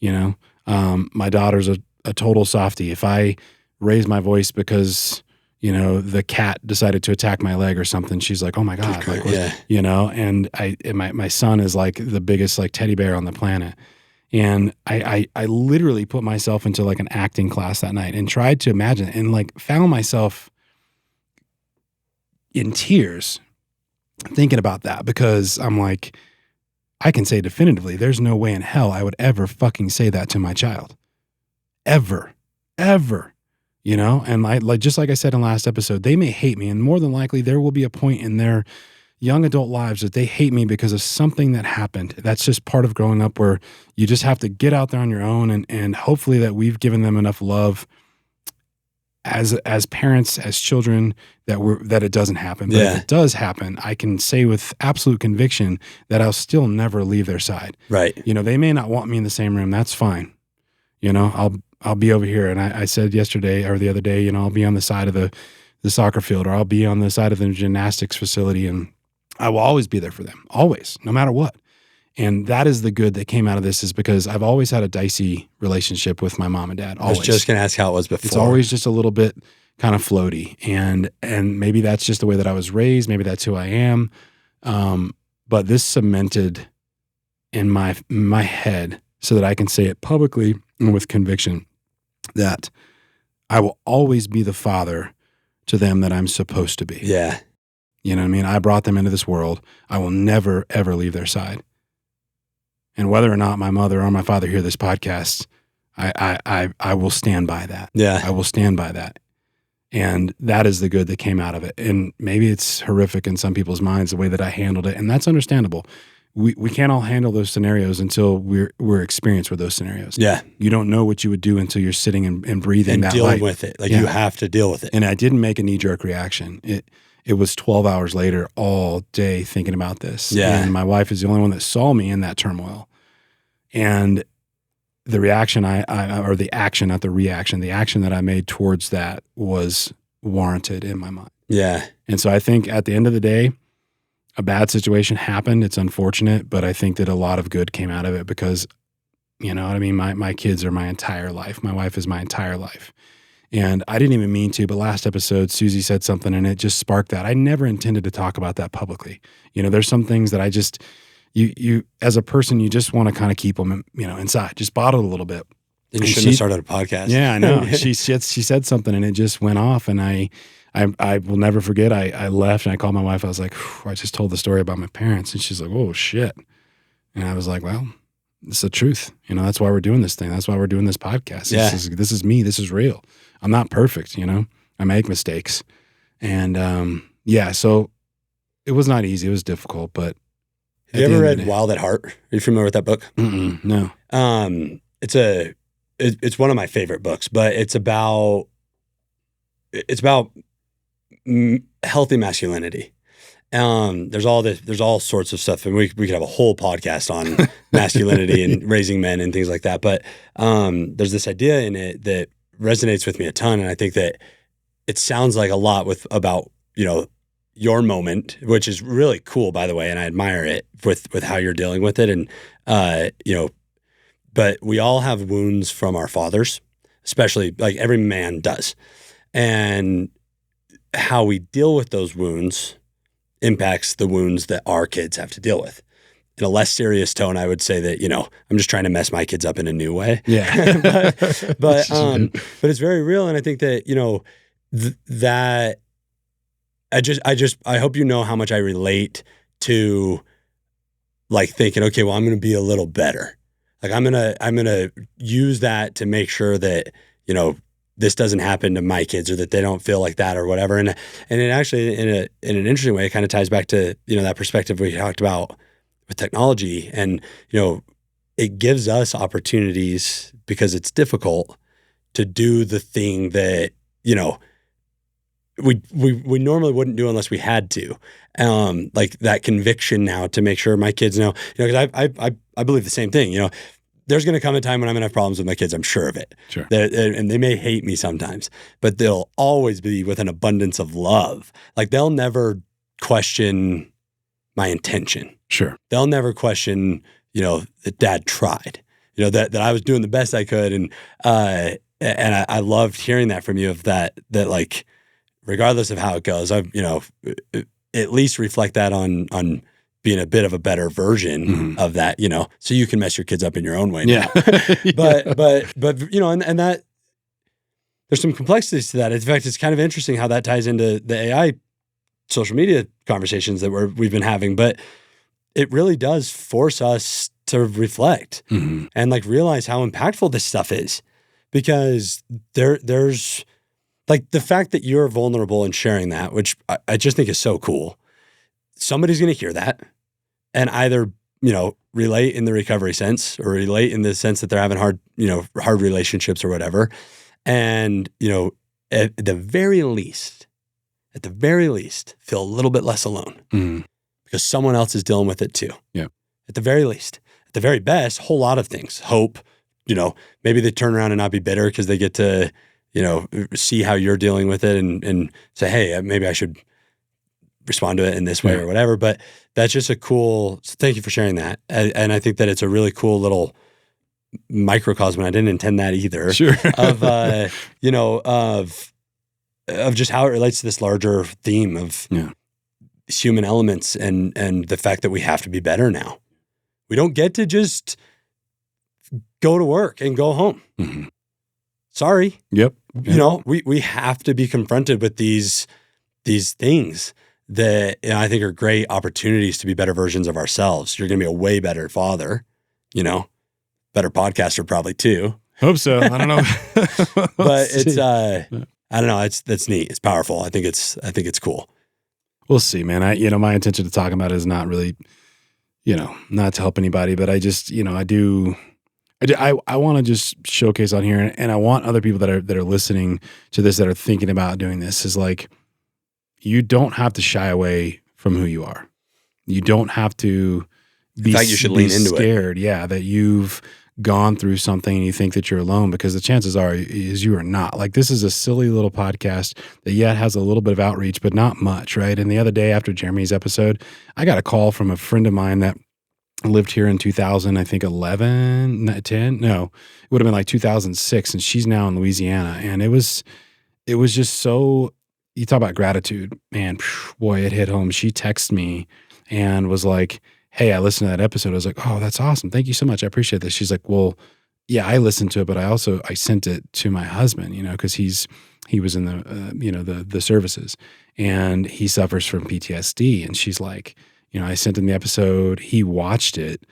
[SPEAKER 4] My daughter's a total softie. If I raise my voice because, the cat decided to attack my leg or something, she's like, oh my God. Like,
[SPEAKER 1] yeah.
[SPEAKER 4] And my son is like the biggest like teddy bear on the planet. And I literally put myself into like an acting class that night and tried to imagine and like found myself in tears thinking about that because I'm like, I can say definitively, there's no way in hell I would ever fucking say that to my child. Ever. And just like I said in last episode, they may hate me, and more than likely there will be a point in their young adult lives that they hate me because of something that happened. That's just part of growing up, where you just have to get out there on your own, and hopefully that we've given them enough love as parents, as children, that it doesn't happen. But if it does happen, I can say with absolute conviction that I'll still never leave their side.
[SPEAKER 1] Right.
[SPEAKER 4] You know, they may not want me in the same room. That's fine. You know, I'll be over here. And I said yesterday or the other day, you know, I'll be on the side of the soccer field, or I'll be on the side of the gymnastics facility, and I will always be there for them, always, no matter what. And that is the good that came out of this, is because I've always had a dicey relationship with my mom and dad. Always.
[SPEAKER 1] I was just going to ask how it was before.
[SPEAKER 4] It's always just a little bit kind of floaty, and maybe that's just the way that I was raised. Maybe that's who I am. But this cemented in my head, so that I can say it publicly and with conviction, that I will always be the father to them that I'm supposed to be.
[SPEAKER 1] Yeah.
[SPEAKER 4] You know what I mean? I brought them into this world. I will never, ever leave their side. And whether or not my mother or my father hear this podcast, I will stand by that.
[SPEAKER 1] Yeah.
[SPEAKER 4] I will stand by that. And that is the good that came out of it. And maybe it's horrific in some people's minds, the way that I handled it. And that's understandable. We can't all handle those scenarios until we're experienced with those scenarios.
[SPEAKER 1] Yeah.
[SPEAKER 4] You don't know what you would do until you're sitting and breathing
[SPEAKER 1] And
[SPEAKER 4] that
[SPEAKER 1] dealing
[SPEAKER 4] light.
[SPEAKER 1] with it. Like you have to deal with it.
[SPEAKER 4] And I didn't make a knee-jerk reaction. It was 12 hours later, all day thinking about this.
[SPEAKER 1] Yeah.
[SPEAKER 4] And my wife is the only one that saw me in that turmoil. And the reaction or the action, not the reaction, the action that I made towards that was warranted in my mind.
[SPEAKER 1] Yeah.
[SPEAKER 4] And so I think at the end of the day, a bad situation happened. It's unfortunate, but I think that a lot of good came out of it, because, you know what I mean? My kids are my entire life. My wife is my entire life. And I didn't even mean to, but last episode, Susie said something and it just sparked that. I never intended to talk about that publicly. You know, there's some things that I just, you as a person, you just want to kind of keep them, you know, inside, just bottle it a little bit.
[SPEAKER 1] And you shouldn't have started a podcast.
[SPEAKER 4] Yeah, I know. She said something and it just went off, and I will never forget. I left and I called my wife. I was like, I just told the story about my parents, and she's like, oh shit. And I was like, well, it's the truth. You know, that's why we're doing this thing. That's why we're doing this podcast.
[SPEAKER 1] Yeah.
[SPEAKER 4] This is me. This is real. I'm not perfect. You know, I make mistakes, and so it was not easy. It was difficult, but.
[SPEAKER 1] Have you ever read Wild at Heart? Are you familiar with that book?
[SPEAKER 4] No.
[SPEAKER 1] It's one of my favorite books, but it's about healthy masculinity. There's all sorts of stuff, and we could have a whole podcast on masculinity and raising men and things like that. But there's this idea in it that resonates with me a ton, and I think that it sounds like a lot about, you know, your moment, which is really cool, by the way, and I admire it with how you're dealing with it. And you know, but we all have wounds from our fathers, especially, like every man does, and how we deal with those wounds impacts the wounds that our kids have to deal with. In a less serious tone, I would say that, you know, I'm just trying to mess my kids up in a new way.
[SPEAKER 4] Yeah.
[SPEAKER 1] but it's very real. And I think that, you know, that I hope you know how much I relate to, like, thinking, okay, well, I'm going to be a little better. Like I'm going to use that to make sure that, you know, this doesn't happen to my kids, or that they don't feel like that or whatever. And it actually, in an interesting way, it kind of ties back to, you know, that perspective we talked about with technology. And, you know, it gives us opportunities, because it's difficult to do the thing that, you know, we normally wouldn't do unless we had to. Like that conviction now to make sure my kids know, you know, because I believe the same thing. You know, there's going to come a time when I'm going to have problems with my kids. I'm sure of it.
[SPEAKER 4] Sure.
[SPEAKER 1] And they may hate me sometimes, but they'll always be with an abundance of love. Like they'll never question my intention.
[SPEAKER 4] Sure.
[SPEAKER 1] They'll never question, you know, that Dad tried, you know, that I was doing the best I could. And I loved hearing that from you, of that like, regardless of how it goes, you know, at least reflect that on being a bit of a better version of that, you know, so you can mess your kids up in your own way.
[SPEAKER 4] Yeah.
[SPEAKER 1] But, you know, and that there's some complexities to that. In fact, it's kind of interesting how that ties into the AI social media conversations that we've been having, but it really does force us to reflect and like realize how impactful this stuff is, because there's like the fact that you're vulnerable and sharing that, which I just think is so cool. somebody's going to hear that and either, relate in the recovery sense or relate in the sense that they're having hard relationships or whatever. And, at the very least, feel a little bit less alone because someone else is dealing with it too.
[SPEAKER 4] Yeah.
[SPEAKER 1] At the very least. At the very best, a whole lot of things. Hope, maybe they turn around and not be bitter because they get to, see how you're dealing with it and say, hey, maybe I should respond to it in this way or whatever. But that's just so thank you for sharing that. And I think that it's a really cool little microcosm. I didn't intend that either.
[SPEAKER 4] Sure.
[SPEAKER 1] Of just how it relates to this larger theme of human elements and the fact that we have to be better now. We don't get to just go to work and go home. Mm-hmm. Sorry.
[SPEAKER 4] Yep.
[SPEAKER 1] We have to be confronted with these things that I think are great opportunities to be better versions of ourselves. You're going to be a way better father, better podcaster probably too.
[SPEAKER 4] Hope so. I don't know.
[SPEAKER 1] But it's, I don't know. That's neat. It's powerful. I think it's cool.
[SPEAKER 4] We'll see, man. My intention to talk about it is not really, not to help anybody, but I just, I want to just showcase on here, and I want other people that are listening to this, that are thinking about doing this, is like, you don't have to shy away from who you are. You don't have to be,
[SPEAKER 1] in fact, you should lean into
[SPEAKER 4] scared. Yeah, that you've gone through something and you think that you're alone, because the chances are is you are not. Like, this is a silly little podcast that yet has a little bit of outreach, but not much, right? And the other day after Jeremy's episode, I got a call from a friend of mine that lived here in 2000, I think 10. No, it would have been like 2006, and she's now in Louisiana. And it was just so, you talk about gratitude, man, boy, it hit home. She texted me and was like, hey, I listened to that episode. I was like, oh, that's awesome. Thank you so much. I appreciate this. She's like, well, yeah, I listened to it, but I sent it to my husband, because he was in the services, and he suffers from PTSD. And she's like, I sent him the episode. He watched it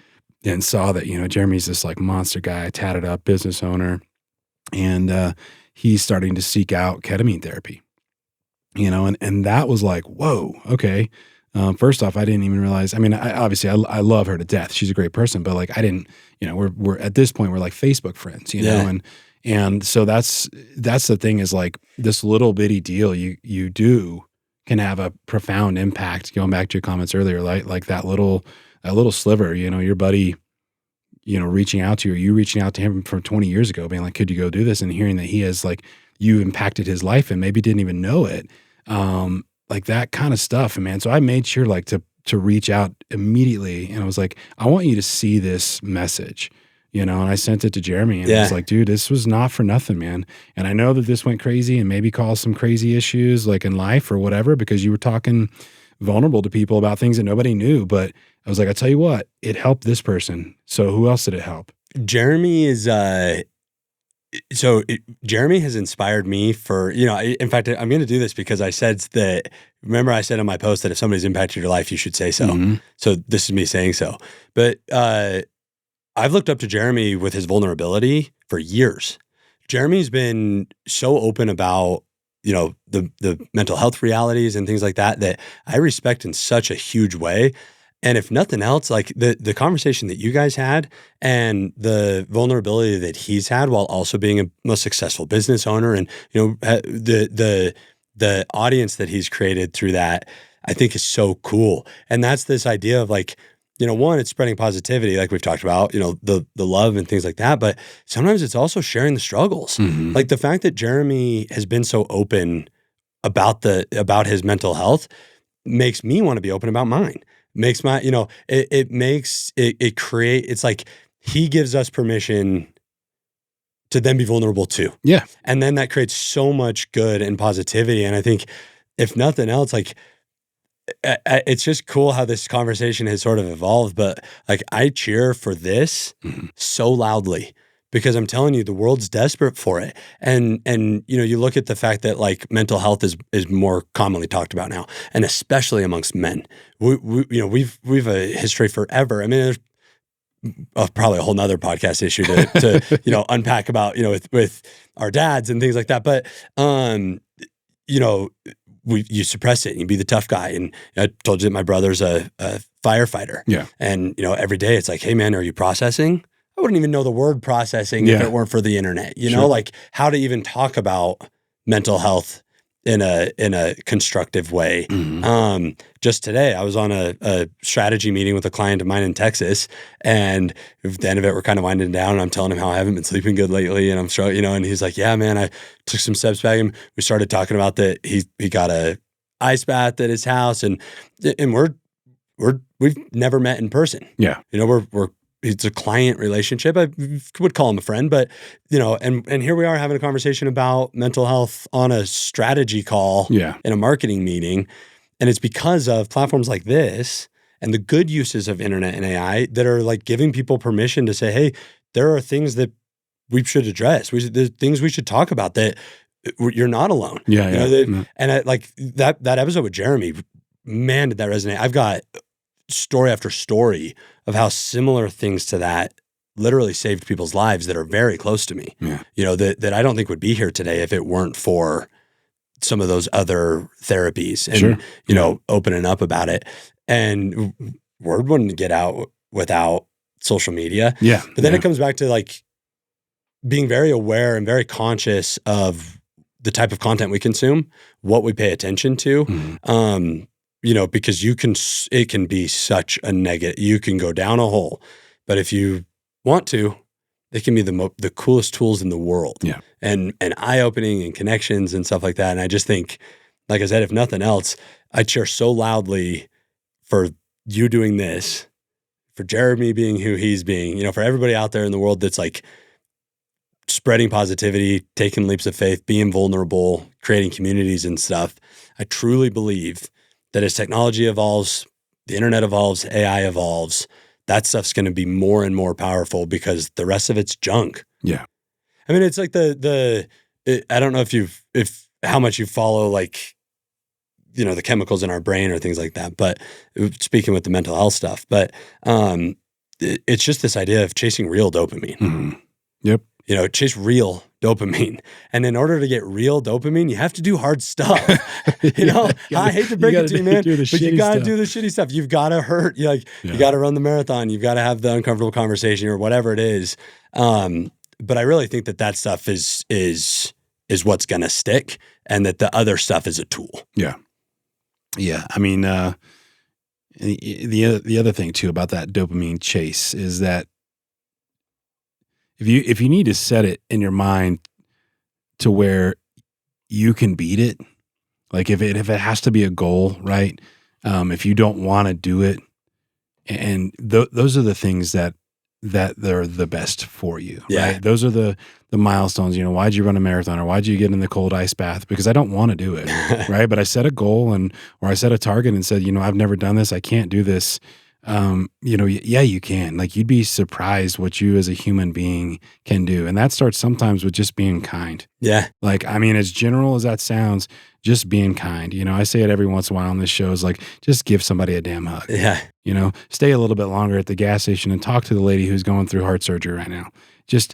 [SPEAKER 4] and saw that, Jeremy's this like monster guy, tatted up business owner, and he's starting to seek out ketamine therapy, and that was like, whoa, okay. First off, I didn't even realize, I love her to death. She's a great person, but like, I didn't, we're at this point, we're like Facebook friends, and so that's the thing, is like, this little bitty deal you do can have a profound impact. Going back to your comments earlier, like that little sliver, your buddy, reaching out to you, or you reaching out to him from 20 years ago, being like, could you go do this? And hearing that he has, like, you impacted his life and maybe didn't even know it. Like that kind of stuff. And man, so I made sure like to reach out immediately. And I was like, I want you to see this message, and I sent it to Jeremy, and I was like, dude, this was not for nothing, man. And I know that this went crazy and maybe caused some crazy issues like in life or whatever, because you were talking vulnerable to people about things that nobody knew. But I was like, I tell you what, it helped this person. So who else did it help?
[SPEAKER 1] Jeremy is, Jeremy has inspired me for, in fact, I'm going to do this because I said that, remember I said on my post that if somebody's impacted your life, you should say so. Mm-hmm. So this is me saying so. But I've looked up to Jeremy with his vulnerability for years. Jeremy's been so open about, the mental health realities and things like that I respect in such a huge way. And if nothing else, like the conversation that you guys had and the vulnerability that he's had while also being a successful business owner, and the audience that he's created through that, I think is so cool. And that's this idea of like, one, it's spreading positivity, like we've talked about, the love and things like that. But sometimes it's also sharing the struggles. Mm-hmm. Like the fact that Jeremy has been so open about his mental health makes me want to be open about mine. Makes my, it's like he gives us permission to then be vulnerable too.
[SPEAKER 4] Yeah.
[SPEAKER 1] And then that creates so much good and positivity. And I think if nothing else, like it's just cool how this conversation has sort of evolved, but like I cheer for this so loudly because I'm telling you, the world's desperate for it. And you look at the fact that like mental health is more commonly talked about now, and especially amongst men. We've a history forever. I mean, there's probably a whole nother podcast issue to unpack about with our dads and things like that. But you suppress it and you be the tough guy. And I told you that my brother's a firefighter.
[SPEAKER 4] Yeah.
[SPEAKER 1] And, every day it's like, hey man, are you processing? I wouldn't even know the word processing if it weren't for the internet,
[SPEAKER 4] Sure.
[SPEAKER 1] like how to even talk about mental health in a constructive way. Just today, I was on a strategy meeting with a client of mine in Texas, and at the end of it, we're kind of winding down, and I'm telling him how I haven't been sleeping good lately, and I'm struggling, and he's like, yeah, man, I took some steps back, and we started talking about that he got a ice bath at his house, and we've never met in person.
[SPEAKER 4] Yeah.
[SPEAKER 1] It's a client relationship. I would call him a friend, but and here we are having a conversation about mental health on a strategy call in a marketing meeting. And it's because of platforms like this and the good uses of internet and AI that are like giving people permission to say, hey, there are things that we should address. There's things we should talk about that you're not alone. And I, like that episode with Jeremy, man, did that resonate. I've got story after story of how similar things to that literally saved people's lives that are very close to me. That I don't think would be here today if it weren't for some of those other therapies and opening up about it. And word wouldn't get out without social media. But then it comes back to like being very aware and very conscious of the type of content we consume, what we pay attention to. Because it can be such a negative. You can go down a hole, but if you want to, it can be the coolest tools in the world. And eye-opening and connections and stuff like that. And I just think, like I said, if nothing else, I cheer so loudly for you doing this, for Jeremy being who he's being, for everybody out there in the world that's like spreading positivity, taking leaps of faith, being vulnerable, creating communities and stuff. I truly believe that as technology evolves, the internet evolves, AI evolves, that stuff's going to be more and more powerful because the rest of it's junk. I mean, it's like I don't know if how much you follow like, the chemicals in our brain or things like that, but speaking with the mental health stuff, but it's just this idea of chasing real dopamine. Chase real dopamine. And in order to get real dopamine, you have to do hard stuff. I hate to break it to you, man, but you got to do the shitty stuff. You've got to hurt. You got to run the marathon. You've got to have the uncomfortable conversation or whatever it is. But I really think that stuff is what's going to stick, and that the other stuff is a tool.
[SPEAKER 4] Yeah. I mean, the other thing too about that dopamine chase is that if you need to set it in your mind to where you can beat it, like if it has to be a goal, right? If you don't want to do it, and those are the things that they're the best for you, right? Those are the milestones. Why'd you run a marathon, or why'd you get in the cold ice bath? Because I don't want to do it, right? But I set a goal or I set a target and said, I've never done this. I can't do this. You can. Like, you'd be surprised what you as a human being can do. And that starts sometimes with just being kind. Like, I mean, as general as that sounds, just being kind. I say it every once in a while on this show, is like, just give somebody a damn hug. Stay a little bit longer at the gas station and talk to the lady who's going through heart surgery right now. Just,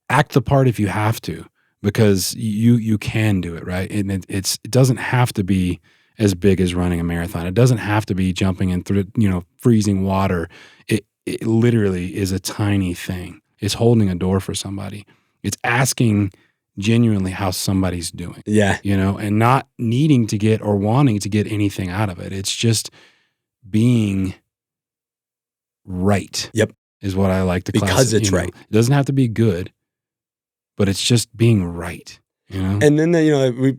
[SPEAKER 4] act the part if you have to, because you can do it, right? And it doesn't have to be as big as running a marathon. It doesn't have to be jumping in through, freezing water. It literally is a tiny thing. It's holding a door for somebody. It's asking genuinely how somebody's doing. And not needing to get or wanting to get anything out of it. It's just being right. Is what I like to class.
[SPEAKER 1] Because it's right.
[SPEAKER 4] It doesn't have to be good, but it's just being right.
[SPEAKER 1] And then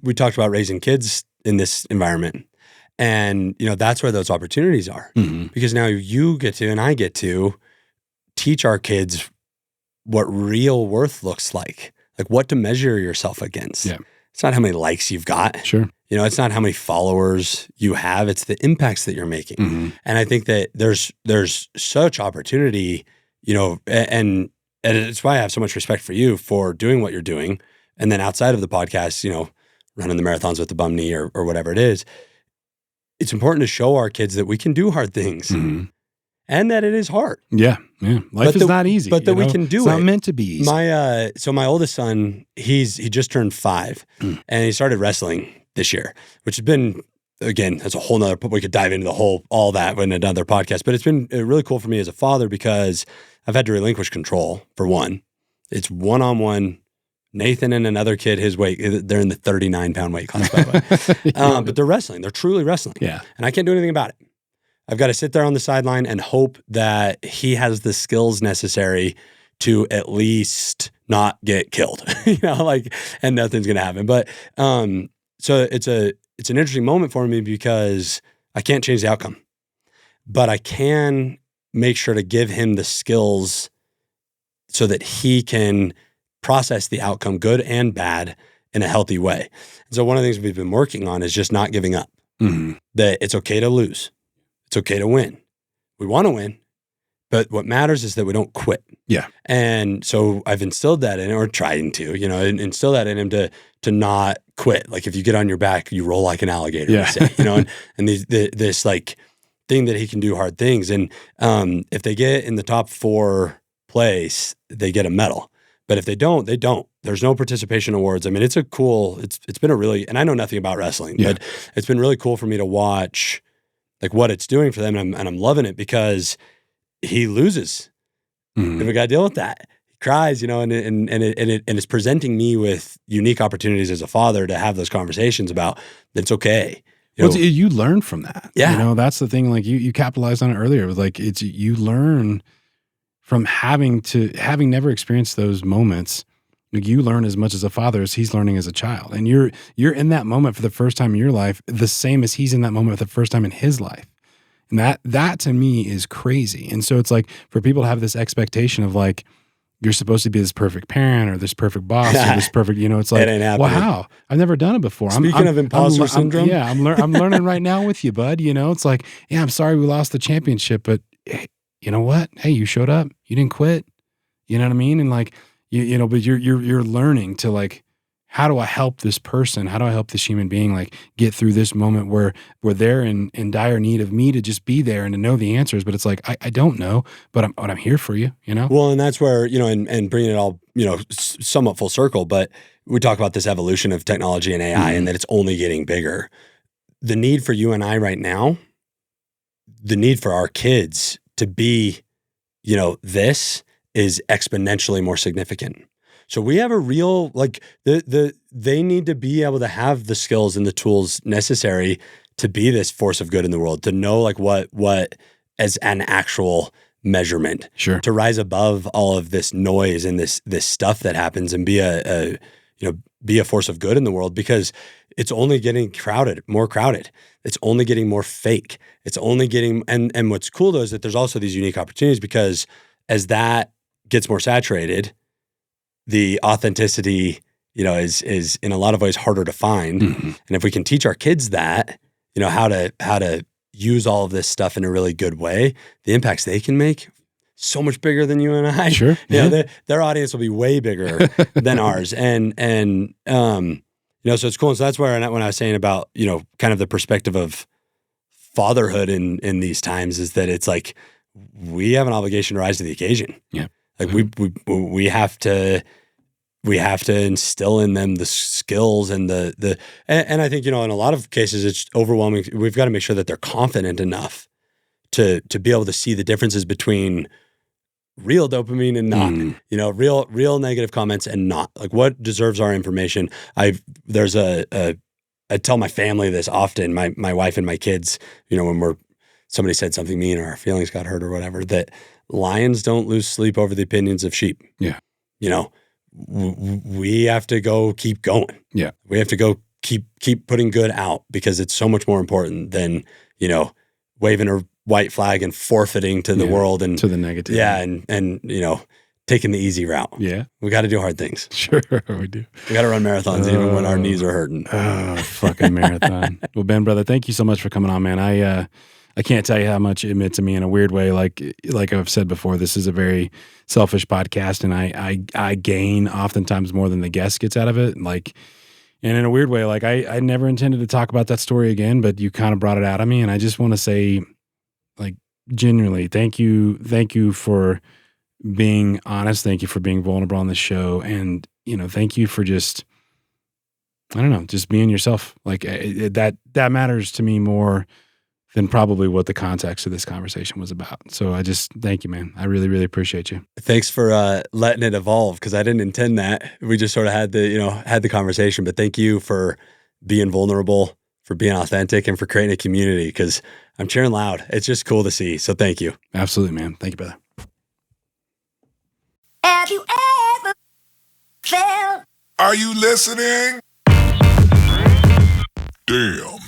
[SPEAKER 1] we talked about raising kids in this environment, and that's where those opportunities are, because now you get to, and I get to, teach our kids what real worth looks like what to measure yourself against. It's not how many likes you've got. It's not how many followers you have. It's the impacts that you're making. And I think that there's such opportunity, and it's why I have so much respect for you for doing what you're doing. And then outside of the podcast, running the marathons with the bum knee or whatever it is, it's important to show our kids that we can do hard things. and that it is hard.
[SPEAKER 4] Yeah. Life is not easy.
[SPEAKER 1] But that we can do
[SPEAKER 4] it's
[SPEAKER 1] it.
[SPEAKER 4] It's not meant to be easy.
[SPEAKER 1] My oldest son, he just turned 5 and he started wrestling this year, which has been, again, that's a whole nother, we could dive into all that in another podcast, but it's been really cool for me as a father because I've had to relinquish control for one. It's one-on-one. Nathan and another kid, his weight, they're in the 39-pound weight class, by the way. But they're wrestling. They're truly wrestling.
[SPEAKER 4] Yeah.
[SPEAKER 1] And I can't do anything about it. I've got to sit there on the sideline and hope that he has the skills necessary to at least not get killed, and nothing's going to happen. But so it's an interesting moment for me because I can't change the outcome, but I can make sure to give him the skills so that he can process the outcome, good and bad, in a healthy way. And so one of the things we've been working on is just not giving up. That it's okay to lose. It's okay to win. We want to win, but what matters is that we don't quit.
[SPEAKER 4] Yeah. And
[SPEAKER 1] so I've instilled that in him, or trying to, instill that in him to not quit. Like if you get on your back, you roll like an alligator,
[SPEAKER 4] yeah.
[SPEAKER 1] Say, and this like thing that he can do hard things. And if they get in the top 4 place, they get a medal. But if they don't, they don't. There's no participation awards. I mean, it's been a really, and I know nothing about wrestling, but it's been really cool for me to watch like what it's doing for them. And I'm loving it because he loses. And we got to deal with that. He cries, and it's presenting me with unique opportunities as a father to have those conversations about that it's okay.
[SPEAKER 4] You learn from that.
[SPEAKER 1] Yeah.
[SPEAKER 4] That's the thing. Like you capitalized on it earlier. It was like, you learn from having never experienced those moments. You learn as much as a father as he's learning as a child. And you're in that moment for the first time in your life, the same as he's in that moment for the first time in his life. And that to me is crazy. And so it's like for people to have this expectation of like, you're supposed to be this perfect parent or this perfect boss or this perfect, it's like, well, how? I've never done it before.
[SPEAKER 1] Speaking of imposter syndrome.
[SPEAKER 4] I'm learning right now with you, bud. It's like, yeah, I'm sorry we lost the championship, but you know what? Hey, you showed up. You didn't quit. You know what I mean? And like, but you're learning to like, how do I help this person? How do I help this human being like get through this moment where they're in dire need of me to just be there and to know the answers? But it's like, I don't know, but I'm here for you,
[SPEAKER 1] Well, and that's where, and bringing it all, somewhat full circle, but we talk about this evolution of technology and AI and that it's only getting bigger. The need for you and I right now, the need for our kids to be, this is exponentially more significant. So we have a real, like they need to be able to have the skills and the tools necessary to be this force of good in the world, to know like what as an actual measurement,
[SPEAKER 4] sure,
[SPEAKER 1] to rise above all of this noise and this stuff that happens and be a force of good in the world, because it's only getting more crowded. It's only getting more fake. It's only getting, and what's cool though is that there's also these unique opportunities, because as that gets more saturated, the authenticity, is in a lot of ways harder to find. And if we can teach our kids that, how to use all of this stuff in a really good way, the impacts they can make so much bigger than you and I.
[SPEAKER 4] Sure.
[SPEAKER 1] Their audience will be way bigger than ours. And so it's cool. And so that's where when I was saying about, kind of the perspective of fatherhood in these times, is that it's like, we have an obligation to rise to the occasion.
[SPEAKER 4] Yeah.
[SPEAKER 1] Like we have to instill in them the skills and and I think, in a lot of cases it's overwhelming. We've got to make sure that they're confident enough to be able to see the differences between real dopamine and not, real negative comments and not. Like what deserves our information. I tell my family this often, my wife and my kids, when somebody said something mean or our feelings got hurt or whatever, that lions don't lose sleep over the opinions of sheep.
[SPEAKER 4] Yeah.
[SPEAKER 1] We have to go keep going.
[SPEAKER 4] Yeah.
[SPEAKER 1] We have to go keep putting good out, because it's so much more important than, waving a white flag and forfeiting to the world and
[SPEAKER 4] to the negative.
[SPEAKER 1] Yeah. And taking the easy route.
[SPEAKER 4] Yeah.
[SPEAKER 1] We got to do hard things.
[SPEAKER 4] Sure, we do.
[SPEAKER 1] We got to run marathons even when our knees are hurting.
[SPEAKER 4] Oh, fucking marathon. Well, Ben, brother, thank you so much for coming on, man. I can't tell you how much it meant to me in a weird way. Like I've said before, this is a very selfish podcast, and I gain oftentimes more than the guest gets out of it. And in a weird way, like I never intended to talk about that story again, but you kind of brought it out of me. And I just want to say, like, genuinely, thank you for being honest. Thank you for being vulnerable on the show, and thank you for just, I don't know, just being yourself. Like that matters to me more than probably what the context of this conversation was about. So I just thank you, man. I really, really appreciate you.
[SPEAKER 1] Thanks for letting it evolve, because I didn't intend that. We just sort of had the conversation. But thank you for being vulnerable, for being authentic, and for creating a community, because I'm cheering loud. It's just cool to see. So thank you.
[SPEAKER 4] Absolutely, man. Thank you, brother.
[SPEAKER 2] Have you ever felt?
[SPEAKER 3] Are you listening? Damn.